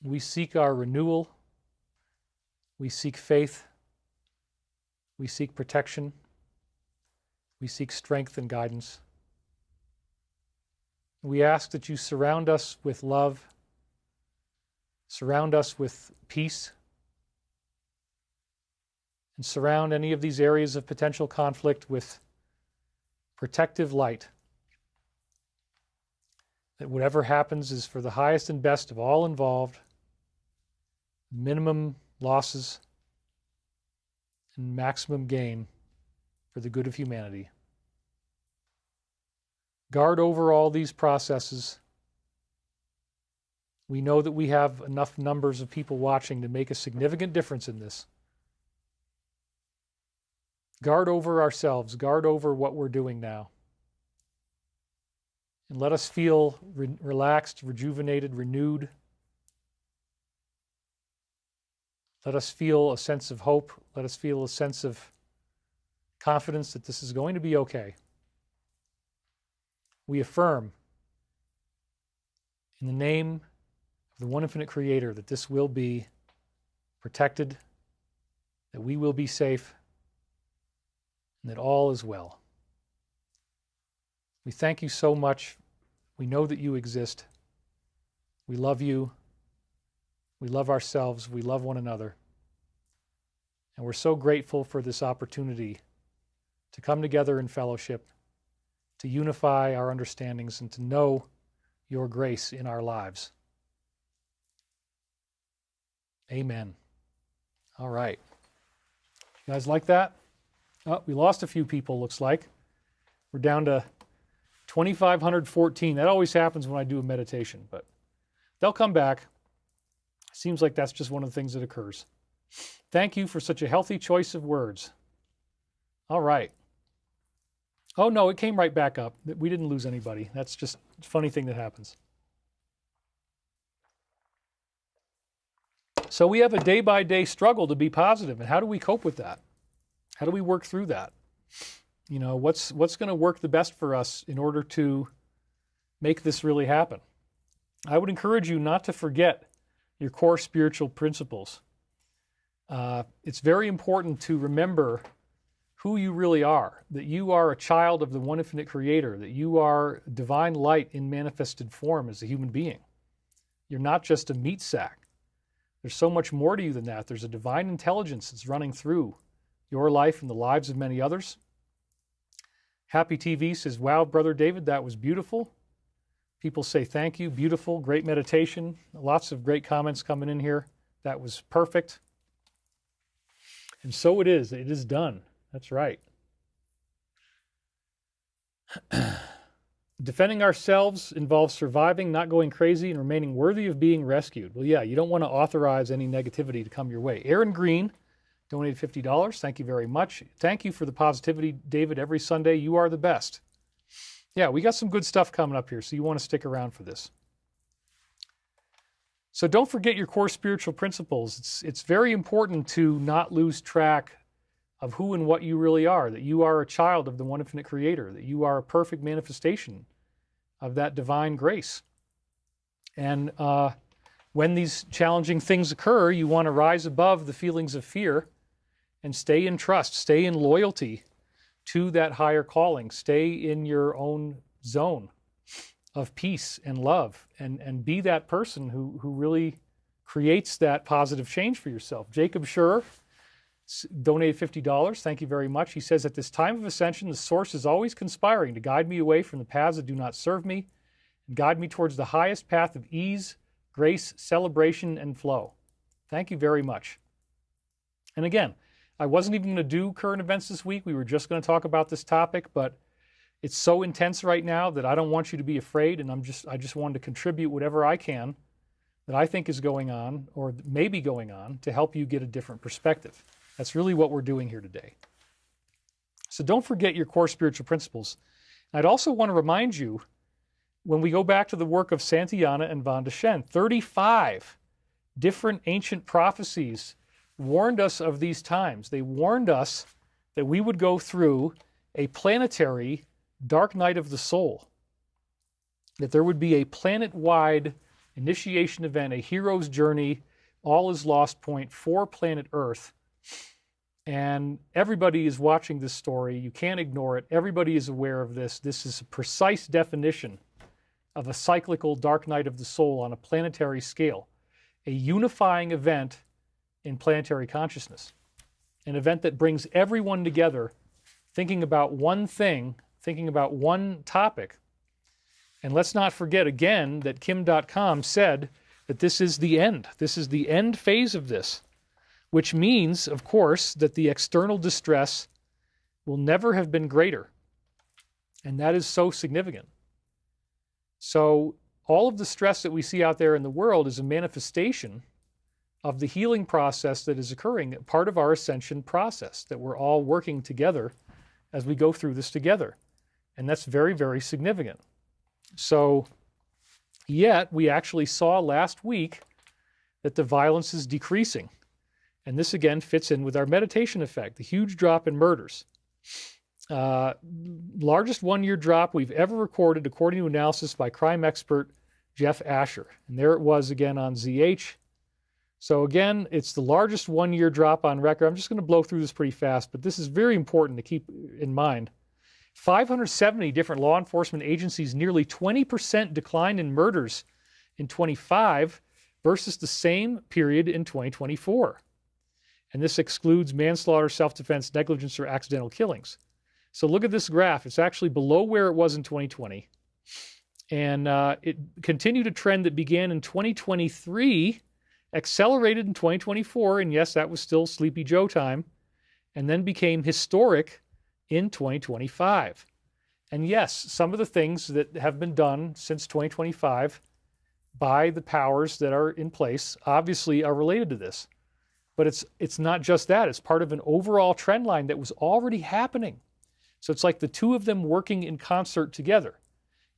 We seek our renewal. We seek faith. We seek protection. We seek strength and guidance. We ask that you surround us with love, surround us with peace, and surround any of these areas of potential conflict with protective light. That whatever happens is for the highest and best of all involved, minimum losses, and maximum gain for the good of humanity. Guard over all these processes. We know that we have enough numbers of people watching to make a significant difference in this. Guard over ourselves, guard over what we're doing now. And let us feel relaxed, rejuvenated, renewed. Let us feel a sense of hope. Let us feel a sense of confidence that this is going to be okay. We affirm in the name of the one infinite Creator that this will be protected, that we will be safe, and that all is well. We thank you so much. We know that you exist. We love you. We love ourselves. We love one another. And we're so grateful for this opportunity to come together in fellowship, to unify our understandings, and to know your grace in our lives. Amen. All right. You guys like that? Oh, we lost a few people, looks like. We're down to 2,514. That always happens when I do a meditation, but they'll come back. Seems like that's just one of the things that occurs. Thank you for such a healthy choice of words. All right. Oh, no, it came right back up. We didn't lose anybody. That's just a funny thing that happens. So we have a day-by-day struggle to be positive, and how do we cope with that? How do we work through that? You know, what's going to work the best for us in order to make this really happen? I would encourage you not to forget your core spiritual principles. It's very important to remember who you really are, that you are a child of the one infinite creator, that you are divine light in manifested form as a human being. You're not just a meat sack. There's so much more to you than that. There's a divine intelligence that's running through your life and the lives of many others. Happy TV says, wow, Brother David, that was beautiful. People say thank you, beautiful, great meditation. Lots of great comments coming in here. That was perfect. And so it is done. That's right. Defending ourselves involves surviving, not going crazy, and remaining worthy of being rescued. Well, yeah, you don't want to authorize any negativity to come your way. Aaron Green donated $50. Thank you very much. Thank you for the positivity, David. Every Sunday, you are the best. Yeah, we got some good stuff coming up here, so you want to stick around for this. So don't forget your core spiritual principles. It's very important to not lose track of who and what you really are, that you are a child of the one infinite creator, that you are a perfect manifestation of that divine grace. And when these challenging things occur, you want to rise above the feelings of fear and stay in trust, stay in loyalty to that higher calling, stay in your own zone of peace and love, and be that person who really creates that positive change for yourself. Jacob Schur donated $50. Thank you very much. He says, at this time of ascension, the source is always conspiring to guide me away from the paths that do not serve me and guide me towards the highest path of ease, grace, celebration, and flow. Thank you very much. And again, I wasn't even going to do current events this week. We were just going to talk about this topic, but it's so intense right now that I don't want you to be afraid, and I just wanted to contribute whatever I can that I think is going on or may be going on to help you get a different perspective. That's really what we're doing here today. So don't forget your core spiritual principles. I'd also want to remind you, when we go back to the work of Santayana and Van de Shen, 35 different ancient prophecies warned us of these times. They warned us that we would go through a planetary dark night of the soul, that there would be a planet-wide initiation event, a hero's journey, all is lost point for planet Earth. And everybody is watching this story. You can't ignore it. Everybody is aware of this. This is a precise definition of a cyclical dark night of the soul on a planetary scale, a unifying event in planetary consciousness, an event that brings everyone together thinking about one thing, thinking about one topic. And let's not forget again that Kim.com said that this is the end. This is the end phase of this, which means, of course, that the external distress will never have been greater. And that is so significant. So all of the stress that we see out there in the world is a manifestation of the healing process that is occurring, part of our ascension process, that we're all working together as we go through this together. And that's very, very significant. So, yet we actually saw last week that the violence is decreasing. And this again fits in with our meditation effect, the huge drop in murders. Largest one-year drop we've ever recorded according to analysis by crime expert Jeff Asher. And there it was again on ZH. So again, it's the largest one-year drop on record. I'm just going to blow through this pretty fast, but this is very important to keep in mind. 570 different law enforcement agencies, nearly 20% decline in murders in 25 versus the same period in 2024. And this excludes manslaughter, self-defense, negligence, or accidental killings. So look at this graph. It's actually below where it was in 2020. And it continued a trend that began in 2023, accelerated in 2024, and yes, that was still Sleepy Joe time, and then became historic in 2025. And yes, some of the things that have been done since 2025 by the powers that are in place obviously are related to this. But it's not just that. It's part of an overall trend line that was already happening. So it's like the two of them working in concert together.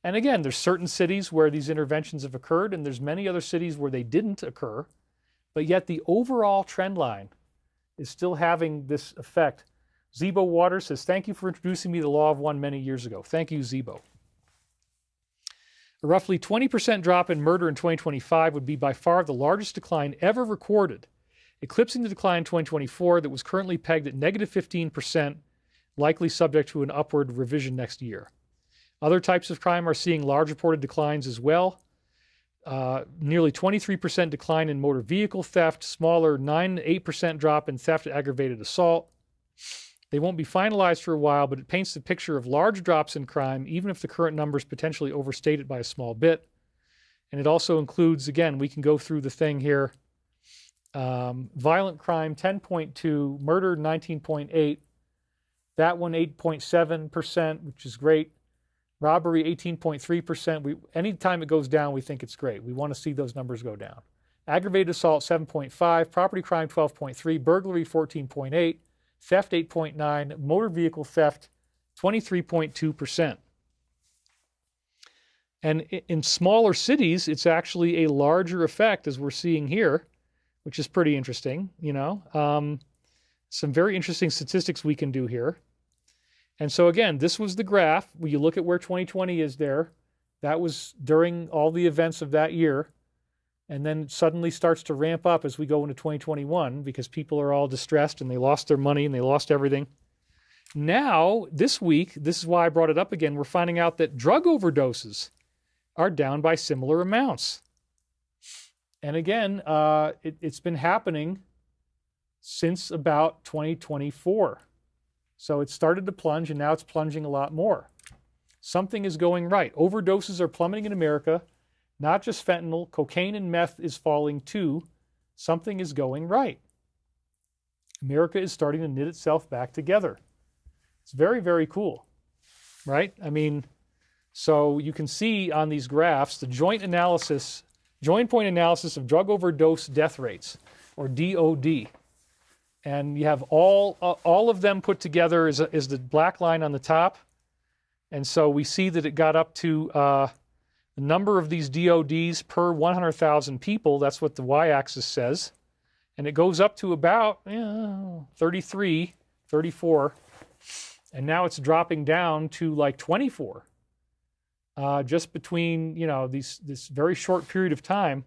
And again, there's certain cities where these interventions have occurred, and there's many other cities where they didn't occur. But yet the overall trend line is still having this effect. Zebo Waters says, thank you for introducing me to the Law of One many years ago. Thank you, Zebo. A roughly 20% drop in murder in 2025 would be by far the largest decline ever recorded eclipsing the decline in 2024 that was currently pegged at negative 15%, likely subject to an upward revision next year. Other types of crime are seeing large reported declines as well. Nearly 23% decline in motor vehicle theft, smaller 9 to 8% drop in theft and aggravated assault. They won't be finalized for a while, but it paints a picture of large drops in crime, even if the current numbers potentially overstate it by a small bit. And it also includes, again, we can go through the thing here. Violent crime, 10.2, murder, 19.8, that one, 8.7%, which is great. Robbery, 18.3%. Anytime it goes down, we think it's great. We want to see those numbers go down. Aggravated assault, 7.5, property crime, 12.3, burglary, 14.8, theft, 8.9, motor vehicle theft, 23.2%. And in smaller cities, it's actually a larger effect, as we're seeing here, which is pretty interesting, you know. Some very interesting statistics we can do here. And so again, this was the graph. When you look at where 2020 is there, that was during all the events of that year. And then it suddenly starts to ramp up as we go into 2021 because people are all distressed and they lost their money and they lost everything. Now, this week, this is why I brought it up again, we're finding out that drug overdoses are down by similar amounts. And again, it's been happening since about 2024. So it started to plunge, and now it's plunging a lot more. Something is going right. Overdoses are plummeting in America. Not just fentanyl, cocaine and meth is falling too. Something is going right. America is starting to knit itself back together. It's very, very cool, right? I mean, so you can see on these graphs the joint point analysis of drug overdose death rates, or DOD. And you have all of them put together is the black line on the top. And so we see that it got up to the number of these DODs per 100,000 people. That's what the y-axis says. And it goes up to about 33, 34. And now it's dropping down to like 24. Just between, you know, this very short period of time.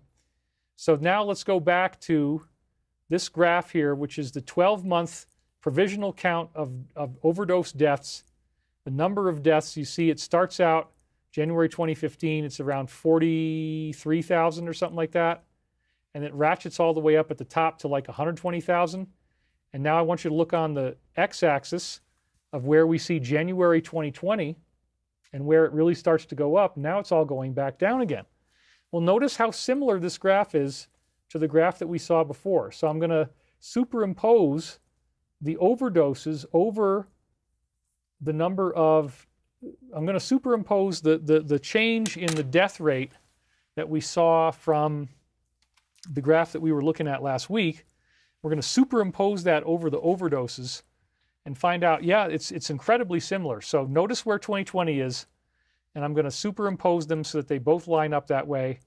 So now let's go back to this graph here, which is the 12-month provisional count of overdose deaths. The number of deaths, you see it starts out January 2015, it's around 43,000 or something like that. And it ratchets all the way up at the top to like 120,000. And now I want you to look on the x-axis of where we see January 2020 and where it really starts to go up. Now it's all going back down again. Well, notice how similar this graph is to the graph that we saw before. So I'm going to superimpose the overdoses over the number of, I'm going to superimpose the change in the death rate that we saw from the graph that we were looking at last week. We're going to superimpose that over the overdoses and find out, yeah, it's incredibly similar. So notice where 2020 is, and I'm going to superimpose them so that they both line up that way.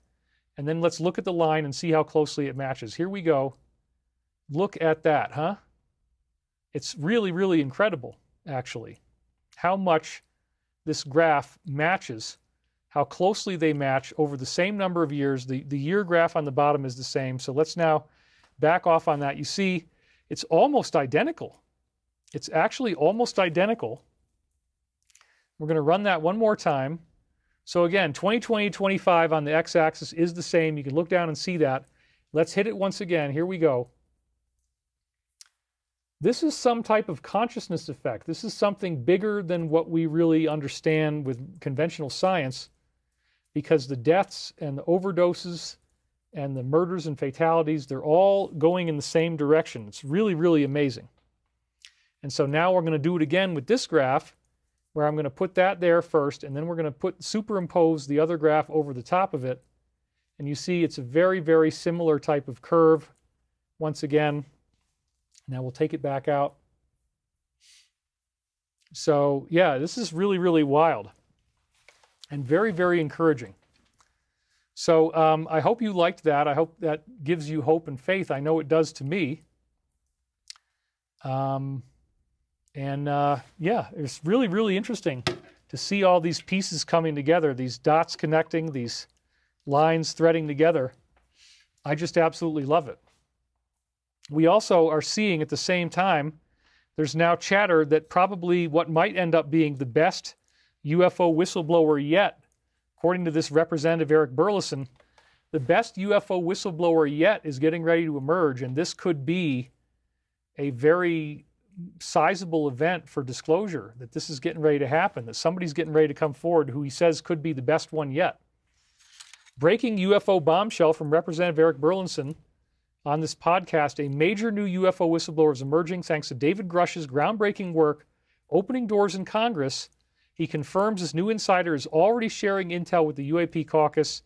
And then let's look at the line and see how closely it matches. Here we go. Look at that, huh? It's really, really incredible, actually, how much this graph matches, how closely they match over the same number of years. The year graph on the bottom is the same. So let's now back off on that. You see, it's almost identical. It's actually almost identical. We're going to run that one more time. So again, 2020, 25 on the x-axis is the same. You can look down and see that. Let's hit it once again. Here we go. This is some type of consciousness effect. This is something bigger than what we really understand with conventional science, because the deaths and the overdoses and the murders and fatalities, they're all going in the same direction. It's really, really amazing. And so now we're going to do it again with this graph, where I'm going to put that there first, and then we're going to superimpose the other graph over the top of it. And you see it's a very, very similar type of curve. Once again, now we'll take it back out. So yeah, this is really, really wild and very, very encouraging. So I hope you liked that. I hope that gives you hope and faith. I know it does to me. Yeah, it's really, really interesting to see all these pieces coming together, these dots connecting, these lines threading together. I just absolutely love it. We also are seeing at the same time, there's now chatter that probably what might end up being the best UFO whistleblower yet, according to this Representative Eric Burleson, the best UFO whistleblower yet is getting ready to emerge, and this could be a very sizable event for disclosure, that this is getting ready to happen, that somebody's getting ready to come forward who he says could be the best one yet. Breaking UFO bombshell from Representative Eric Burleson on this podcast: a major new UFO whistleblower is emerging thanks to David Grush's groundbreaking work opening doors in Congress. He confirms this new insider is already sharing intel with the UAP caucus.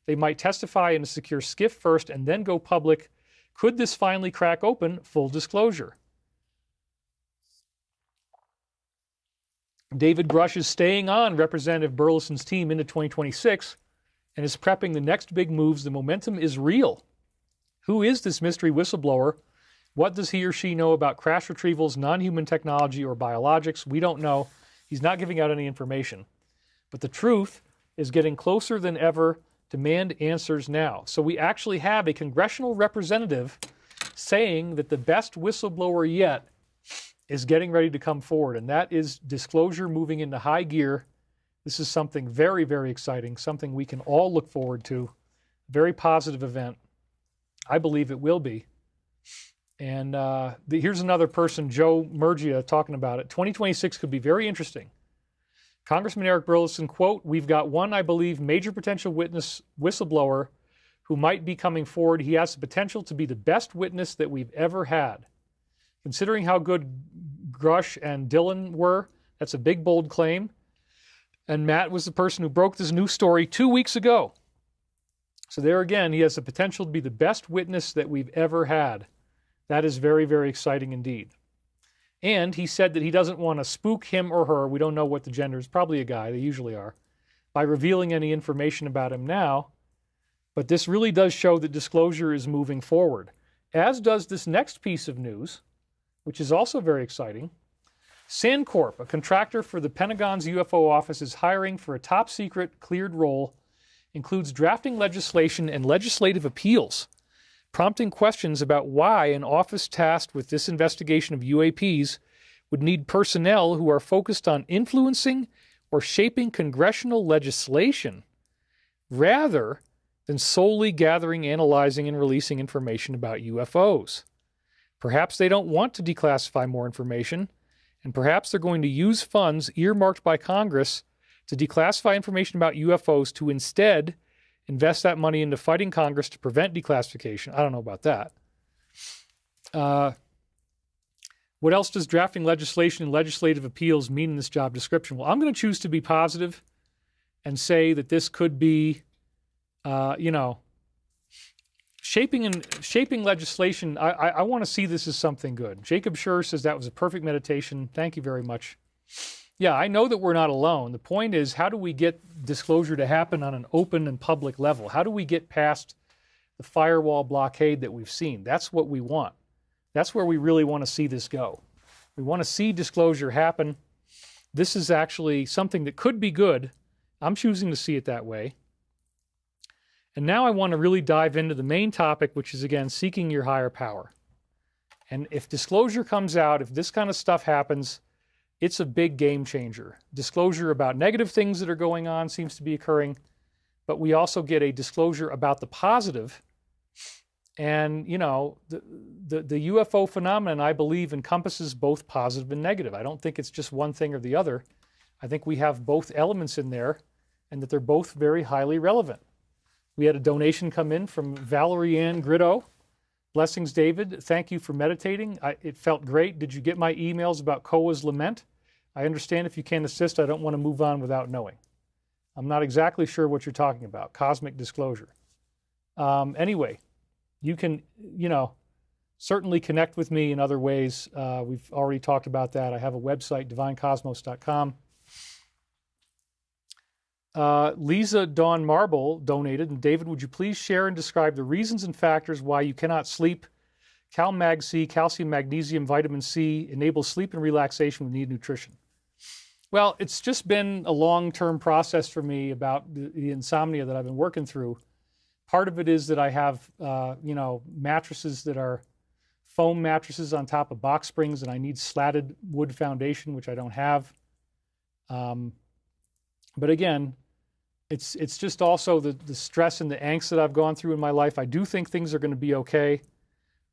They might testify in a secure SCIF first and then go public. Could this finally crack open? Full disclosure. David Grush is staying on Representative Burleson's team into 2026 and is prepping the next big moves. The momentum is real. Who is this mystery whistleblower? What does he or she know about crash retrievals, non-human technology, or biologics? We don't know. He's not giving out any information. But the truth is getting closer than ever. Demand answers now. So we actually have a congressional representative saying that the best whistleblower yet is getting ready to come forward, and that is disclosure moving into high gear. This is something very, very exciting, something we can all look forward to. Very positive event. I believe it will be. And here's another person, Joe Murgia, talking about it. 2026 could be very interesting. Congressman Eric Burleson, quote, "We've got one, I believe, major potential whistleblower who might be coming forward. He has the potential to be the best witness that we've ever had. Considering how good Grush and Dillon were, that's a big, bold claim. And Matt was the person who broke this news story 2 weeks ago. So there again, he has the potential to be the best witness that we've ever had. That is very, very exciting indeed. And he said that he doesn't want to spook him or her, we don't know what the gender is, probably a guy, they usually are, by revealing any information about him now. But this really does show that disclosure is moving forward, as does this next piece of news, which is also very exciting. Sandcorp, a contractor for the Pentagon's UFO office, is hiring for a top-secret cleared role, includes drafting legislation and legislative appeals, prompting questions about why an office tasked with this investigation of UAPs would need personnel who are focused on influencing or shaping congressional legislation, rather than solely gathering, analyzing, and releasing information about UFOs. Perhaps they don't want to declassify more information, and perhaps they're going to use funds earmarked by Congress to declassify information about UFOs to instead invest that money into fighting Congress to prevent declassification. I don't know about that. What else does drafting legislation and legislative appeals mean in this job description? Well, I'm going to choose to be positive and say that this could be, shaping legislation. I want to see this as something good. Jacob Schur says that was a perfect meditation. Thank you very much. Yeah, I know that we're not alone. The point is, how do we get disclosure to happen on an open and public level? How do we get past the firewall blockade that we've seen? That's what we want. That's where we really want to see this go. We want to see disclosure happen. This is actually something that could be good. I'm choosing to see it that way. And now I want to really dive into the main topic, which is, again, seeking your higher power. And if disclosure comes out, if this kind of stuff happens, it's a big game changer. Disclosure about negative things that are going on seems to be occurring, but we also get a disclosure about the positive. And, the UFO phenomenon, I believe, encompasses both positive and negative. I don't think it's just one thing or the other. I think we have both elements in there, and that they're both very highly relevant. We had a donation come in from Valerie Ann Gritto. Blessings, David. Thank you for meditating. It felt great. Did you get my emails about Koa's lament? I understand if you can't assist, I don't want to move on without knowing. I'm not exactly sure what you're talking about. Cosmic disclosure. Anyway, you can, certainly connect with me in other ways. We've already talked about that. I have a website, divinecosmos.com. Lisa Dawn Marble donated, and David, would you please share and describe the reasons and factors why you cannot sleep? CalMag-C, calcium, magnesium, vitamin C, enable sleep and relaxation with needed nutrition. Well, it's just been a long-term process for me about the insomnia that I've been working through. Part of it is that I have, mattresses that are foam mattresses on top of box springs, and I need slatted wood foundation, which I don't have. But again, it's just also the stress and the angst that I've gone through in my life. I do think things are going to be okay,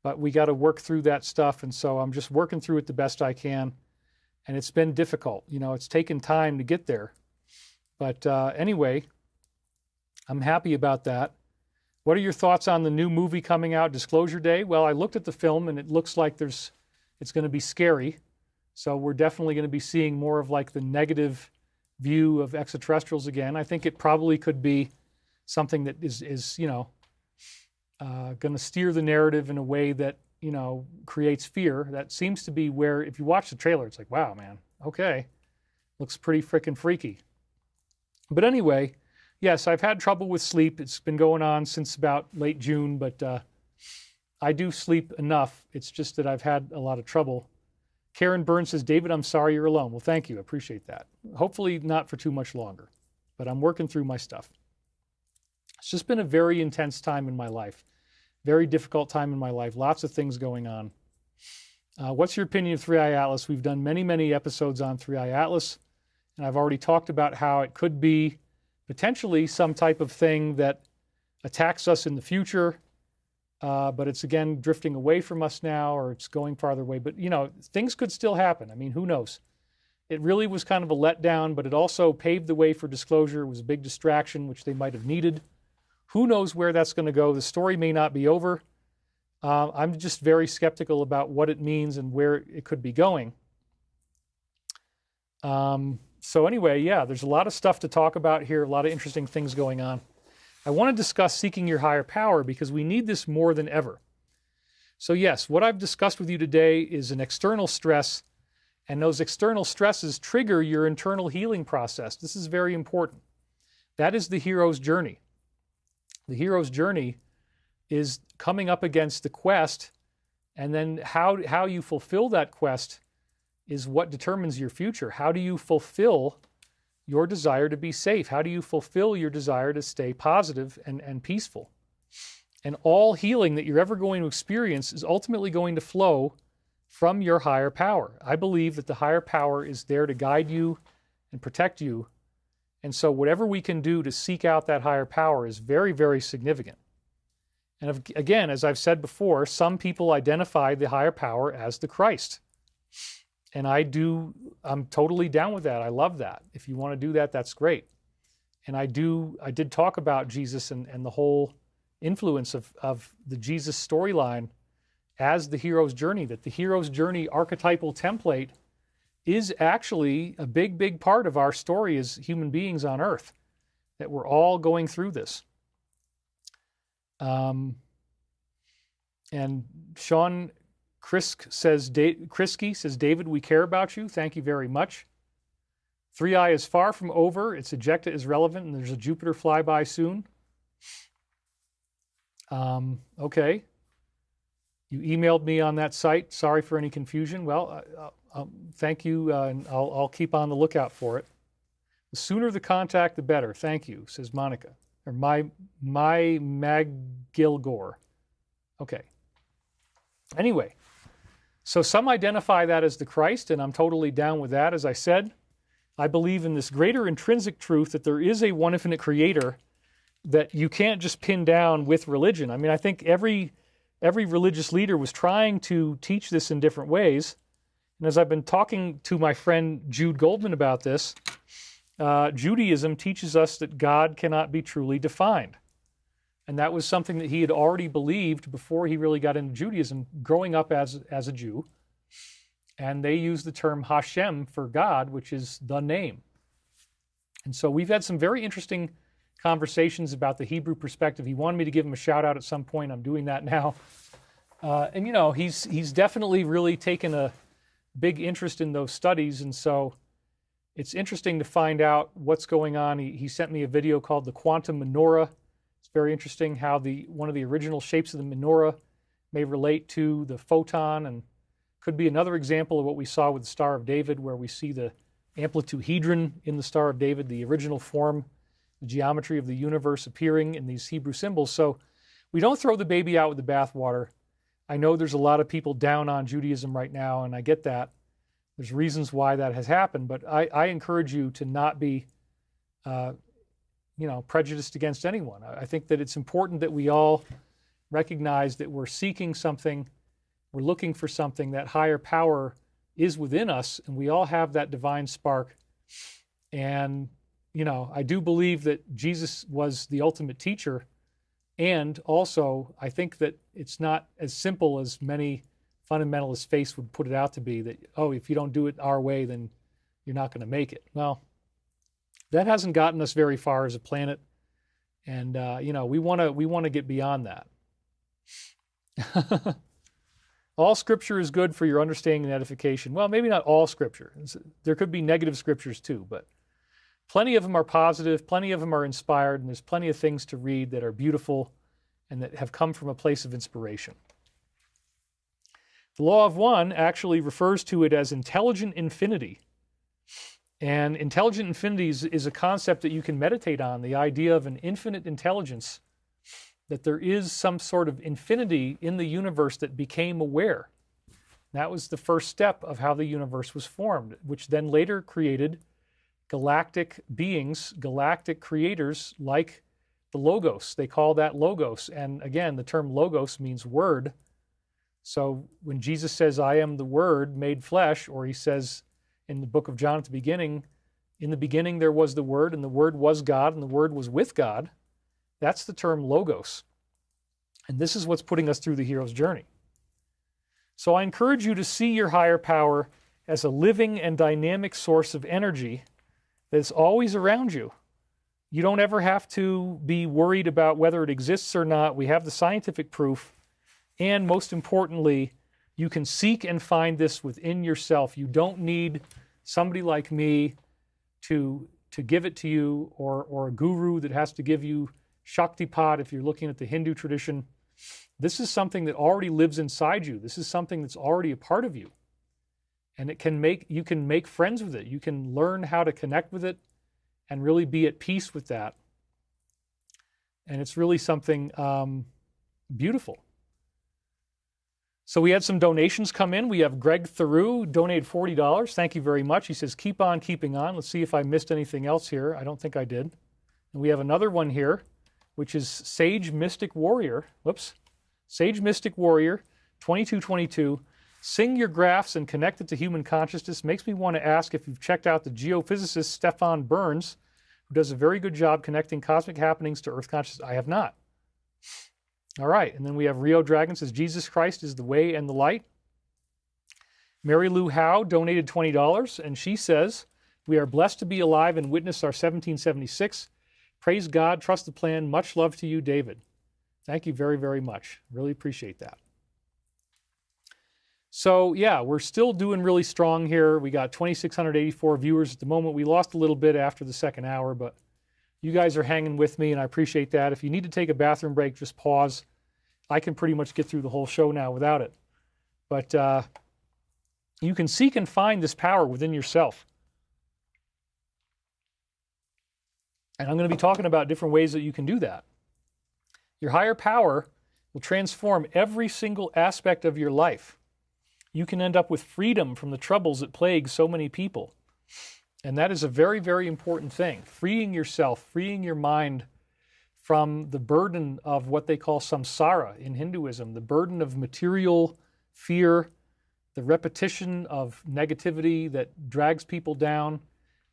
but we got to work through that stuff. And so I'm just working through it the best I can. And it's been difficult. You know, it's taken time to get there. But anyway, I'm happy about that. What are your thoughts on the new movie coming out, Disclosure Day? Well, I looked at the film and it looks like it's going to be scary. So we're definitely going to be seeing more of like the negative view of extraterrestrials again. I think it probably could be something that is you know, going to steer the narrative in a way that, you know, creates fear. That seems to be where, if you watch the trailer, it's like, wow, man, okay, looks pretty freaking freaky. But anyway, yes, I've had trouble with sleep. It's been going on since about late June, but I do sleep enough. It's just that I've had a lot of trouble. Karen Burns says, David, I'm sorry you're alone. Well, thank you. I appreciate that. Hopefully not for too much longer, but I'm working through my stuff. It's just been a very intense time in my life, very difficult time in my life, lots of things going on. What's your opinion of 3i Atlas? We've done many, many episodes on 3i Atlas, and I've already talked about how it could be potentially some type of thing that attacks us in the future, but it's again drifting away from us now, or it's going farther away. But, you know, things could still happen. I mean, who knows? It really was kind of a letdown, but it also paved the way for disclosure. It was a big distraction, which they might have needed. Who knows where that's going to go? The story may not be over. I'm just very skeptical about what it means and where it could be going. So anyway, yeah, there's a lot of stuff to talk about here, a lot of interesting things going on. I want to discuss seeking your higher power because we need this more than ever. So yes, what I've discussed with you today is an external stress, and those external stresses trigger your internal healing process. This is very important. That is the hero's journey. The hero's journey is coming up against the quest, and then how you fulfill that quest is what determines your future. How do you fulfill your desire to be safe? How do you fulfill your desire to stay positive and peaceful? And all healing that you're ever going to experience is ultimately going to flow from your higher power. I believe that the higher power is there to guide you and protect you. And so whatever we can do to seek out that higher power is very, very significant. And again, as I've said before, some people identify the higher power as the Christ. And I'm totally down with that. I love that. If you want to do that, that's great. And I did talk about Jesus and the whole influence of the Jesus storyline as the hero's journey, that the hero's journey archetypal template is actually a big, big part of our story as human beings on Earth, that we're all going through this. And Sean Krisky says, David, we care about you. Thank you very much. 3i is far from over. Its ejecta is relevant, and there's a Jupiter flyby soon. Okay. You emailed me on that site. Sorry for any confusion. Well, thank you, and I'll keep on the lookout for it. The sooner the contact, the better. Thank you, says Monica. Or my McGilgore. Okay. Anyway, so some identify that as the Christ, and I'm totally down with that. As I said, I believe in this greater intrinsic truth that there is a one infinite creator that you can't just pin down with religion. I mean, I think every religious leader was trying to teach this in different ways. And as I've been talking to my friend Jude Goldman about this, Judaism teaches us that God cannot be truly defined. And that was something that he had already believed before he really got into Judaism, growing up as a Jew. And they use the term Hashem for God, which is the name. And so we've had some very interesting conversations about the Hebrew perspective. He wanted me to give him a shout out at some point. I'm doing that now. And you know, he's definitely really taken a big interest in those studies. And so it's interesting to find out what's going on. He sent me a video called The Quantum Menorah. It's very interesting how one of the original shapes of the menorah may relate to the photon, and could be another example of what we saw with the Star of David, where we see the amplituhedron in the Star of David, the original form, the geometry of the universe appearing in these Hebrew symbols. So we don't throw the baby out with the bathwater. I know there's a lot of people down on Judaism right now, and I get that. There's reasons why that has happened, but I encourage you to not be prejudiced against anyone. I think that it's important that we all recognize that we're seeking something, we're looking for something, that higher power is within us, and we all have that divine spark. And, I do believe that Jesus was the ultimate teacher. And also, I think that it's not as simple as many fundamentalist faiths would put it out to be, that, if you don't do it our way, then you're not going to make it. Well, that hasn't gotten us very far as a planet. And, we want to get beyond that. All scripture is good for your understanding and edification. Well, maybe not all scripture. There could be negative scriptures too, but plenty of them are positive, plenty of them are inspired, and there's plenty of things to read that are beautiful and that have come from a place of inspiration. The law of one actually refers to it as intelligent infinity. And intelligent infinity is a concept that you can meditate on, the idea of an infinite intelligence, that there is some sort of infinity in the universe that became aware. That was the first step of how the universe was formed, which then later created galactic beings, galactic creators like the Logos. They call that Logos. And again, the term Logos means word. So when Jesus says, I am the Word made flesh, or he says in the book of John at the beginning, in the beginning there was the Word, and the Word was God, and the Word was with God, that's the term Logos. And this is what's putting us through the hero's journey. So I encourage you to see your higher power as a living and dynamic source of energy that's always around you. You don't ever have to be worried about whether it exists or not. We have the scientific proof. And most importantly, you can seek and find this within yourself. You don't need somebody like me to give it to you, or a guru that has to give you Shaktipat if you're looking at the Hindu tradition. This is something that already lives inside you. This is something that's already a part of you. And you can make friends with it. You can learn how to connect with it and really be at peace with that. And it's really something beautiful. So we had some donations come in. We have Greg Theroux donated $40. Thank you very much. He says, keep on keeping on. Let's see if I missed anything else here. I don't think I did. And we have another one here, which is Sage Mystic Warrior. Sage Mystic Warrior, 2222. Sing your graphs and connect it to human consciousness. Makes me want to ask if you've checked out the geophysicist Stefan Burns, who does a very good job connecting cosmic happenings to Earth consciousness. I have not. All right, and then we have Rio Dragon says, Jesus Christ is the way and the light. Mary Lou Howe donated $20, and she says, we are blessed to be alive and witness our 1776. Praise God, trust the plan. Much love to you, David. Thank you very, very much. Really appreciate that. So yeah, we're still doing really strong here. We got 2,684 viewers at the moment. We lost a little bit after the second hour, but you guys are hanging with me, and I appreciate that. If you need to take a bathroom break, just pause. I can pretty much get through the whole show now without it. But you can seek and find this power within yourself. And I'm going to be talking about different ways that you can do that. Your higher power will transform every single aspect of your life. You can end up with freedom from the troubles that plague so many people. And that is a very, very important thing. Freeing yourself, freeing your mind from the burden of what they call samsara in Hinduism, the burden of material fear, the repetition of negativity that drags people down,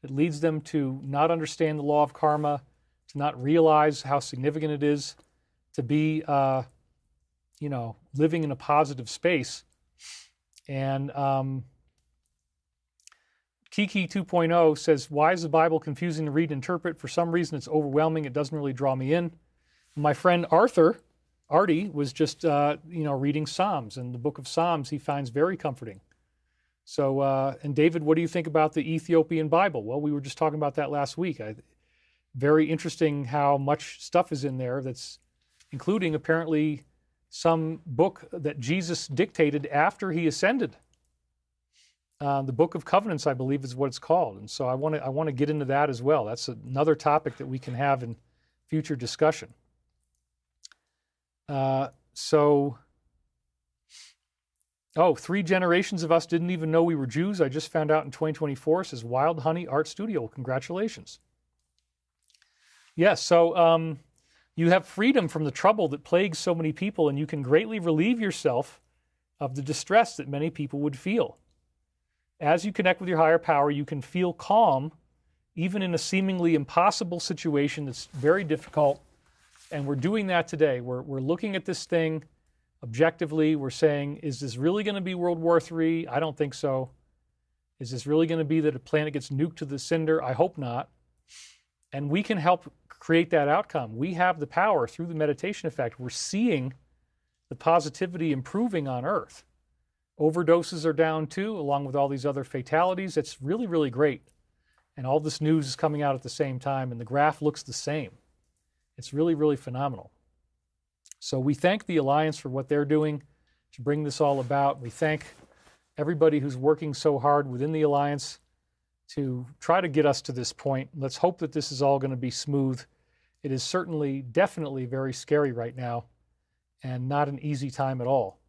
that leads them to not understand the law of karma, to not realize how significant it is to be, living in a positive space. And Kiki 2.0 says, why is the Bible confusing to read and interpret? For some reason, it's overwhelming. It doesn't really draw me in. My friend Artie, was just, reading Psalms, and the book of Psalms he finds very comforting. So, and David, what do you think about the Ethiopian Bible? Well, we were just talking about that last week. Very interesting how much stuff is in there that's including apparently some book that Jesus dictated after he ascended. The Book of Covenants, I believe, is what it's called. And so I want to get into that as well. That's another topic that we can have in future discussion. So Oh, 3 generations of us didn't even know we were Jews. I just found out in 2024, says Wild Honey Art Studio. Congratulations. Yes, so you have freedom from the trouble that plagues so many people, and you can greatly relieve yourself of the distress that many people would feel. As you connect with your higher power, you can feel calm, even in a seemingly impossible situation that's very difficult. And we're doing that today. We're looking at this thing objectively. We're saying, is this really going to be World War III? I don't think so. Is this really going to be that a planet gets nuked to the cinder? I hope not. And we can help create that outcome. We have the power through the meditation effect. We're seeing the positivity improving on Earth. Overdoses are down too, along with all these other fatalities. It's really, really great. And all this news is coming out at the same time, and the graph looks the same. It's really, really phenomenal. So we thank the Alliance for what they're doing to bring this all about. We thank everybody who's working so hard within the Alliance to try to get us to this point. Let's hope that this is all going to be smooth. It is certainly, definitely very scary right now, and not an easy time at all.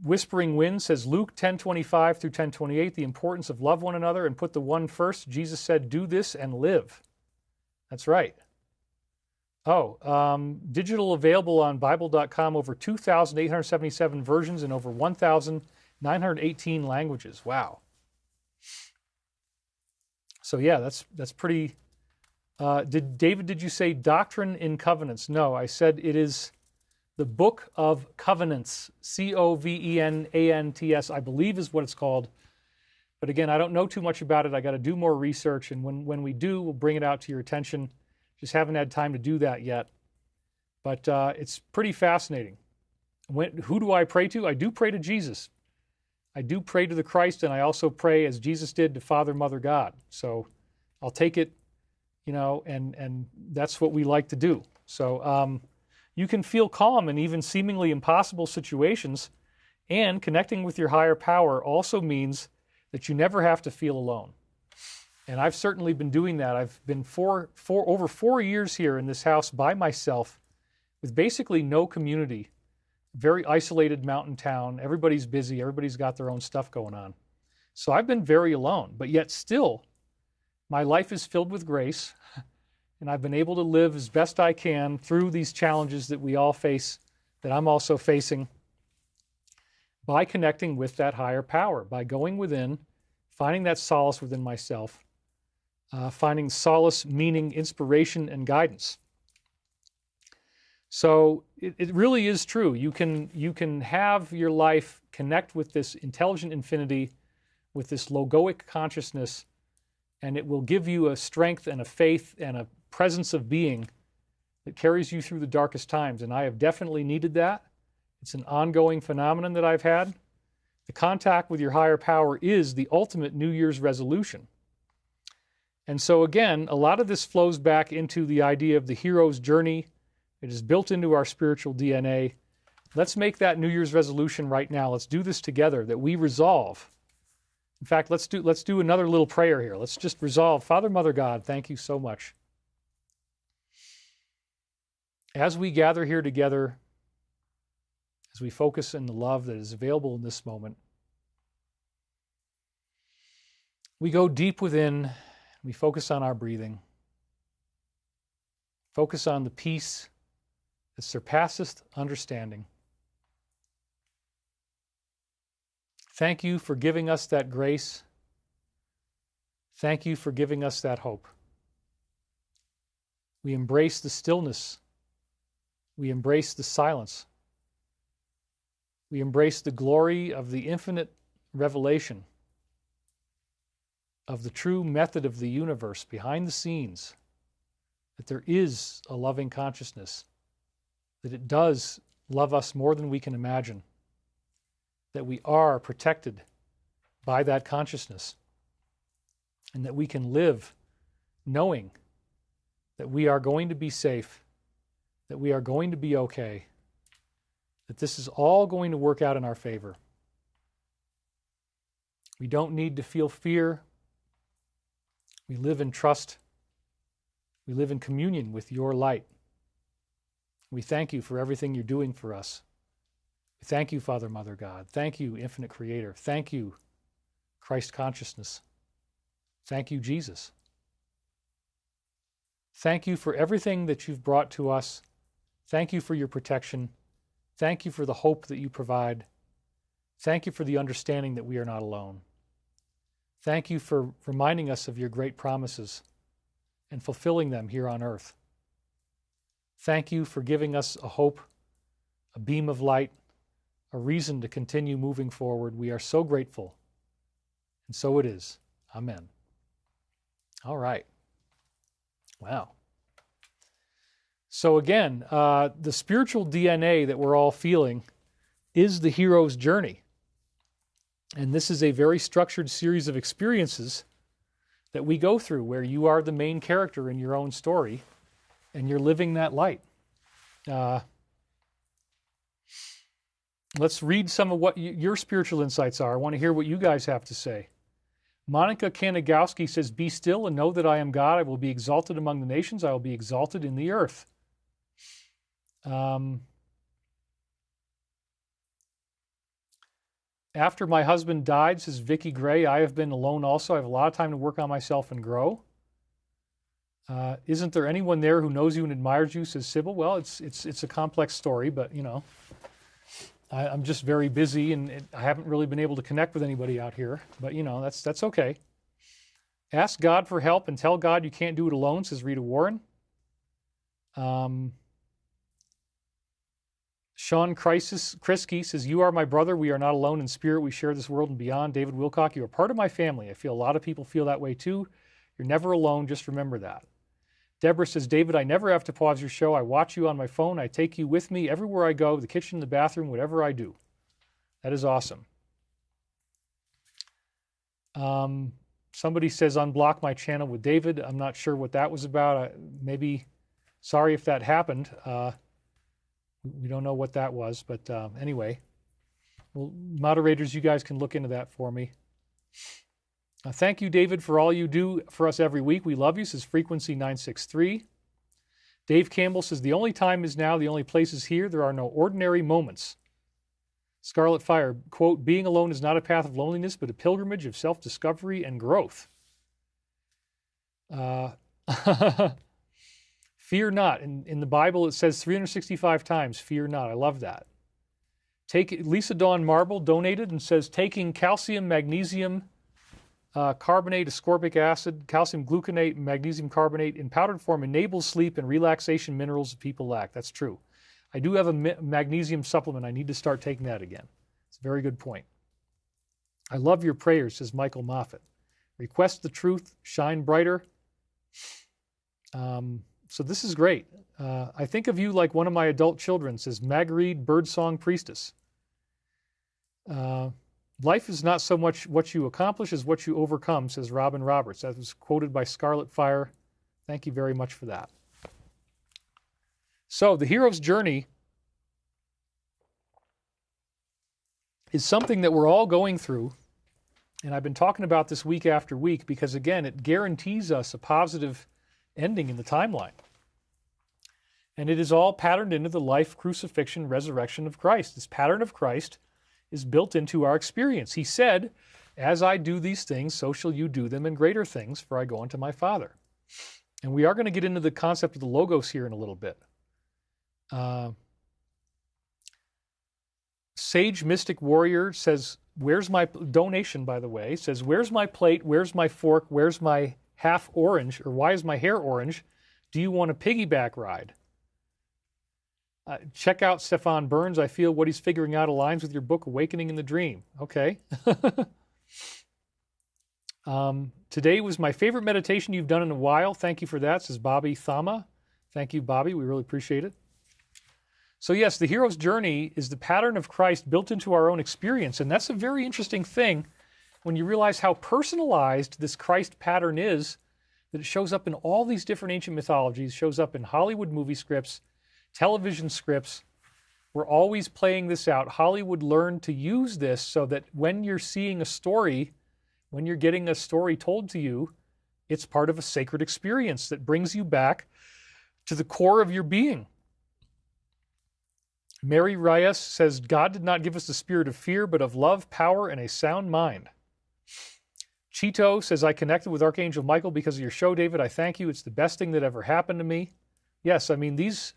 Whispering Wind says, Luke 10:25 through 10:28, the importance of love one another and put the one first. Jesus said, do this and live. That's right. Oh, digital available on Bible.com, over 2,877 versions in over 1,918 languages. Wow. So yeah, that's pretty. Did you say Doctrine in Covenants? No, I said it is the Book of Covenants, Covenants, I believe is what it's called. But again, I don't know too much about it. I got to do more research, and when we do, we'll bring it out to your attention. Just haven't had time to do that yet. But it's pretty fascinating. Who do I pray to? I do pray to Jesus. I do pray to the Christ, and I also pray, as Jesus did, to Father, Mother, God. So I'll take it, and that's what we like to do. So you can feel calm in even seemingly impossible situations, and connecting with your higher power also means that you never have to feel alone. And I've certainly been doing that. I've been over 4 years here in this house by myself with basically no community. Very isolated mountain town. Everybody's busy. Everybody's got their own stuff going on. So I've been very alone, but yet still, my life is filled with grace, and I've been able to live as best I can through these challenges that we all face, that I'm also facing, by connecting with that higher power, by going within, finding that solace within myself, finding solace, meaning, inspiration, and guidance. So it really is true. You can have your life connect with this intelligent infinity, with this logoic consciousness, and it will give you a strength and a faith and a presence of being that carries you through the darkest times. And I have definitely needed that. It's an ongoing phenomenon that I've had. The contact with your higher power is the ultimate New Year's resolution. And so again, a lot of this flows back into the idea of the hero's journey. It is built into our spiritual DNA. Let's make that New Year's resolution right now. Let's do this together, that we resolve. In fact, let's do another little prayer here. Let's just resolve. Father, Mother, God, thank you so much. As we gather here together, as we focus in the love that is available in this moment, we go deep within, we focus on our breathing, focus on the peace that surpasseth understanding. Thank you for giving us that grace. Thank you for giving us that hope. We embrace the stillness. We embrace the silence. We embrace the glory of the infinite revelation of the true method of the universe behind the scenes, that there is a loving consciousness, that it does love us more than we can imagine, that we are protected by that consciousness, and that we can live knowing that we are going to be safe, that we are going to be okay, that this is all going to work out in our favor. We don't need to feel fear. We live in trust. We live in communion with your light. We thank you for everything you're doing for us. Thank you, Father, Mother, God. Thank you, Infinite Creator. Thank you, Christ Consciousness. Thank you, Jesus. Thank you for everything that you've brought to us. Thank you for your protection. Thank you for the hope that you provide. Thank you for the understanding that we are not alone. Thank you for reminding us of your great promises and fulfilling them here on earth. Thank you for giving us a hope, a beam of light, a reason to continue moving forward. We are so grateful. And so it is. Amen. All right. Wow. So again, the spiritual DNA that we're all feeling is the hero's journey. And this is a very structured series of experiences that we go through where you are the main character in your own story and you're living that light. Let's read some of what your spiritual insights are. I want to hear what you guys have to say. Monica Kanagowski says, "Be still and know that I am God. I will be exalted among the nations. I will be exalted in the earth." After my husband died, says Vicky Gray, I have been alone also. I have a lot of time to work on myself and grow. Isn't there anyone there who knows you and admires you, says Sybil? Well, it's a complex story, but you know, I'm just very busy and I haven't really been able to connect with anybody out here, but you know, that's okay. Ask God for help and tell God you can't do it alone, says Rita Warren. Sean Krisky says, you are my brother. We are not alone in spirit. We share this world and beyond. David Wilcock, you are part of my family. I feel a lot of people feel that way too. You're never alone. Just remember that. Deborah says, David, I never have to pause your show. I watch you on my phone. I take you with me everywhere I go, the kitchen, the bathroom, whatever I do. That is awesome. Somebody says, unblock my channel with David. I'm not sure what that was about. Maybe, sorry if that happened. We don't know what that was, but anyway. Well, moderators, you guys can look into that for me. Thank you, David, for all you do for us every week. We love you, says Frequency 963. Dave Campbell says, the only time is now, the only place is here. There are no ordinary moments. Scarlet Fire, quote, being alone is not a path of loneliness, but a pilgrimage of self-discovery and growth. Fear not. In the Bible, it says 365 times, fear not. I love that. Lisa Dawn Marble donated and says, taking calcium, magnesium, carbonate, ascorbic acid, calcium gluconate, and magnesium carbonate in powdered form enables sleep and relaxation minerals that people lack. That's true. I do have a magnesium supplement. I need to start taking that again. It's a very good point. I love your prayers, says Michael Moffat. Request the truth, shine brighter. So this is great. I think of you like one of my adult children, says Marguerite Birdsong Priestess. Life is not so much what you accomplish as what you overcome, says Robin Roberts. That was quoted by Scarlet Fire. Thank you very much for that. So the hero's journey is something that we're all going through. And I've been talking about this week after week because, again, it guarantees us a positive ending in the timeline. And it is all patterned into the life, crucifixion, resurrection of Christ. This pattern of Christ is built into our experience. He said, as I do these things, so shall you do them, and greater things, for I go unto my Father. And we are going to get into the concept of the Logos here in a little bit. Sage Mystic Warrior says, where's my donation, by the way, says, where's my plate, where's my fork, where's my half orange, or why is my hair orange? Do you want a piggyback ride? Check out Stefan Burns. I feel what he's figuring out aligns with your book, Awakening in the Dream. Okay. Today was my favorite meditation you've done in a while. Thank you for that, says Bobby Thama. Thank you, Bobby. We really appreciate it. So yes, the hero's journey is the pattern of Christ built into our own experience. And that's a very interesting thing when you realize how personalized this Christ pattern is, that it shows up in all these different ancient mythologies, shows up in Hollywood movie scripts, television scripts. We're always playing this out. Hollywood learned to use this so that when you're seeing a story, when you're getting a story told to you, it's part of a sacred experience that brings you back to the core of your being. Mary Reyes says, God did not give us the spirit of fear, but of love, power, and a sound mind. Cheeto says, I connected with Archangel Michael because of your show, David. I thank you. It's the best thing that ever happened to me. Yes, I mean, these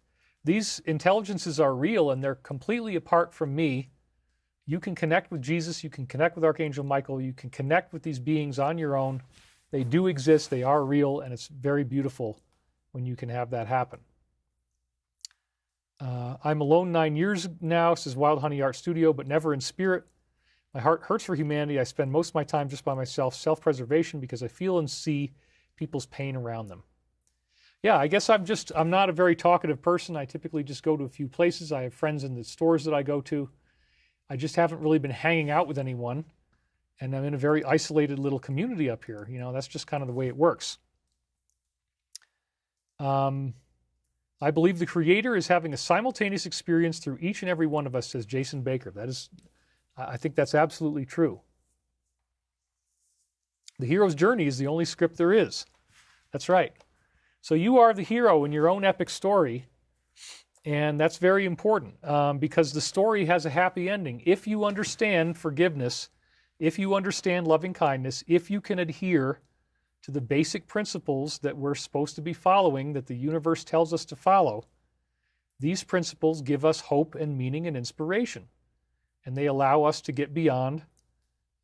intelligences are real, and they're completely apart from me. You can connect with Jesus. You can connect with Archangel Michael. You can connect with these beings on your own. They do exist. They are real, and it's very beautiful when you can have that happen. I'm alone 9 years now, says Wild Honey Art Studio, but never in spirit. My heart hurts for humanity. I spend most of my time just by myself, self-preservation, because I feel and see people's pain around them. Yeah, I guess I'm not a very talkative person. I typically just go to a few places. I have friends in the stores that I go to. I just haven't really been hanging out with anyone, and I'm in a very isolated little community up here. You know, that's just kind of the way it works. I believe the Creator is having a simultaneous experience through each and every one of us, says Jason Baker. I think that's absolutely true. The hero's journey is the only script there is. That's right. So you are the hero in your own epic story, and that's very important because the story has a happy ending. If you understand forgiveness, if you understand loving kindness, if you can adhere to the basic principles that we're supposed to be following, that the universe tells us to follow, these principles give us hope and meaning and inspiration. And they allow us to get beyond,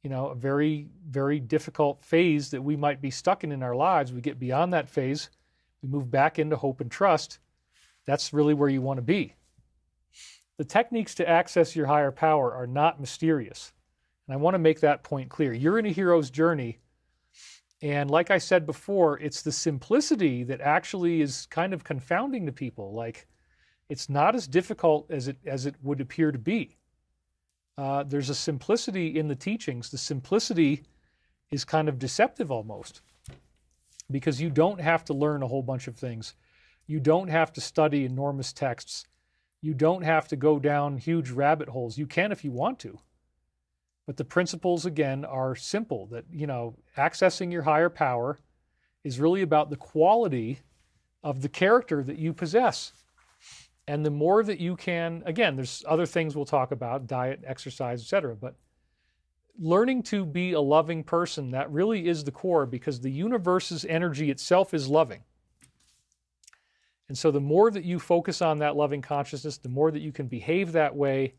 you know, a very, very difficult phase that we might be stuck in our lives. We get beyond that phase. We move back into hope and trust. That's really where you want to be. The techniques to access your higher power are not mysterious. And I want to make that point clear. You're in a hero's journey. And like I said before, it's the simplicity that actually is kind of confounding to people. Like, it's not as difficult as it would appear to be. There's a simplicity in the teachings. The simplicity is kind of deceptive almost, because you don't have to learn a whole bunch of things. You don't have to study enormous texts. You don't have to go down huge rabbit holes. You can if you want to. But the principles, again, are simple, that, you know, accessing your higher power is really about the quality of the character that you possess. And the more that you can, again, there's other things we'll talk about, diet, exercise, etc. But learning to be a loving person, that really is the core, because the universe's energy itself is loving. And so the more that you focus on that loving consciousness, the more that you can behave that way.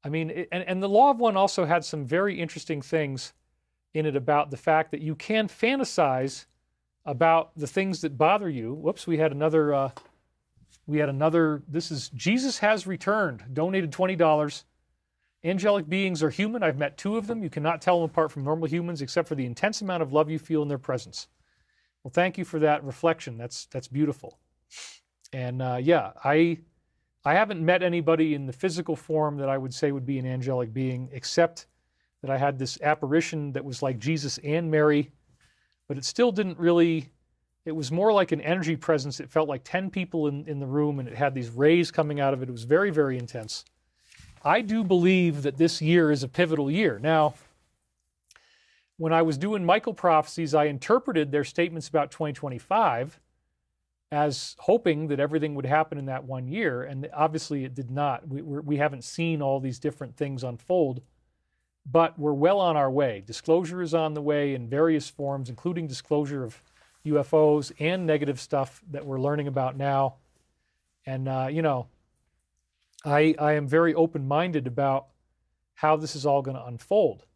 I mean, and the Law of One also had some very interesting things in it about the fact that you can fantasize about the things that bother you. Whoops, we had another, this is Jesus Has Returned, donated $20. Angelic beings are human. I've met 2 of them. You cannot tell them apart from normal humans except for the intense amount of love you feel in their presence. Well, thank you for that reflection. That's beautiful. And yeah, I haven't met anybody in the physical form that I would say would be an angelic being, except that I had this apparition that was like Jesus and Mary, but it still didn't really, it was more like an energy presence. It felt like 10 people in the room, and it had these rays coming out of it. It was very, very intense. I do believe that this year is a pivotal year. Now, when I was doing Michael prophecies, I interpreted their statements about 2025 as hoping that everything would happen in that 1 year, and obviously it did not. We haven't seen all these different things unfold, but we're well on our way. Disclosure is on the way in various forms, including disclosure of UFOs and negative stuff that we're learning about now. And, you know, I am very open-minded about how this is all going to unfold.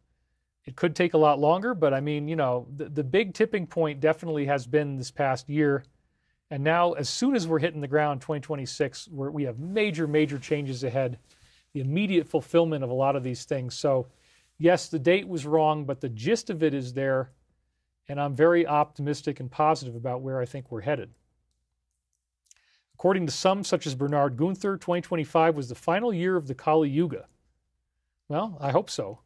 It could take a lot longer, but I mean, you know, the big tipping point definitely has been this past year. And now, as soon as we're hitting the ground, 2026, we have major, major changes ahead, the immediate fulfillment of a lot of these things. So, yes, the date was wrong, but the gist of it is there, and I'm very optimistic and positive about where I think we're headed. According to some, such as Bernard Gunther, 2025 was the final year of the Kali Yuga. Well, I hope so.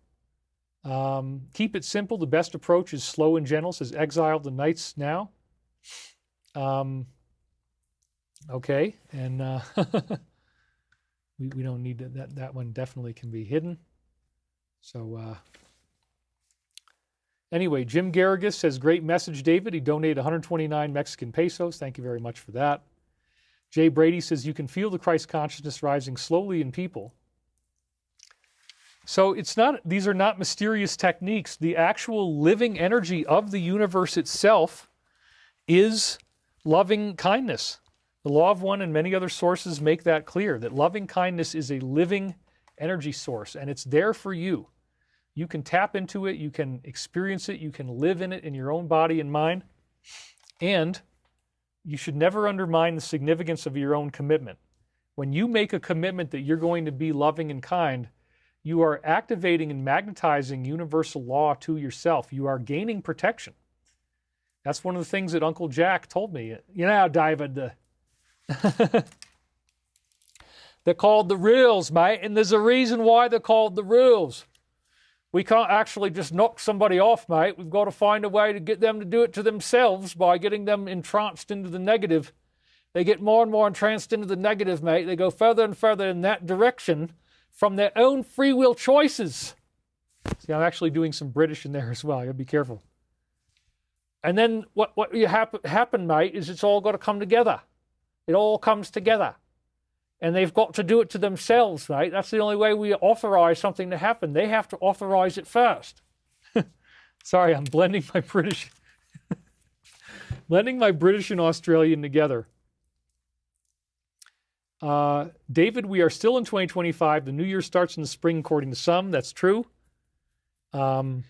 Keep it simple. The best approach is slow and gentle, says Exile the Knights Now. Okay, and we don't need that one definitely can be hidden. So anyway, Jim Garrigus says, great message, David. He donated 129 Mexican pesos. Thank you very much for that. Jay Brady says, you can feel the Christ consciousness rising slowly in people. So these are not mysterious techniques. The actual living energy of the universe itself is loving kindness. The Law of One and many other sources make that clear, that loving kindness is a living energy source, and it's there for you. You can tap into it, you can experience it, you can live in it in your own body and mind, and you should never undermine the significance of your own commitment. When you make a commitment that you're going to be loving and kind, you are activating and magnetizing universal law to yourself. You are gaining protection. That's one of the things that Uncle Jack told me. You know, David, they're called the rules, mate, and there's a reason why they're called the rules. We can't actually just knock somebody off, mate. We've got to find a way to get them to do it to themselves by getting them entranced into the negative. They get more and more entranced into the negative, mate. They go further and further in that direction from their own free will choices. See, I'm actually doing some British in there as well. You got to be careful. And then what happen, mate, is it's all got to come together. It all comes together. And they've got to do it to themselves, mate. That's the only way we authorize something to happen. They have to authorize it first. Sorry, I'm blending my British and Australian together. David, we are still in 2025. The new year starts in the spring, according to some. That's true. Colin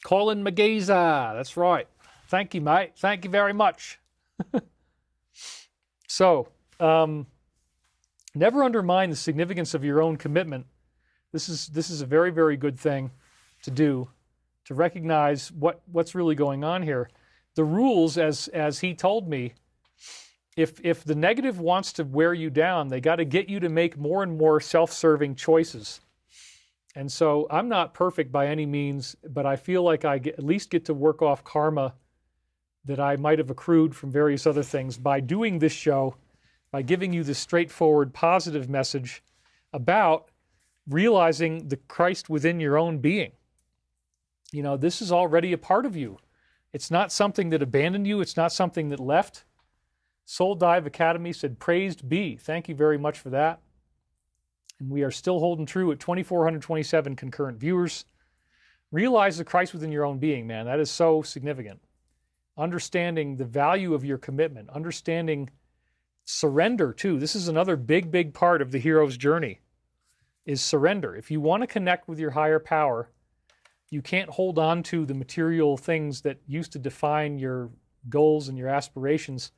Magaza, that's right. Thank you, mate. Thank you very much. So, never undermine the significance of your own commitment. This is a very, very good thing to do, to recognize what's really going on here. The rules, as he told me, if the negative wants to wear you down, they got to get you to make more and more self-serving choices. And so I'm not perfect by any means, but I feel like I at least get to work off karma that I might have accrued from various other things by doing this show, by giving you this straightforward positive message about realizing the Christ within your own being. You know, this is already a part of you. It's not something that abandoned you. It's not something that left. Soul Dive Academy said, praised be. Thank you very much for that. And we are still holding true at 2,427 concurrent viewers. Realize the Christ within your own being, man. That is so significant. Understanding the value of your commitment. Understanding surrender, too. This is another big, big part of the hero's journey, is surrender. If you want to connect with your higher power, you can't hold on to the material things that used to define your goals and your aspirations.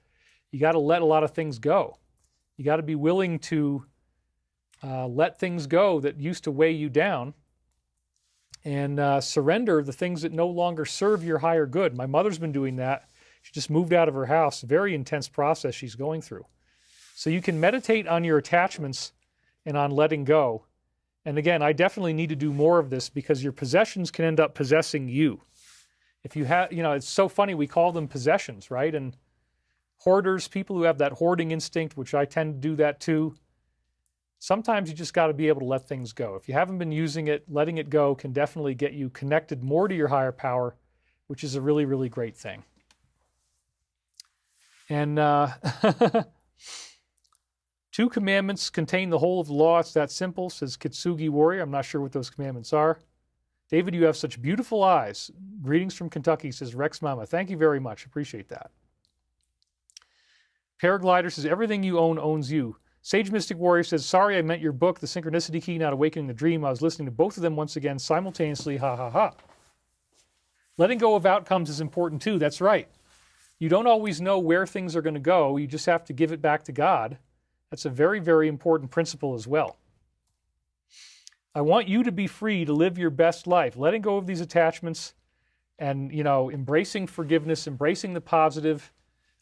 You got to let a lot of things go. You got to be willing to let things go that used to weigh you down, and surrender the things that no longer serve your higher good. My mother's been doing that. She just moved out of her house. Very intense process she's going through. So you can meditate on your attachments and on letting go. And again, I definitely need to do more of this because your possessions can end up possessing you. If you have, you know, it's so funny, we call them possessions, right? And hoarders, people who have that hoarding instinct, which I tend to do that too, sometimes you just got to be able to let things go. If you haven't been using it, letting it go can definitely get you connected more to your higher power, which is a really, really great thing. And 2 commandments contain the whole of the law. It's that simple, says Kitsugi Warrior. I'm not sure what those commandments are. David, you have such beautiful eyes. Greetings from Kentucky, says Rex Mama. Thank you very much. Appreciate that. Paraglider says, everything you own owns you. Sage Mystic Warrior says, sorry, I meant your book, The Synchronicity Key, Not Awakening the Dream. I was listening to both of them once again simultaneously. Ha, ha, ha. Letting go of outcomes is important too. That's right. You don't always know where things are going to go. You just have to give it back to God. That's a very, very important principle as well. I want you to be free to live your best life. Letting go of these attachments and, you know, embracing forgiveness, embracing the positive.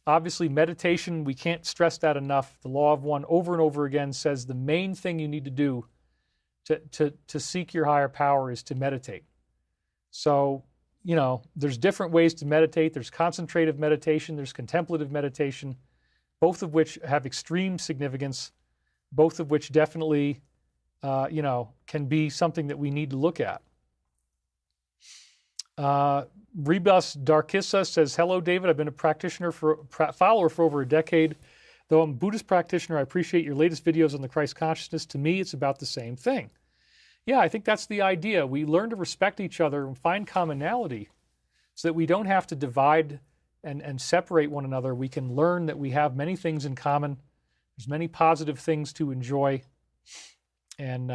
Obviously, meditation, we can't stress that enough. The Law of One over and over again says the main thing you need to do to seek your higher power is to meditate. So, you know, there's different ways to meditate. There's concentrative meditation. There's contemplative meditation, both of which have extreme significance, both of which definitely, you know, can be something that we need to look at. Rebus Darkissa says, hello, David. I've been a follower for over a decade. Though I'm a Buddhist practitioner, I appreciate your latest videos on the Christ consciousness. To me, it's about the same thing. Yeah, I think that's the idea. We learn to respect each other and find commonality so that we don't have to divide and separate one another. We can learn that we have many things in common. There's many positive things to enjoy. And,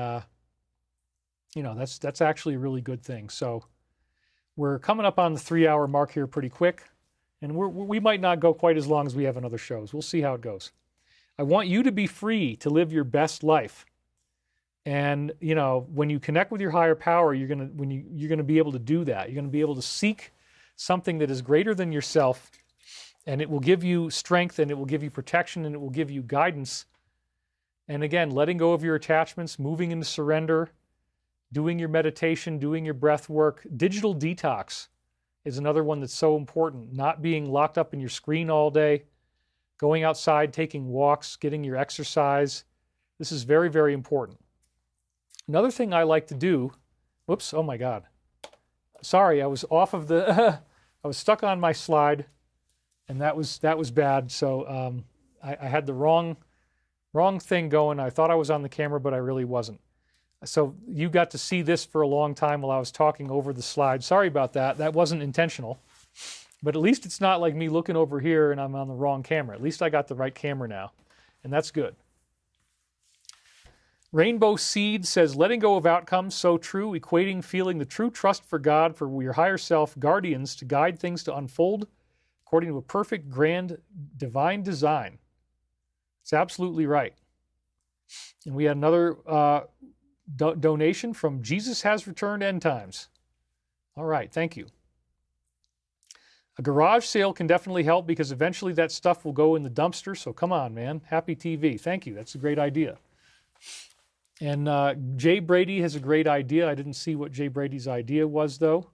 that's actually a really good thing. So we're coming up on the 3-hour mark here pretty quick. And we might not go quite as long as we have in other shows. We'll see how it goes. I want you to be free to live your best life. And, when you connect with your higher power, you're gonna be able to do that. You're gonna be able to seek something that is greater than yourself, and it will give you strength, and it will give you protection, and it will give you guidance. And again, letting go of your attachments, moving into surrender, doing your meditation, doing your breath work. Digital detox is another one that's so important. Not being locked up in your screen all day, going outside, taking walks, getting your exercise. This is very, very important. Another thing I like to do, whoops, oh my God. Sorry, I was off of the, I was stuck on my slide, and that was bad. So I had the wrong thing going. I thought I was on the camera, but I really wasn't. So you got to see this for a long time while I was talking over the slide. Sorry about that. That wasn't intentional. But at least it's not like me looking over here and I'm on the wrong camera. At least I got the right camera now, and that's good. Rainbow Seed says, letting go of outcomes, so true, equating feeling the true trust for God, for your higher self, guardians, to guide things to unfold according to a perfect, grand, divine design. It's absolutely right. And we had another donation from Jesus Has Returned End Times. All right, thank you. A garage sale can definitely help because eventually that stuff will go in the dumpster, so come on, man. Happy TV. Thank you. That's a great idea. And Jay Brady has a great idea. I didn't see what Jay Brady's idea was, though.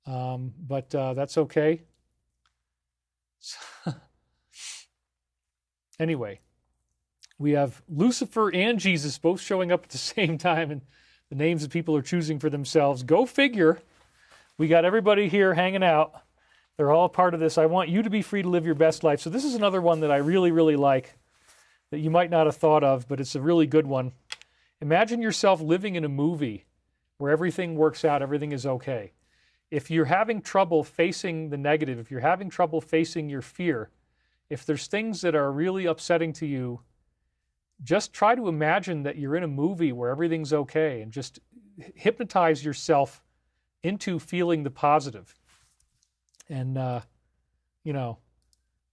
But that's okay. Anyway, we have Lucifer and Jesus both showing up at the same time, and the names that people are choosing for themselves. Go figure. We got everybody here hanging out. They're all part of this. I want you to be free to live your best life. So this is another one that I really, really like that you might not have thought of, but it's a really good one. Imagine yourself living in a movie where everything works out, everything is okay. If you're having trouble facing the negative, if you're having trouble facing your fear, if there's things that are really upsetting to you, just try to imagine that you're in a movie where everything's okay and just hypnotize yourself into feeling the positive. And,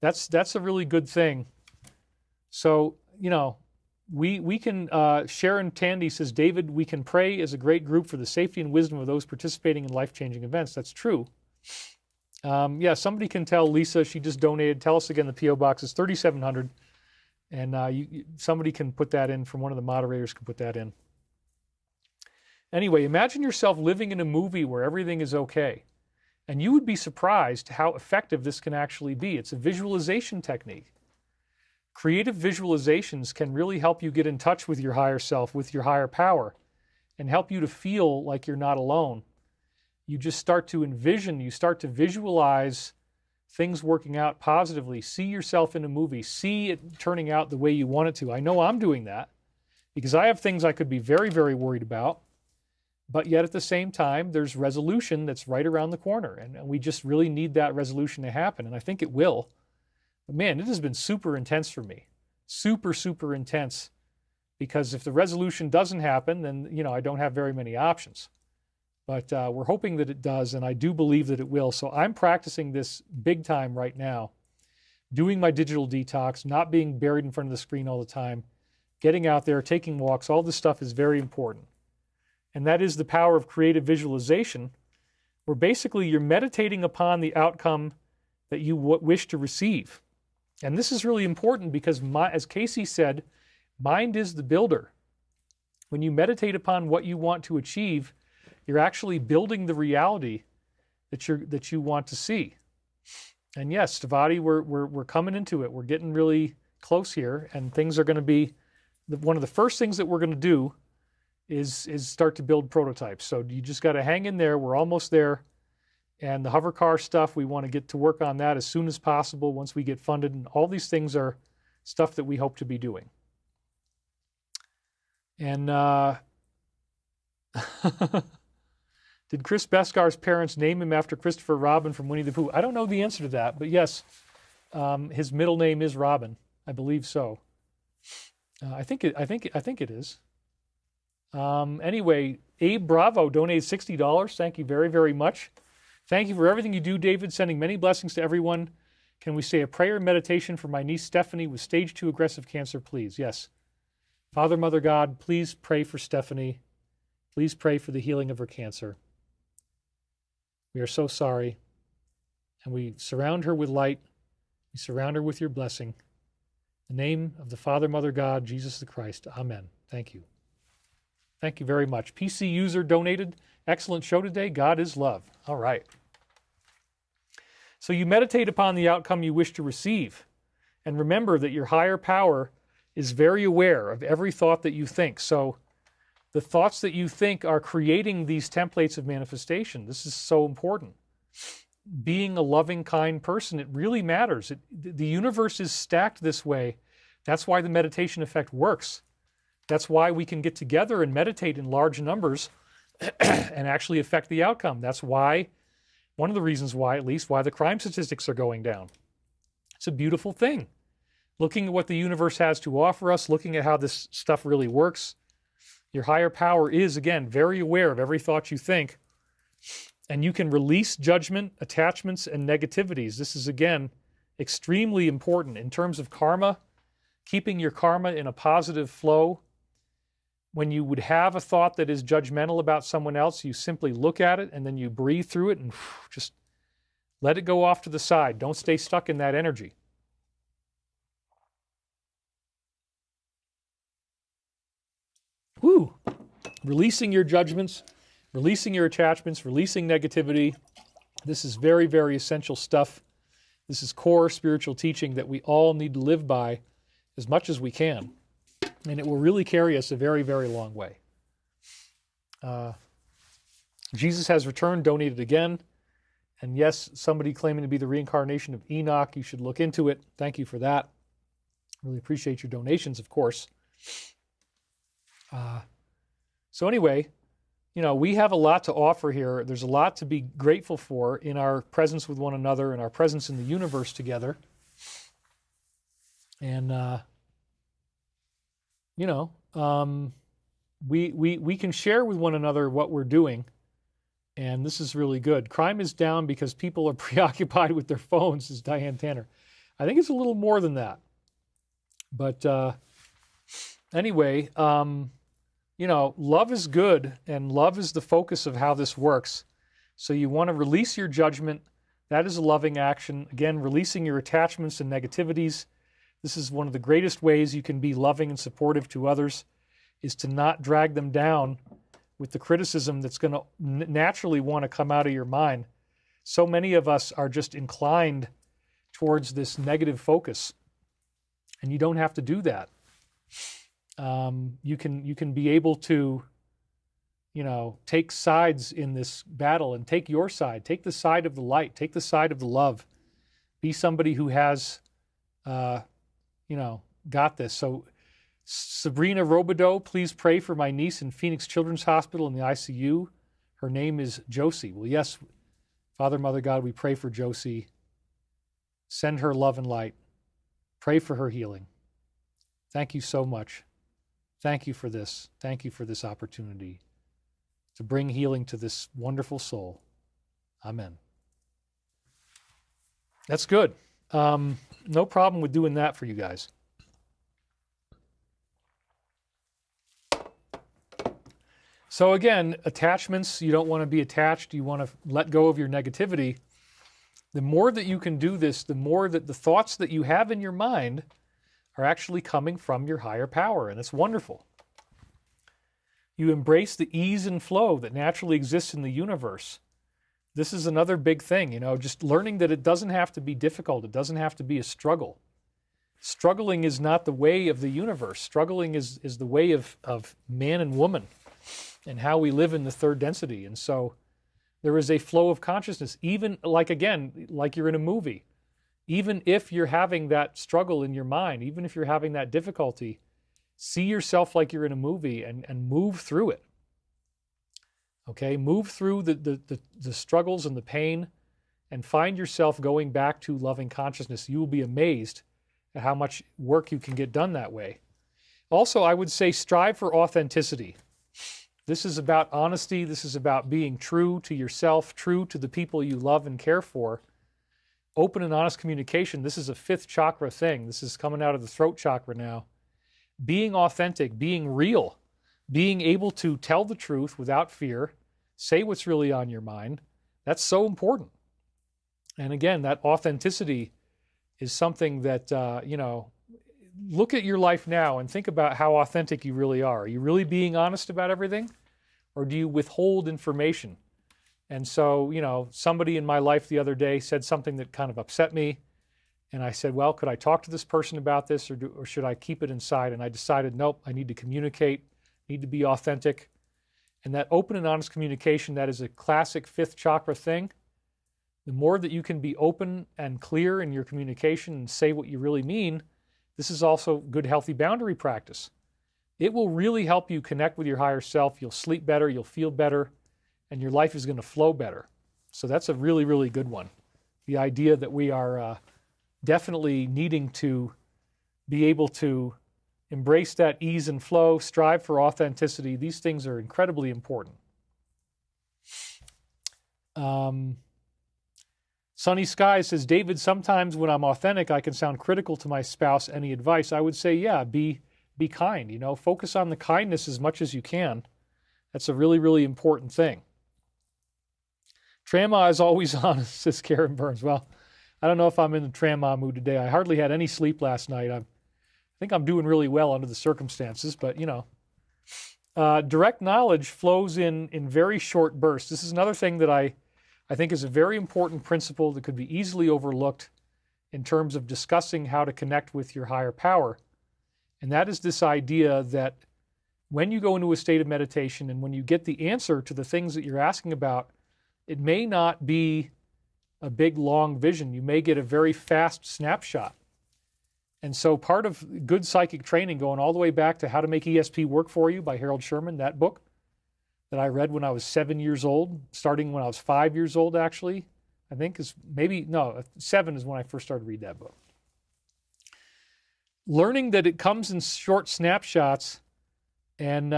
that's a really good thing. So, we can, Sharon Tandy says, David, we can pray as a great group for the safety and wisdom of those participating in life-changing events. That's true. Somebody can tell Lisa, she just donated. Tell us again, the P.O. Box is 3700. And somebody can put that in, from one of the moderators can put that in. Anyway, imagine yourself living in a movie where everything is okay. And you would be surprised how effective this can actually be. It's a visualization technique. Creative visualizations can really help you get in touch with your higher self, with your higher power, and help you to feel like you're not alone. You just start to envision, you start to visualize things working out positively. See yourself in a movie. See it turning out the way you want it to. I know I'm doing that because I have things I could be very, very worried about. But yet at the same time, there's resolution that's right around the corner. And we just really need that resolution to happen. And I think it will. But man, it has been super intense for me. Super, super intense. Because if the resolution doesn't happen, then, I don't have very many options. But we're hoping that it does, and I do believe that it will. So I'm practicing this big time right now. Doing my digital detox, not being buried in front of the screen all the time, getting out there, taking walks, all this stuff is very important. And that is the power of creative visualization, where basically you're meditating upon the outcome that you wish to receive. And this is really important because, as Casey said, mind is the builder. When you meditate upon what you want to achieve, you're actually building the reality that you want to see. And yes, Stavati, we're coming into it. We're getting really close here, and things are going to be one of the first things that we're going to do is start to build prototypes. So you just got to hang in there. We're almost there. And the hover car stuff, we want to get to work on that as soon as possible once we get funded. And all these things are stuff that we hope to be doing. And did Chris Beskar's parents name him after Christopher Robin from Winnie the Pooh? I don't know the answer to that, but yes, his middle name is Robin. I believe so. I think it is. Anyway, Abe Bravo donated $60. Thank you very, very much. Thank you for everything you do, David. Sending many blessings to everyone. Can we say a prayer and meditation for my niece Stephanie with stage 2 aggressive cancer, please? Yes. Father, Mother God, please pray for Stephanie. Please pray for the healing of her cancer. We are so sorry. And we surround her with light. We surround her with your blessing. In the name of the Father, Mother God, Jesus the Christ. Amen. Thank you. Thank you very much. PC user donated. Excellent show today. God is love. All right. So you meditate upon the outcome you wish to receive. And remember that your higher power is very aware of every thought that you think. So the thoughts that you think are creating these templates of manifestation. This is so important. Being a loving, kind person, it really matters. The universe is stacked this way. That's why the meditation effect works. That's why we can get together and meditate in large numbers and actually affect the outcome. That's why, one of the reasons why, at least, why the crime statistics are going down. It's a beautiful thing. Looking at what the universe has to offer us, looking at how this stuff really works. Your higher power is, again, very aware of every thought you think. And you can release judgment, attachments, and negativities. This is, again, extremely important in terms of karma, keeping your karma in a positive flow. When you would have a thought that is judgmental about someone else, you simply look at it and then you breathe through it and just let it go off to the side. Don't stay stuck in that energy. Woo! Releasing your judgments, releasing your attachments, releasing negativity. This is very, very essential stuff. This is core spiritual teaching that we all need to live by as much as we can. And it will really carry us a very, very long way. Jesus has returned, donated again. And yes, somebody claiming to be the reincarnation of Enoch. You should look into it. Thank you for that. Really appreciate your donations, of course. So anyway, you know, we have a lot to offer here. There's a lot to be grateful for in our presence with one another and our presence in the universe together. And, you know, we can share with one another what we're doing, and this is really good. Crime is down because people are preoccupied with their phones, says Diane Tanner. I think it's a little more than that. But anyway, you know, love is good, and love is the focus of how this works. So you want to release your judgment. That is a loving action. Again, releasing your attachments and negativities. This is one of the greatest ways you can be loving and supportive to others, is to not drag them down with the criticism that's going to naturally want to come out of your mind. So many of us are just inclined towards this negative focus, and you don't have to do that. You can be able to, you know, take sides in this battle and take your side. Take the side of the light. Take the side of the love. Be somebody who has, you know, got this. So Sabrina Robideau, please pray for my niece in Phoenix Children's Hospital in the ICU. Her name is Josie. Well, yes, Father, Mother God, we pray for Josie. Send her love and light. Pray for her healing. Thank you so much. Thank you for this. Thank you for this opportunity to bring healing to this wonderful soul. Amen. That's good. No problem with doing that for you guys. So again, attachments, you don't want to be attached. You want to let go of your negativity. The more that you can do this, the more that the thoughts that you have in your mind are actually coming from your higher power, and it's wonderful. You embrace the ease and flow that naturally exists in the universe. This is another big thing, you know, just learning that it doesn't have to be difficult. It doesn't have to be a struggle. Struggling is not the way of the universe. Struggling is the way of man and woman and how we live in the third density. And so there is a flow of consciousness, even like, again, like you're in a movie. Even if you're having that struggle in your mind, even if you're having that difficulty, see yourself like you're in a movie and move through it. Okay, move through the struggles and the pain and find yourself going back to loving consciousness. You will be amazed at how much work you can get done that way. Also, I would say strive for authenticity. This is about honesty. This is about being true to yourself, true to the people you love and care for. Open and honest communication. This is a fifth chakra thing. This is coming out of the throat chakra now. Being authentic, being real, being able to tell the truth without fear, say what's really on your mind. That's so important. And again, that authenticity is something that, look at your life now and think about how authentic you really are. Are you really being honest about everything? Or do you withhold information? And so, somebody in my life the other day said something that kind of upset me. And I said, well, could I talk to this person about this or should I keep it inside? And I decided, nope, I need to communicate, need to be authentic. And that open and honest communication, that is a classic fifth chakra thing. The more that you can be open and clear in your communication and say what you really mean, this is also good, healthy boundary practice. It will really help you connect with your higher self. You'll sleep better, you'll feel better, and your life is going to flow better. So that's a really, really good one. The idea that we are definitely needing to be able to embrace that ease and flow, strive for authenticity. These things are incredibly important. Sunny Sky says, David, sometimes when I'm authentic, I can sound critical to my spouse. Any advice? I would say, yeah, be kind. Focus on the kindness as much as you can. That's a really, really important thing. Trama is always honest, says Karen Burns. Well, I don't know if I'm in the Trama mood today. I hardly had any sleep last night. I think I'm doing really well under the circumstances, but direct knowledge flows in very short bursts. This is another thing that I think is a very important principle that could be easily overlooked in terms of discussing how to connect with your higher power. And that is this idea that when you go into a state of meditation and when you get the answer to the things that you're asking about, it may not be a big, long vision. You may get a very fast snapshot. And so part of good psychic training, going all the way back to How to Make ESP Work For You by Harold Sherman, that book that I read when I was 7 years old, starting when I was 5 years old, actually, I think 7 is when I first started to read that book. Learning that it comes in short snapshots and,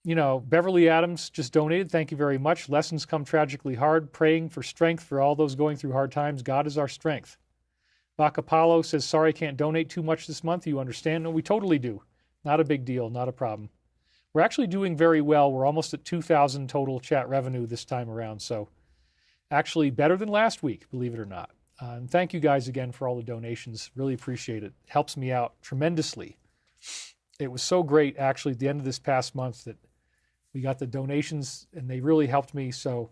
Beverly Adams just donated. Thank you very much. Lessons come tragically hard. Praying for strength for all those going through hard times. God is our strength. Bacapalo says, sorry, I can't donate too much this month. You understand? No, we totally do. Not a big deal. Not a problem. We're actually doing very well. We're almost at 2,000 total chat revenue this time around. So actually better than last week, believe it or not. And thank you guys again for all the donations. Really appreciate it. Helps me out tremendously. It was so great, actually, at the end of this past month that we got the donations, and they really helped me. So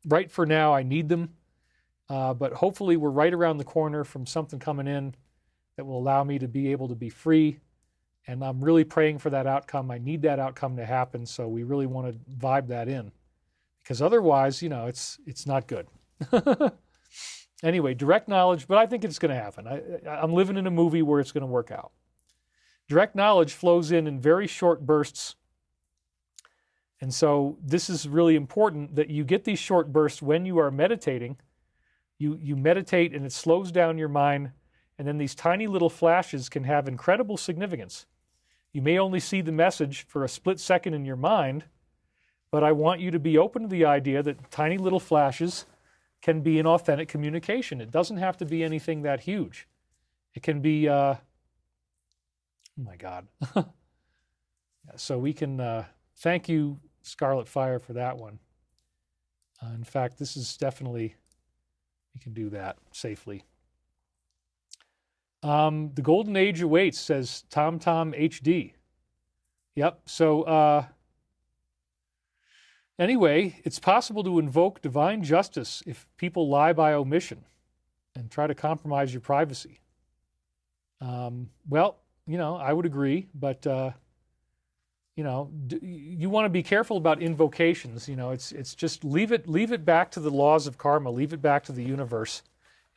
right for now, I need them. But hopefully we're right around the corner from something coming in that will allow me to be able to be free. And I'm really praying for that outcome. I need that outcome to happen. So we really want to vibe that in. Because otherwise, it's not good. Anyway, direct knowledge, but I think it's going to happen. I'm living in a movie where it's going to work out. Direct knowledge flows in very short bursts. And so this is really important that you get these short bursts when you are meditating. You meditate and it slows down your mind. And then these tiny little flashes can have incredible significance. You may only see the message for a split second in your mind, but I want you to be open to the idea that tiny little flashes can be an authentic communication. It doesn't have to be anything that huge. It can be, oh my God. So we can, thank you, Scarlet Fire, for that one. In fact, this is definitely, we can do that safely. The golden age awaits, says Tom HD. Yep. So anyway, it's possible to invoke divine justice if people lie by omission and try to compromise your privacy. Well, I would agree, but you want to be careful about invocations. It's just leave it back to the laws of karma, leave it back to the universe.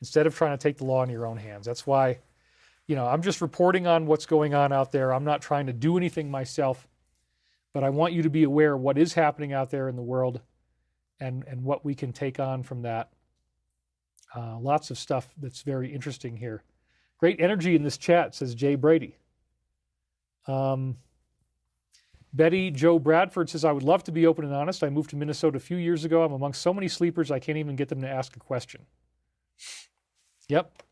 instead of trying to take the law in your own hands. That's why, I'm just reporting on what's going on out there. I'm not trying to do anything myself, but I want you to be aware of what is happening out there in the world and what we can take on from that. Lots of stuff that's very interesting here. Great energy in this chat, says Jay Brady. Betty Joe Bradford says, I would love to be open and honest. I moved to Minnesota a few years ago. I'm amongst so many sleepers, I can't even get them to ask a question. Yep.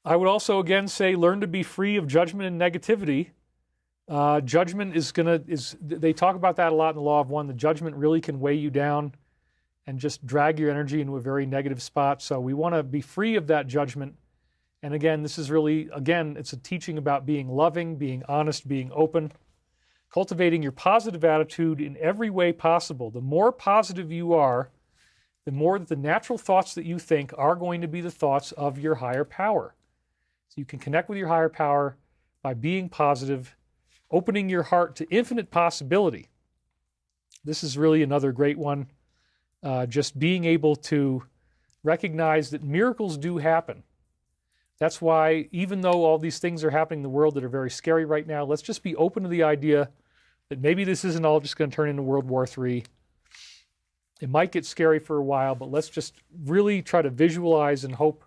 I would also, again, say learn to be free of judgment and negativity. Judgment they talk about that a lot in the Law of One. The judgment really can weigh you down and just drag your energy into a very negative spot. So we want to be free of that judgment. And again, this is really, it's a teaching about being loving, being honest, being open, cultivating your positive attitude in every way possible. The more positive you are, the more that the natural thoughts that you think are going to be the thoughts of your higher power. So you can connect with your higher power by being positive, opening your heart to infinite possibility. This is really another great one. Just being able to recognize that miracles do happen. That's why, even though all these things are happening in the world that are very scary right now, let's just be open to the idea that maybe this isn't all just going to turn into World War III. It might get scary for a while, but let's just really try to visualize and hope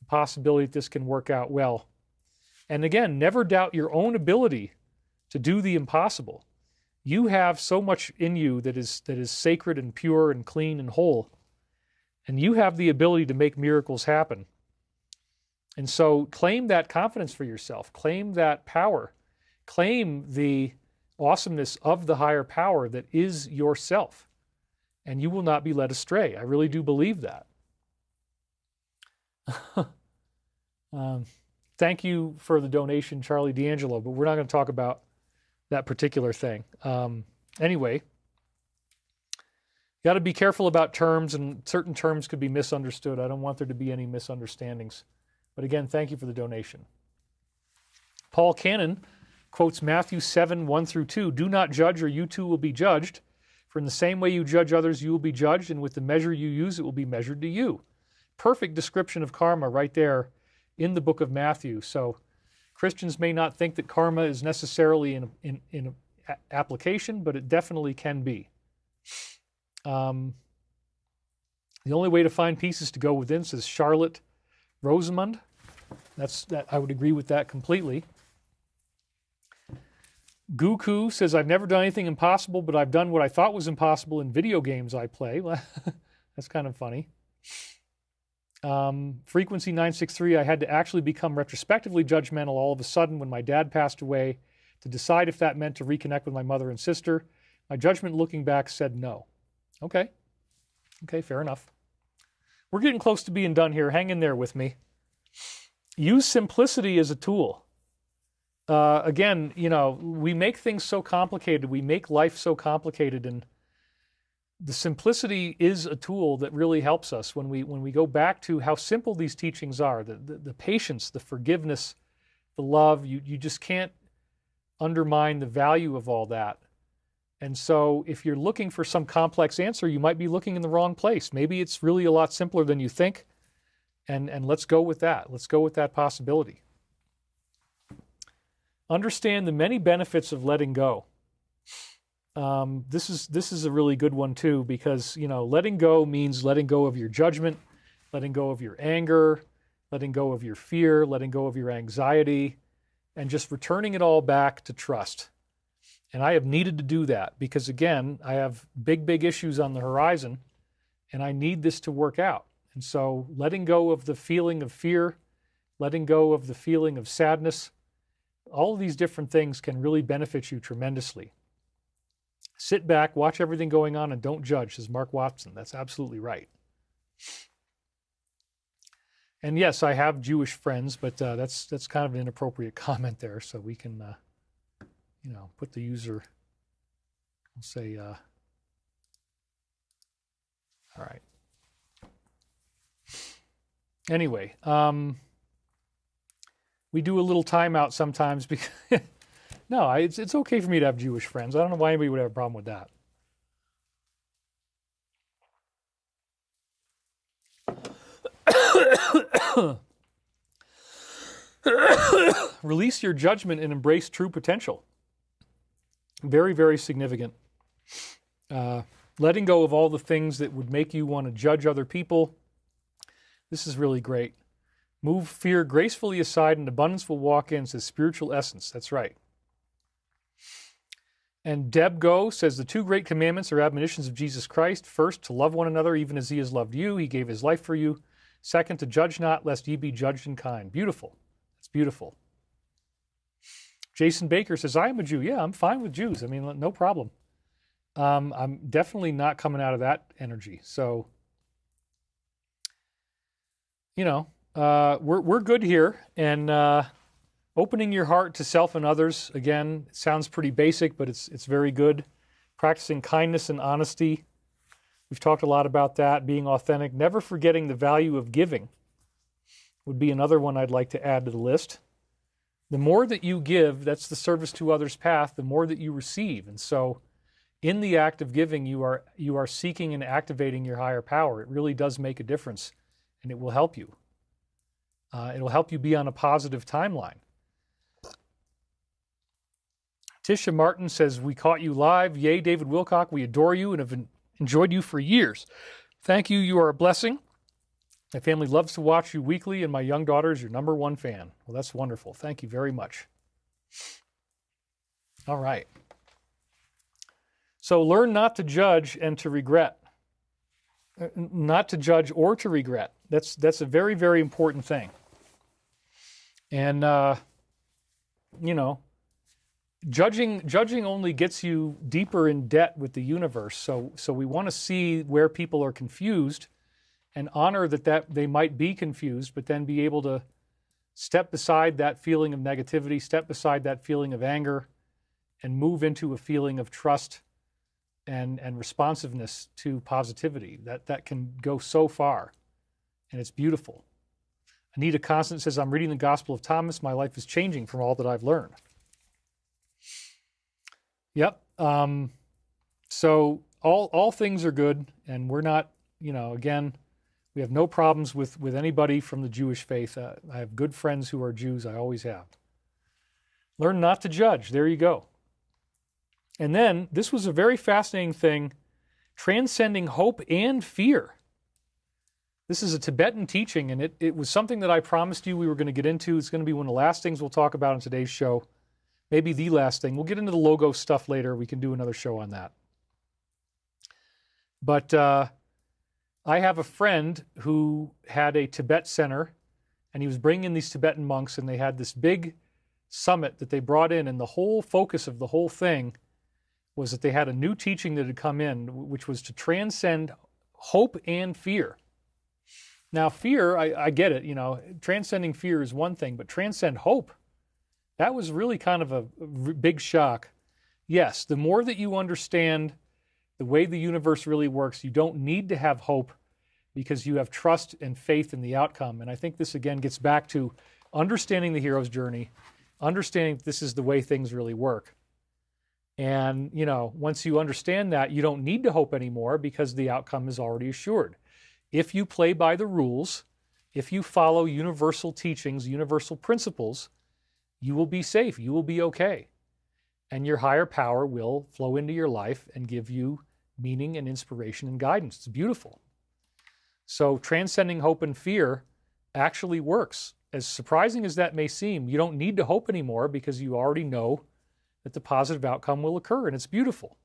the possibility that this can work out well. And again, never doubt your own ability to do the impossible. You have so much in you that is sacred and pure and clean and whole, and you have the ability to make miracles happen. And so claim that confidence for yourself. Claim that power. Claim the awesomeness of the higher power that is yourself. And you will not be led astray. I really do believe that. Thank you for the donation, Charlie D'Angelo, but we're not going to talk about that particular thing. Anyway, got to be careful about terms, and certain terms could be misunderstood. I don't want there to be any misunderstandings. But again, thank you for the donation. Paul Cannon quotes Matthew 7:1-2. Do not judge, or you too will be judged. For in the same way you judge others, you will be judged, and with the measure you use, it will be measured to you. Perfect description of karma right there in the book of Matthew. So Christians may not think that karma is necessarily in application, but it definitely can be. The only way to find peace is to go within, says Charlotte Rosamund. I would agree with that completely. Guku says, I've never done anything impossible, but I've done what I thought was impossible in video games I play. That's kind of funny. Frequency 963, I had to actually become retrospectively judgmental all of a sudden when my dad passed away to decide if that meant to reconnect with my mother and sister. My judgment looking back said no. Okay, fair enough. We're getting close to being done here. Hang in there with me. Use simplicity as a tool. Again, we make things so complicated. We make life so complicated, and the simplicity is a tool that really helps us when we go back to how simple these teachings are. The patience, the forgiveness, the love. You just can't undermine the value of all that. And so if you're looking for some complex answer, you might be looking in the wrong place. Maybe it's really a lot simpler than you think, and let's go with that. Let's go with that possibility. Understand the many benefits of letting go. This is a really good one too, because letting go means letting go of your judgment, letting go of your anger, letting go of your fear, letting go of your anxiety, and just returning it all back to trust. And I have needed to do that because, again, I have big issues on the horizon, and I need this to work out. And so letting go of the feeling of fear, letting go of the feeling of sadness, all of these different things can really benefit you tremendously. Sit back, watch everything going on, and don't judge, says Mark Watson. That's absolutely right. And yes, I have Jewish friends, but that's kind of an inappropriate comment there, so we can... put the user, we'll say, all right. Anyway, we do a little timeout sometimes because, no, it's okay for me to have Jewish friends. I don't know why anybody would have a problem with that. Release your judgment and embrace true potential. Very, very significant. Letting go of all the things that would make you want to judge other people. This is really great. Move fear gracefully aside and abundance will walk in, says spiritual essence. That's right. And Deb Go says the two great commandments are admonitions of Jesus Christ. First, to love one another even as he has loved you. He gave his life for you. Second, to judge not, lest ye be judged in kind. Beautiful. That's beautiful. Jason Baker says, I am a Jew. Yeah, I'm fine with Jews. I mean, no problem. I'm definitely not coming out of that energy. So, you know, we're good here. And opening your heart to self and others, again, it sounds pretty basic, but it's very good. Practicing kindness and honesty. We've talked a lot about that, being authentic. Never forgetting the value of giving would be another one I'd like to add to the list. The more that you give, that's the service to others path, the more that you receive. And so in the act of giving, you are seeking and activating your higher power. It really does make a difference, and it will help you. It'll help you be on a positive timeline. Tisha Martin says, we caught you live. Yay, David Wilcock, we adore you and have enjoyed you for years. Thank you. You are a blessing. My family loves to watch you weekly, and my young daughter is your #1 fan. Well, that's wonderful. Thank you very much. All right. So learn not to judge and to regret. Not to judge or to regret. That's a very, very important thing. And, you know, judging only gets you deeper in debt with the universe. So we want to see where people are confused and honor that they might be confused, but then be able to step beside that feeling of negativity, step beside that feeling of anger, and move into a feeling of trust and responsiveness to positivity. That can go so far, and it's beautiful. Anita Constant says, I'm reading the Gospel of Thomas. My life is changing from all that I've learned. Yep. So all things are good, and we're not, you know, again, we have no problems with anybody from the Jewish faith. I have good friends who are Jews. I always have. Learn not to judge. There you go. And then, this was a very fascinating thing, transcending hope and fear. This is a Tibetan teaching, and it was something that I promised you we were going to get into. It's going to be one of the last things we'll talk about in today's show. Maybe the last thing. We'll get into the logo stuff later. We can do another show on that. But I have a friend who had a Tibet center, and he was bringing in these Tibetan monks, and they had this big summit that they brought in, and the whole focus of the whole thing was that they had a new teaching that had come in, which was to transcend hope and fear. Now, fear, I get it, you know, transcending fear is one thing, but transcend hope, that was really kind of a big shock. Yes, the more that you understand the way the universe really works, you don't need to have hope because you have trust and faith in the outcome. And I think this, again, gets back to understanding the hero's journey, understanding this is the way things really work. And, you know, once you understand that, you don't need to hope anymore because the outcome is already assured. If you play by the rules, if you follow universal teachings, universal principles, you will be safe, you will be okay. And your higher power will flow into your life and give you meaning and inspiration and guidance. It's beautiful. So transcending hope and fear actually works. As surprising as that may seem, you don't need to hope anymore because you already know that the positive outcome will occur, and it's beautiful.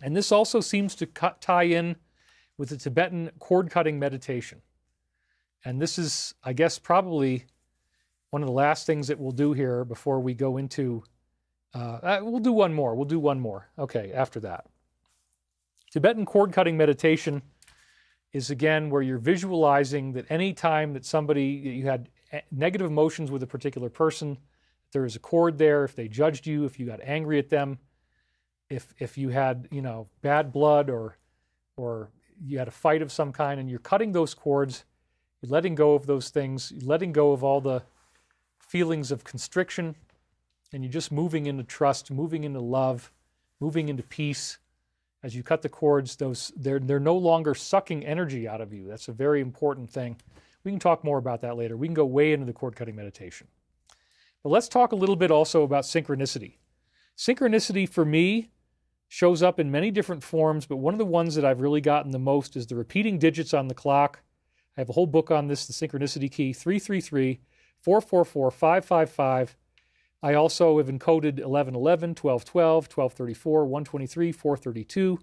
And this also seems to tie in with the Tibetan cord-cutting meditation. And this is, I guess, probably one of the last things that we'll do here before we go into, we'll do one more. Okay, after that. Tibetan cord-cutting meditation is, again, where you're visualizing that any time that you had negative emotions with a particular person, there is a cord there. If they judged you, if you got angry at them, if you had, you know, bad blood or you had a fight of some kind, and you're cutting those cords, you're letting go of those things, you're letting go of all the feelings of constriction, and you're just moving into trust, moving into love, moving into peace. As you cut the cords, they're no longer sucking energy out of you. That's a very important thing. We can talk more about that later. We can go way into the cord cutting meditation. But let's talk a little bit also about synchronicity. Synchronicity for me shows up in many different forms, but one of the ones that I've really gotten the most is the repeating digits on the clock. I have a whole book on this, the synchronicity key, 333, 444, 555. I also have encoded 1111, 1212, 1234, 123, 432.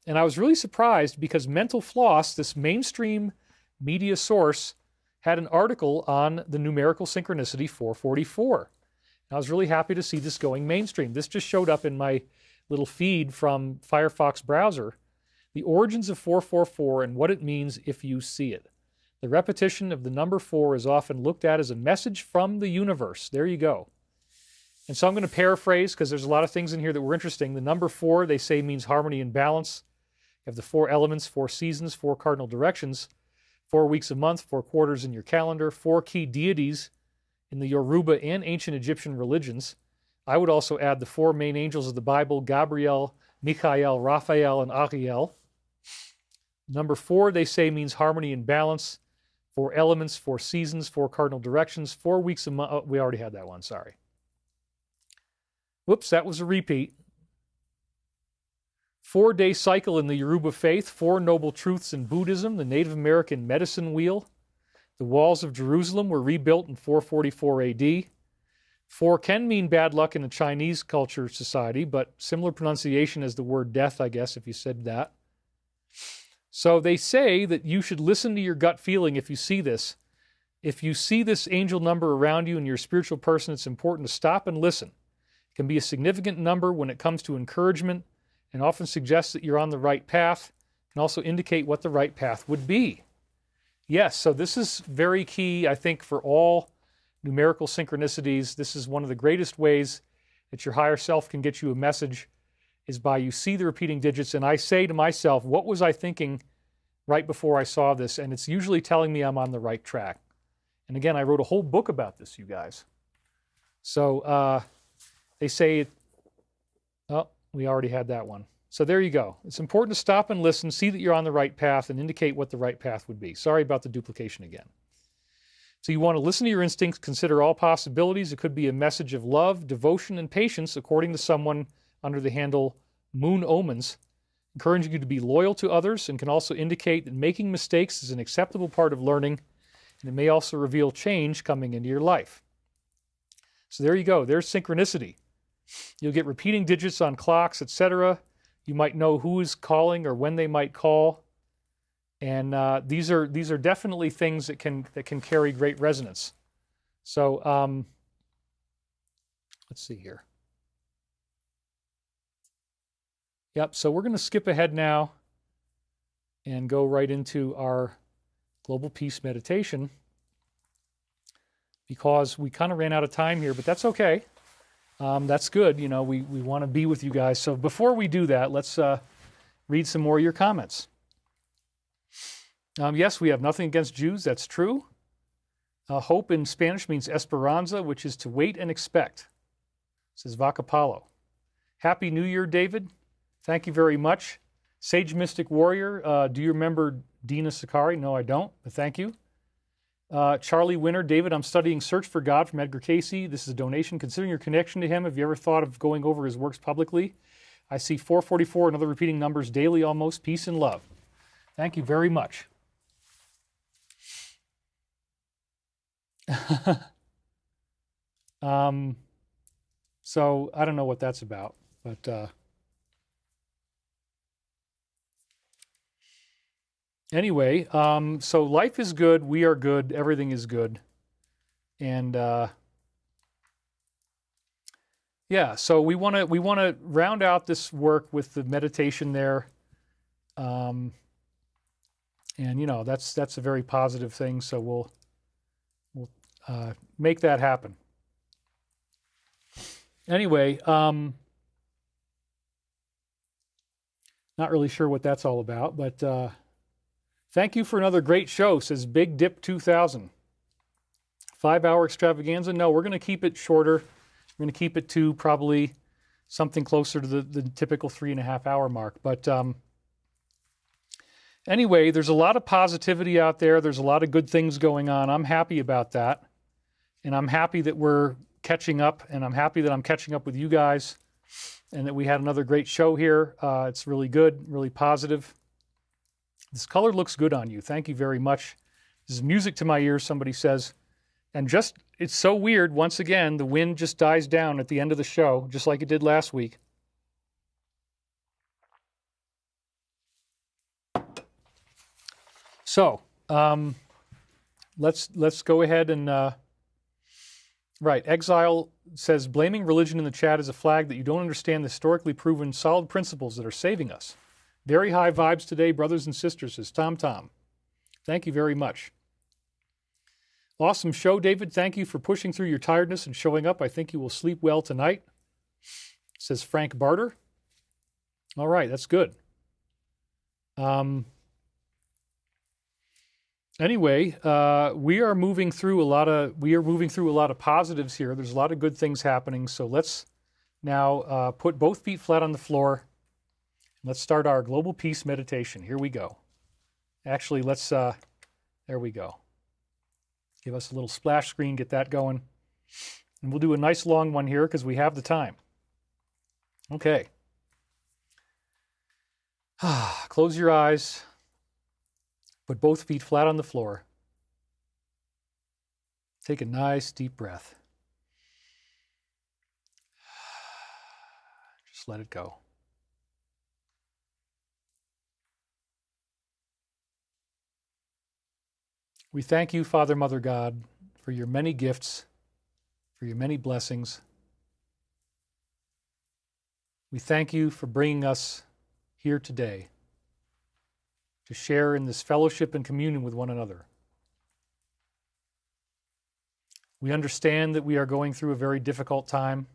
And I was really surprised because Mental Floss, this mainstream media source, had an article on the numerical synchronicity 444. And I was really happy to see this going mainstream. This just showed up in my little feed from Firefox browser. The origins of 444 and what it means if you see it. The repetition of the number 4 is often looked at as a message from the universe. There you go. And so I'm going to paraphrase because there's a lot of things in here that were interesting. The number 4, they say, means harmony and balance. You have the 4 elements, 4 seasons, 4 cardinal directions, 4 weeks a month, 4 quarters in your calendar, 4 key deities in the Yoruba and ancient Egyptian religions. I would also add the 4 main angels of the Bible, Gabriel, Michael, Raphael, and Ariel. Number 4, they say, means harmony and balance. 4 elements, 4 seasons, 4 cardinal directions, 4 weeks a month. Oh, we already had that one, sorry. Whoops, that was a repeat. 4-day cycle in the Yoruba faith, 4 noble truths in Buddhism, the Native American medicine wheel. The walls of Jerusalem were rebuilt in 444 AD. 4 can mean bad luck in a Chinese culture society, but similar pronunciation as the word death, I guess, if you said that. So they say that you should listen to your gut feeling if you see this. If you see this angel number around you and you're a spiritual person, it's important to stop and listen. It can be a significant number when it comes to encouragement and often suggests that you're on the right path. It can also indicate what the right path would be. Yes, so this is very key, I think, for all numerical synchronicities. This is one of the greatest ways that your higher self can get you a message is by you see the repeating digits. And I say to myself, what was I thinking right before I saw this? And it's usually telling me I'm on the right track. And again, I wrote a whole book about this, you guys. So they say, oh, we already had that one. So there you go. It's important to stop and listen, see that you're on the right path, and indicate what the right path would be. Sorry about the duplication again. So you want to listen to your instincts, consider all possibilities. It could be a message of love, devotion, and patience, according to someone under the handle Moon Omens, encouraging you to be loyal to others, and can also indicate that making mistakes is an acceptable part of learning, and it may also reveal change coming into your life. So there you go. There's synchronicity. You'll get repeating digits on clocks, etc. You might know who is calling or when they might call. And these are definitely things that can carry great resonance. So let's see here. Yep, so we're going to skip ahead now and go right into our Global Peace Meditation because we kind of ran out of time here, but that's okay. That's good. You know, we want to be with you guys. So before we do that, let's read some more of your comments. Yes, we have nothing against Jews. That's true. Hope in Spanish means esperanza, which is to wait and expect, says Vacapalo. Happy New Year, David. Thank you very much. Sage Mystic Warrior, do you remember Dina Sakari? No, I don't, but thank you. Charlie Winter, David, I'm studying Search for God from Edgar Cayce. This is a donation. Considering your connection to him, have you ever thought of going over his works publicly? I see 444 and other repeating numbers daily almost. Peace and love. Thank you very much. So I don't know what that's about, but anyway, so life is good, we are good, everything is good. And yeah, so we want to round out this work with the meditation there. And you know, that's a very positive thing, so we'll make that happen. Anyway, not really sure what that's all about, but thank you for another great show, says Big Dip 2000. 5-hour extravaganza. No, we're going to keep it shorter. We're going to keep it to probably something closer to the typical 3.5-hour mark. But Anyway, there's a lot of positivity out there. There's a lot of good things going on. I'm happy about that. And I'm happy that we're catching up, and I'm happy that I'm catching up with you guys, and that we had another great show here. It's really good, really positive. This color looks good on you. Thank you very much. This is music to my ears, somebody says. And just, it's so weird. Once again, the wind just dies down at the end of the show, just like it did last week. So, let's go ahead and, right, Exile says, blaming religion in the chat is a flag that you don't understand the historically proven solid principles that are saving us. Very high vibes today, brothers and sisters, says Tom Tom. Thank you very much. Awesome show, David. Thank you for pushing through your tiredness and showing up. I think you will sleep well tonight, says Frank Barter. All right, that's good. Anyway, we are moving through a lot of positives here. There's a lot of good things happening. So let's now put both feet flat on the floor. Let's start our global peace meditation. Here we go. Actually, let's there we go. Give us a little splash screen, get that going. And we'll do a nice long one here because we have the time. Okay. Close your eyes. Put both feet flat on the floor. Take a nice deep breath. Just let it go. We thank you, Father, Mother, God, for your many gifts, for your many blessings. We thank you for bringing us here today to share in this fellowship and communion with one another. We understand that we are going through a very difficult time.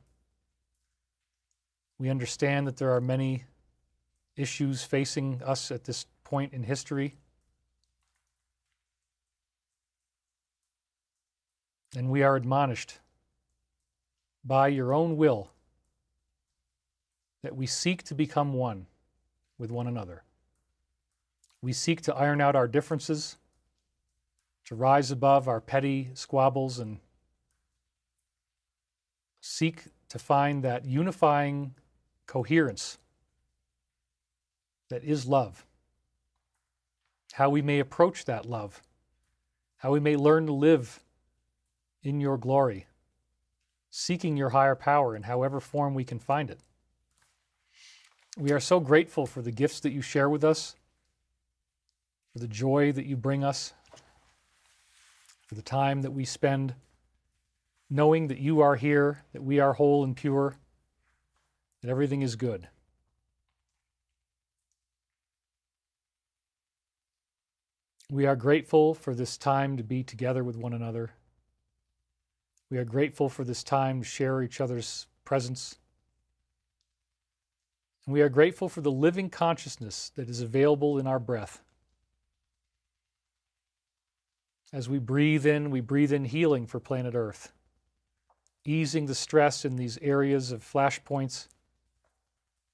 We understand that there are many issues facing us at this point in history. And we are admonished by your own will that we seek to become one with one another. We seek to iron out our differences, to rise above our petty squabbles, and seek to find that unifying coherence that is love. How we may approach that love, how we may learn to live in your glory, seeking your higher power in however form we can find it. We are so grateful for the gifts that you share with us, for the joy that you bring us, for the time that we spend knowing that you are here, that we are whole and pure, that everything is good. We are grateful for this time to be together with one another. We are grateful for this time to share each other's presence. And we are grateful for the living consciousness that is available in our breath. As we breathe in healing for planet Earth, easing the stress in these areas of flashpoints,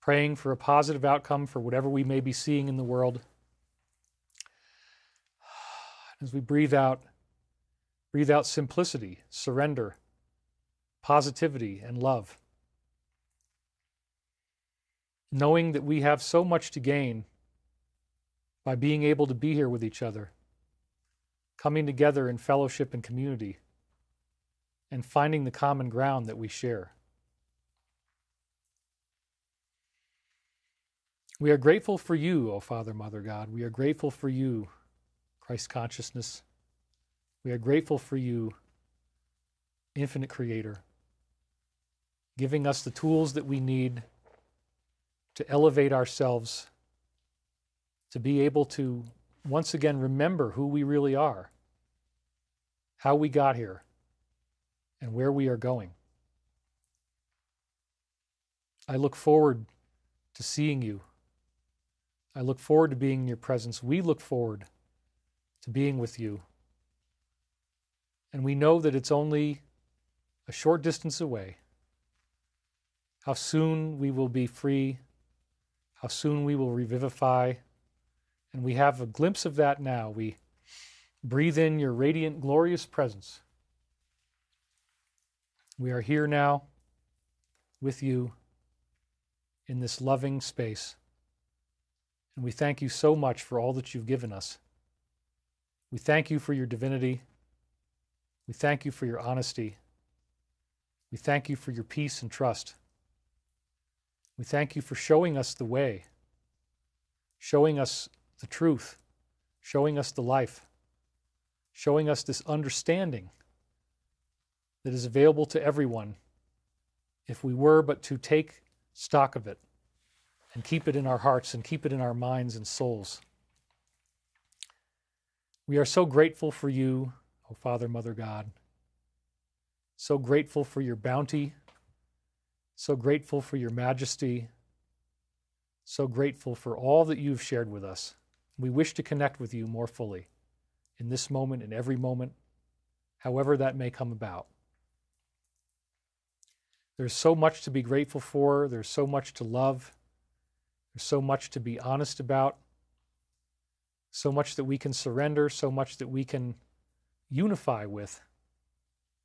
praying for a positive outcome for whatever we may be seeing in the world. As we breathe out simplicity, surrender, positivity, and love. Knowing that we have so much to gain by being able to be here with each other, coming together in fellowship and community, and finding the common ground that we share. We are grateful for you, O Father, Mother, God. We are grateful for you, Christ consciousness. We are grateful for you, infinite Creator, giving us the tools that we need to elevate ourselves, to be able to once again remember who we really are, how we got here, and where we are going. I look forward to seeing you. I look forward to being in your presence. We look forward to being with you. And we know that it's only a short distance away. How soon we will be free, how soon we will revivify, And we have a glimpse of that now. We breathe in your radiant, glorious presence. We are here now with you in this loving space. And we thank you so much for all that you've given us. We thank you for your divinity. We thank you for your honesty. We thank you for your peace and trust. We thank you for showing us the way, showing us the truth, showing us the life, showing us this understanding that is available to everyone if we were but to take stock of it and keep it in our hearts and keep it in our minds and souls. We are so grateful for you, O Father, Mother God. So grateful for your bounty. So grateful for your majesty. So grateful for all that you've shared with us. We wish to connect with you more fully in this moment, in every moment, however that may come about. There's so much to be grateful for. There's so much to love. There's so much to be honest about. So much that we can surrender, so much that we can unify with.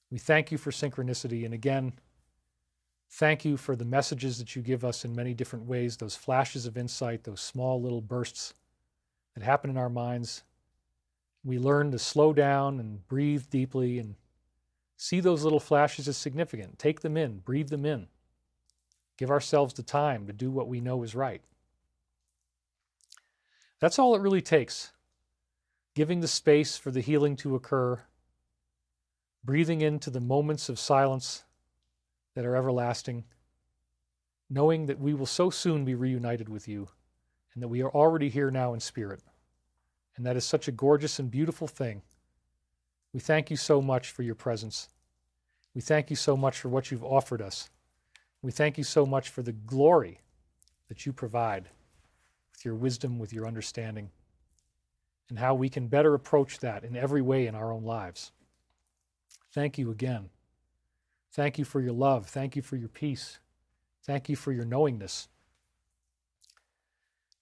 We thank you for synchronicity. And again, thank you for the messages that you give us in many different ways, those flashes of insight, those small little bursts that happen in our minds. We learn to slow down and breathe deeply and see those little flashes as significant. Take them in, breathe them in. Give ourselves the time to do what we know is right. That's all it really takes. Giving the space for the healing to occur, breathing into the moments of silence that are everlasting, knowing that we will so soon be reunited with you and that we are already here now in spirit. And that is such a gorgeous and beautiful thing. We thank you so much for your presence. We thank you so much for what you've offered us. We thank you so much for the glory that you provide with your wisdom, with your understanding, and how we can better approach that in every way in our own lives. Thank you again. Thank you for your love. Thank you for your peace. Thank you for your knowingness.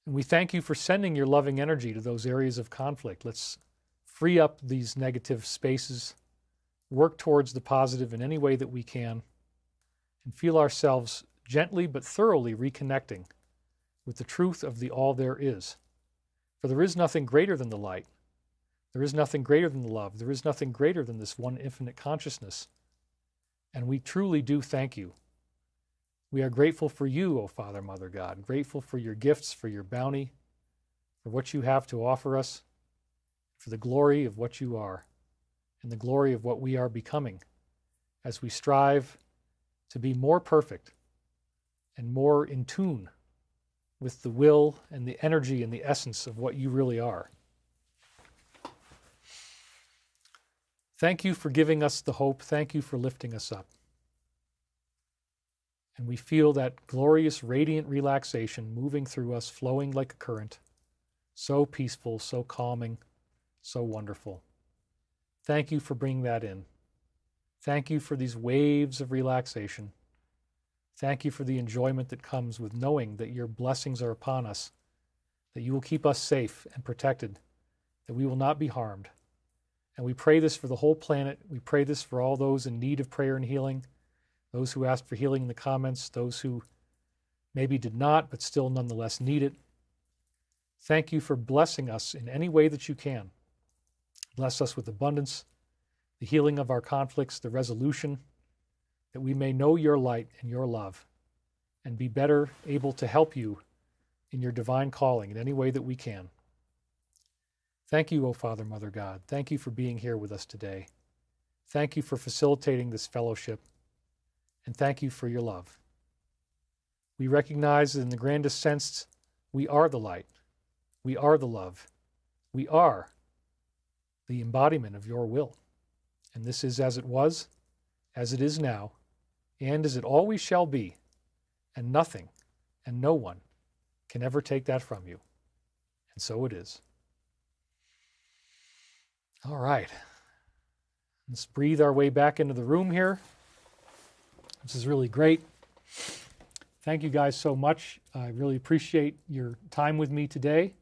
And we thank you for sending your loving energy to those areas of conflict. Let's free up these negative spaces, work towards the positive in any way that we can, and feel ourselves gently but thoroughly reconnecting with the truth of the all there is. For there is nothing greater than the light. There is nothing greater than the love. There is nothing greater than this one infinite consciousness. And we truly do thank you. We are grateful for you, O Father, Mother God, grateful for your gifts, for your bounty, for what you have to offer us, for the glory of what you are, and the glory of what we are becoming as we strive to be more perfect and more in tune with the will and the energy and the essence of what you really are. Thank you for giving us the hope. Thank you for lifting us up. And we feel that glorious, radiant relaxation moving through us, flowing like a current. So peaceful, so calming, so wonderful. Thank you for bringing that in. Thank you for these waves of relaxation. Thank you for the enjoyment that comes with knowing that your blessings are upon us, that you will keep us safe and protected, that we will not be harmed. And we pray this for the whole planet. We pray this for all those in need of prayer and healing, those who asked for healing in the comments, those who maybe did not but still nonetheless need it. Thank you for blessing us in any way that you can. Bless us with abundance, the healing of our conflicts, the resolution, that we may know your light and your love and be better able to help you in your divine calling in any way that we can. Thank you, O Father, Mother God. Thank you for being here with us today. Thank you for facilitating this fellowship, and thank you for your love. We recognize that in the grandest sense, we are the light. We are the love. We are the embodiment of your will. And this is as it was, as it is now, and as it always shall be, and nothing and no one can ever take that from you. And so it is. All right. Let's breathe our way back into the room here. This is really great. Thank you guys so much. I really appreciate your time with me today.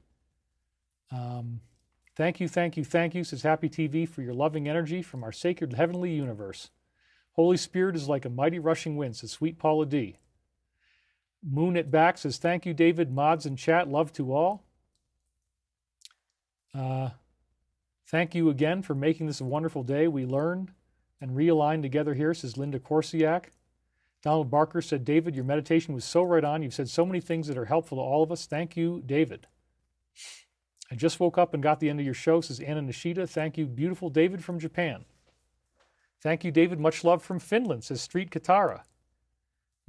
Thank you, thank you, thank you, says Happy TV, for your loving energy from our sacred heavenly universe. Holy Spirit is like a mighty rushing wind, says Sweet Paula D. Moon it back says, thank you, David. Mods in chat, love to all. Thank you again for making this a wonderful day. We learned and realigned together here, says Linda Korsiak. Donald Barker said, David, your meditation was so right on. You've said so many things that are helpful to all of us. Thank you, David. I just woke up and got the end of your show, says Anna Nishida. Thank you, beautiful David from Japan. Thank you, David. Much love from Finland, says Street Katara.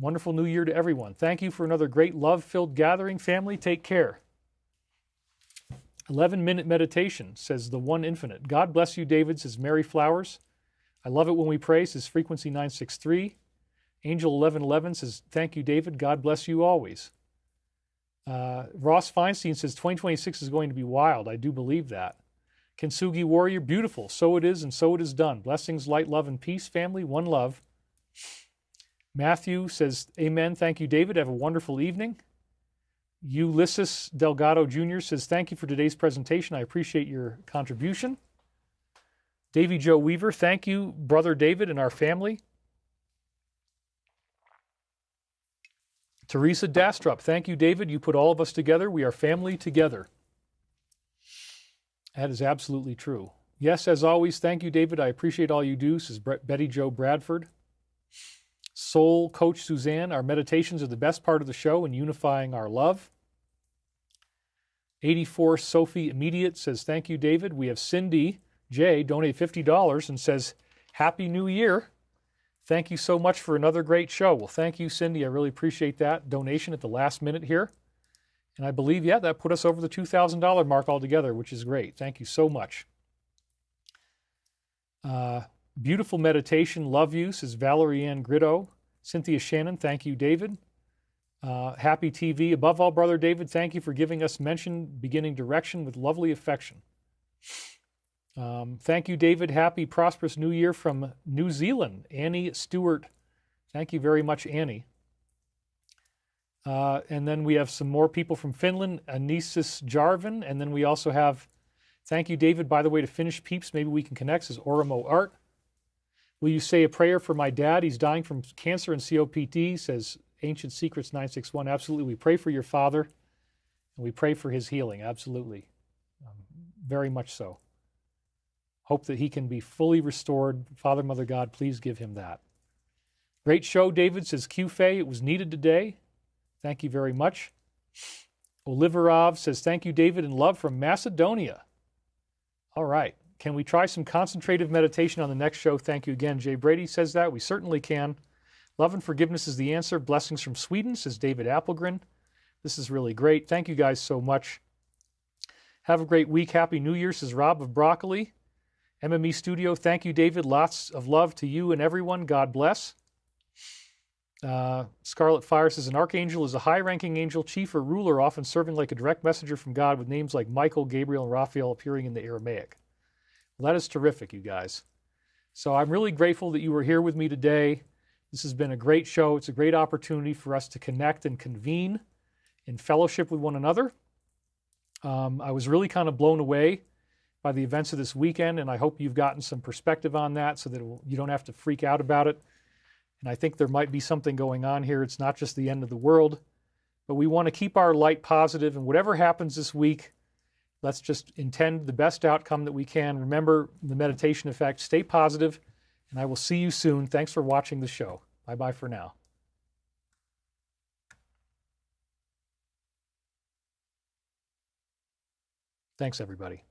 Wonderful new year to everyone. Thank you for another great love-filled gathering. Family, take care. 11-minute meditation, says the One Infinite. God bless you, David, says Mary Flowers. I love it when we pray, says Frequency 963. Angel 1111 says, thank you, David. God bless you always. Ross Feinstein says, 2026 is going to be wild. I do believe that. Kintsugi Warrior, beautiful. So it is, and so it is done. Blessings, light, love, and peace, family. One love. Matthew says, amen. Thank you, David. Have a wonderful evening. Ulysses Delgado Jr. says, thank you for today's presentation. I appreciate your contribution. Davy Joe Weaver, thank you, Brother David and our family. Teresa Dastrup, thank you, David. You put all of us together. We are family together. That is absolutely true. Yes, as always, thank you, David. I appreciate all you do, says Betty Jo Bradford. Soul Coach Suzanne, our meditations are the best part of the show in unifying our love. 84 Sophie Immediate says, thank you, David. We have Cindy J. donate $50 and says, Happy New Year. Thank you so much for another great show. Well, thank you, Cindy. I really appreciate that donation at the last minute here. And I believe, yeah, that put us over the $2,000 mark altogether, which is great. Thank you so much. Beautiful meditation. Love you, says Valerie Ann Gritto. Cynthia Shannon, thank you, David. Happy TV. Above all, Brother David, thank you for giving us mention, beginning direction with lovely affection. Thank you, David. Happy, prosperous New Year from New Zealand. Annie Stewart. Thank you very much, Annie. And then we have some more people from Finland. Anisis Jarvin. And then we also have, thank you, David. By the way, to finish peeps, maybe we can connect, says Orimo Art. Will you say a prayer for my dad? He's dying from cancer and COPD, says Ancient Secrets 961. Absolutely. We pray for your father, and we pray for his healing. Absolutely. Very much so. Hope that he can be fully restored. Father, Mother God, please give him that. Great show, David, says Q-Fay. It was needed today. Thank you very much. Oliverov says, thank you, David, and love from Macedonia. All right. Can we try some concentrative meditation on the next show? Thank you again. Jay Brady says that. We certainly can. Love and forgiveness is the answer. Blessings from Sweden, says David Appelgren. This is really great. Thank you guys so much. Have a great week. Happy New Year, says Rob of Broccoli. MME Studio, thank you, David. Lots of love to you and everyone. God bless. Scarlet Fire says, an archangel is a high-ranking angel, chief or ruler, often serving like a direct messenger from God with names like Michael, Gabriel, and Raphael appearing in the Aramaic. Well, that is terrific, you guys. So I'm really grateful that you were here with me today. This has been a great show. It's a great opportunity for us to connect and convene in fellowship with one another. I was really kind of blown away by the events of this weekend, and I hope you've gotten some perspective on that so that you don't have to freak out about it. And I think there might be something going on here. It's not just the end of the world, but we want to keep our light positive, and whatever happens this week, let's just intend the best outcome that we can. Remember the meditation effect. Stay positive, and I will see you soon. Thanks for watching the show. Bye-bye for now. Thanks, everybody.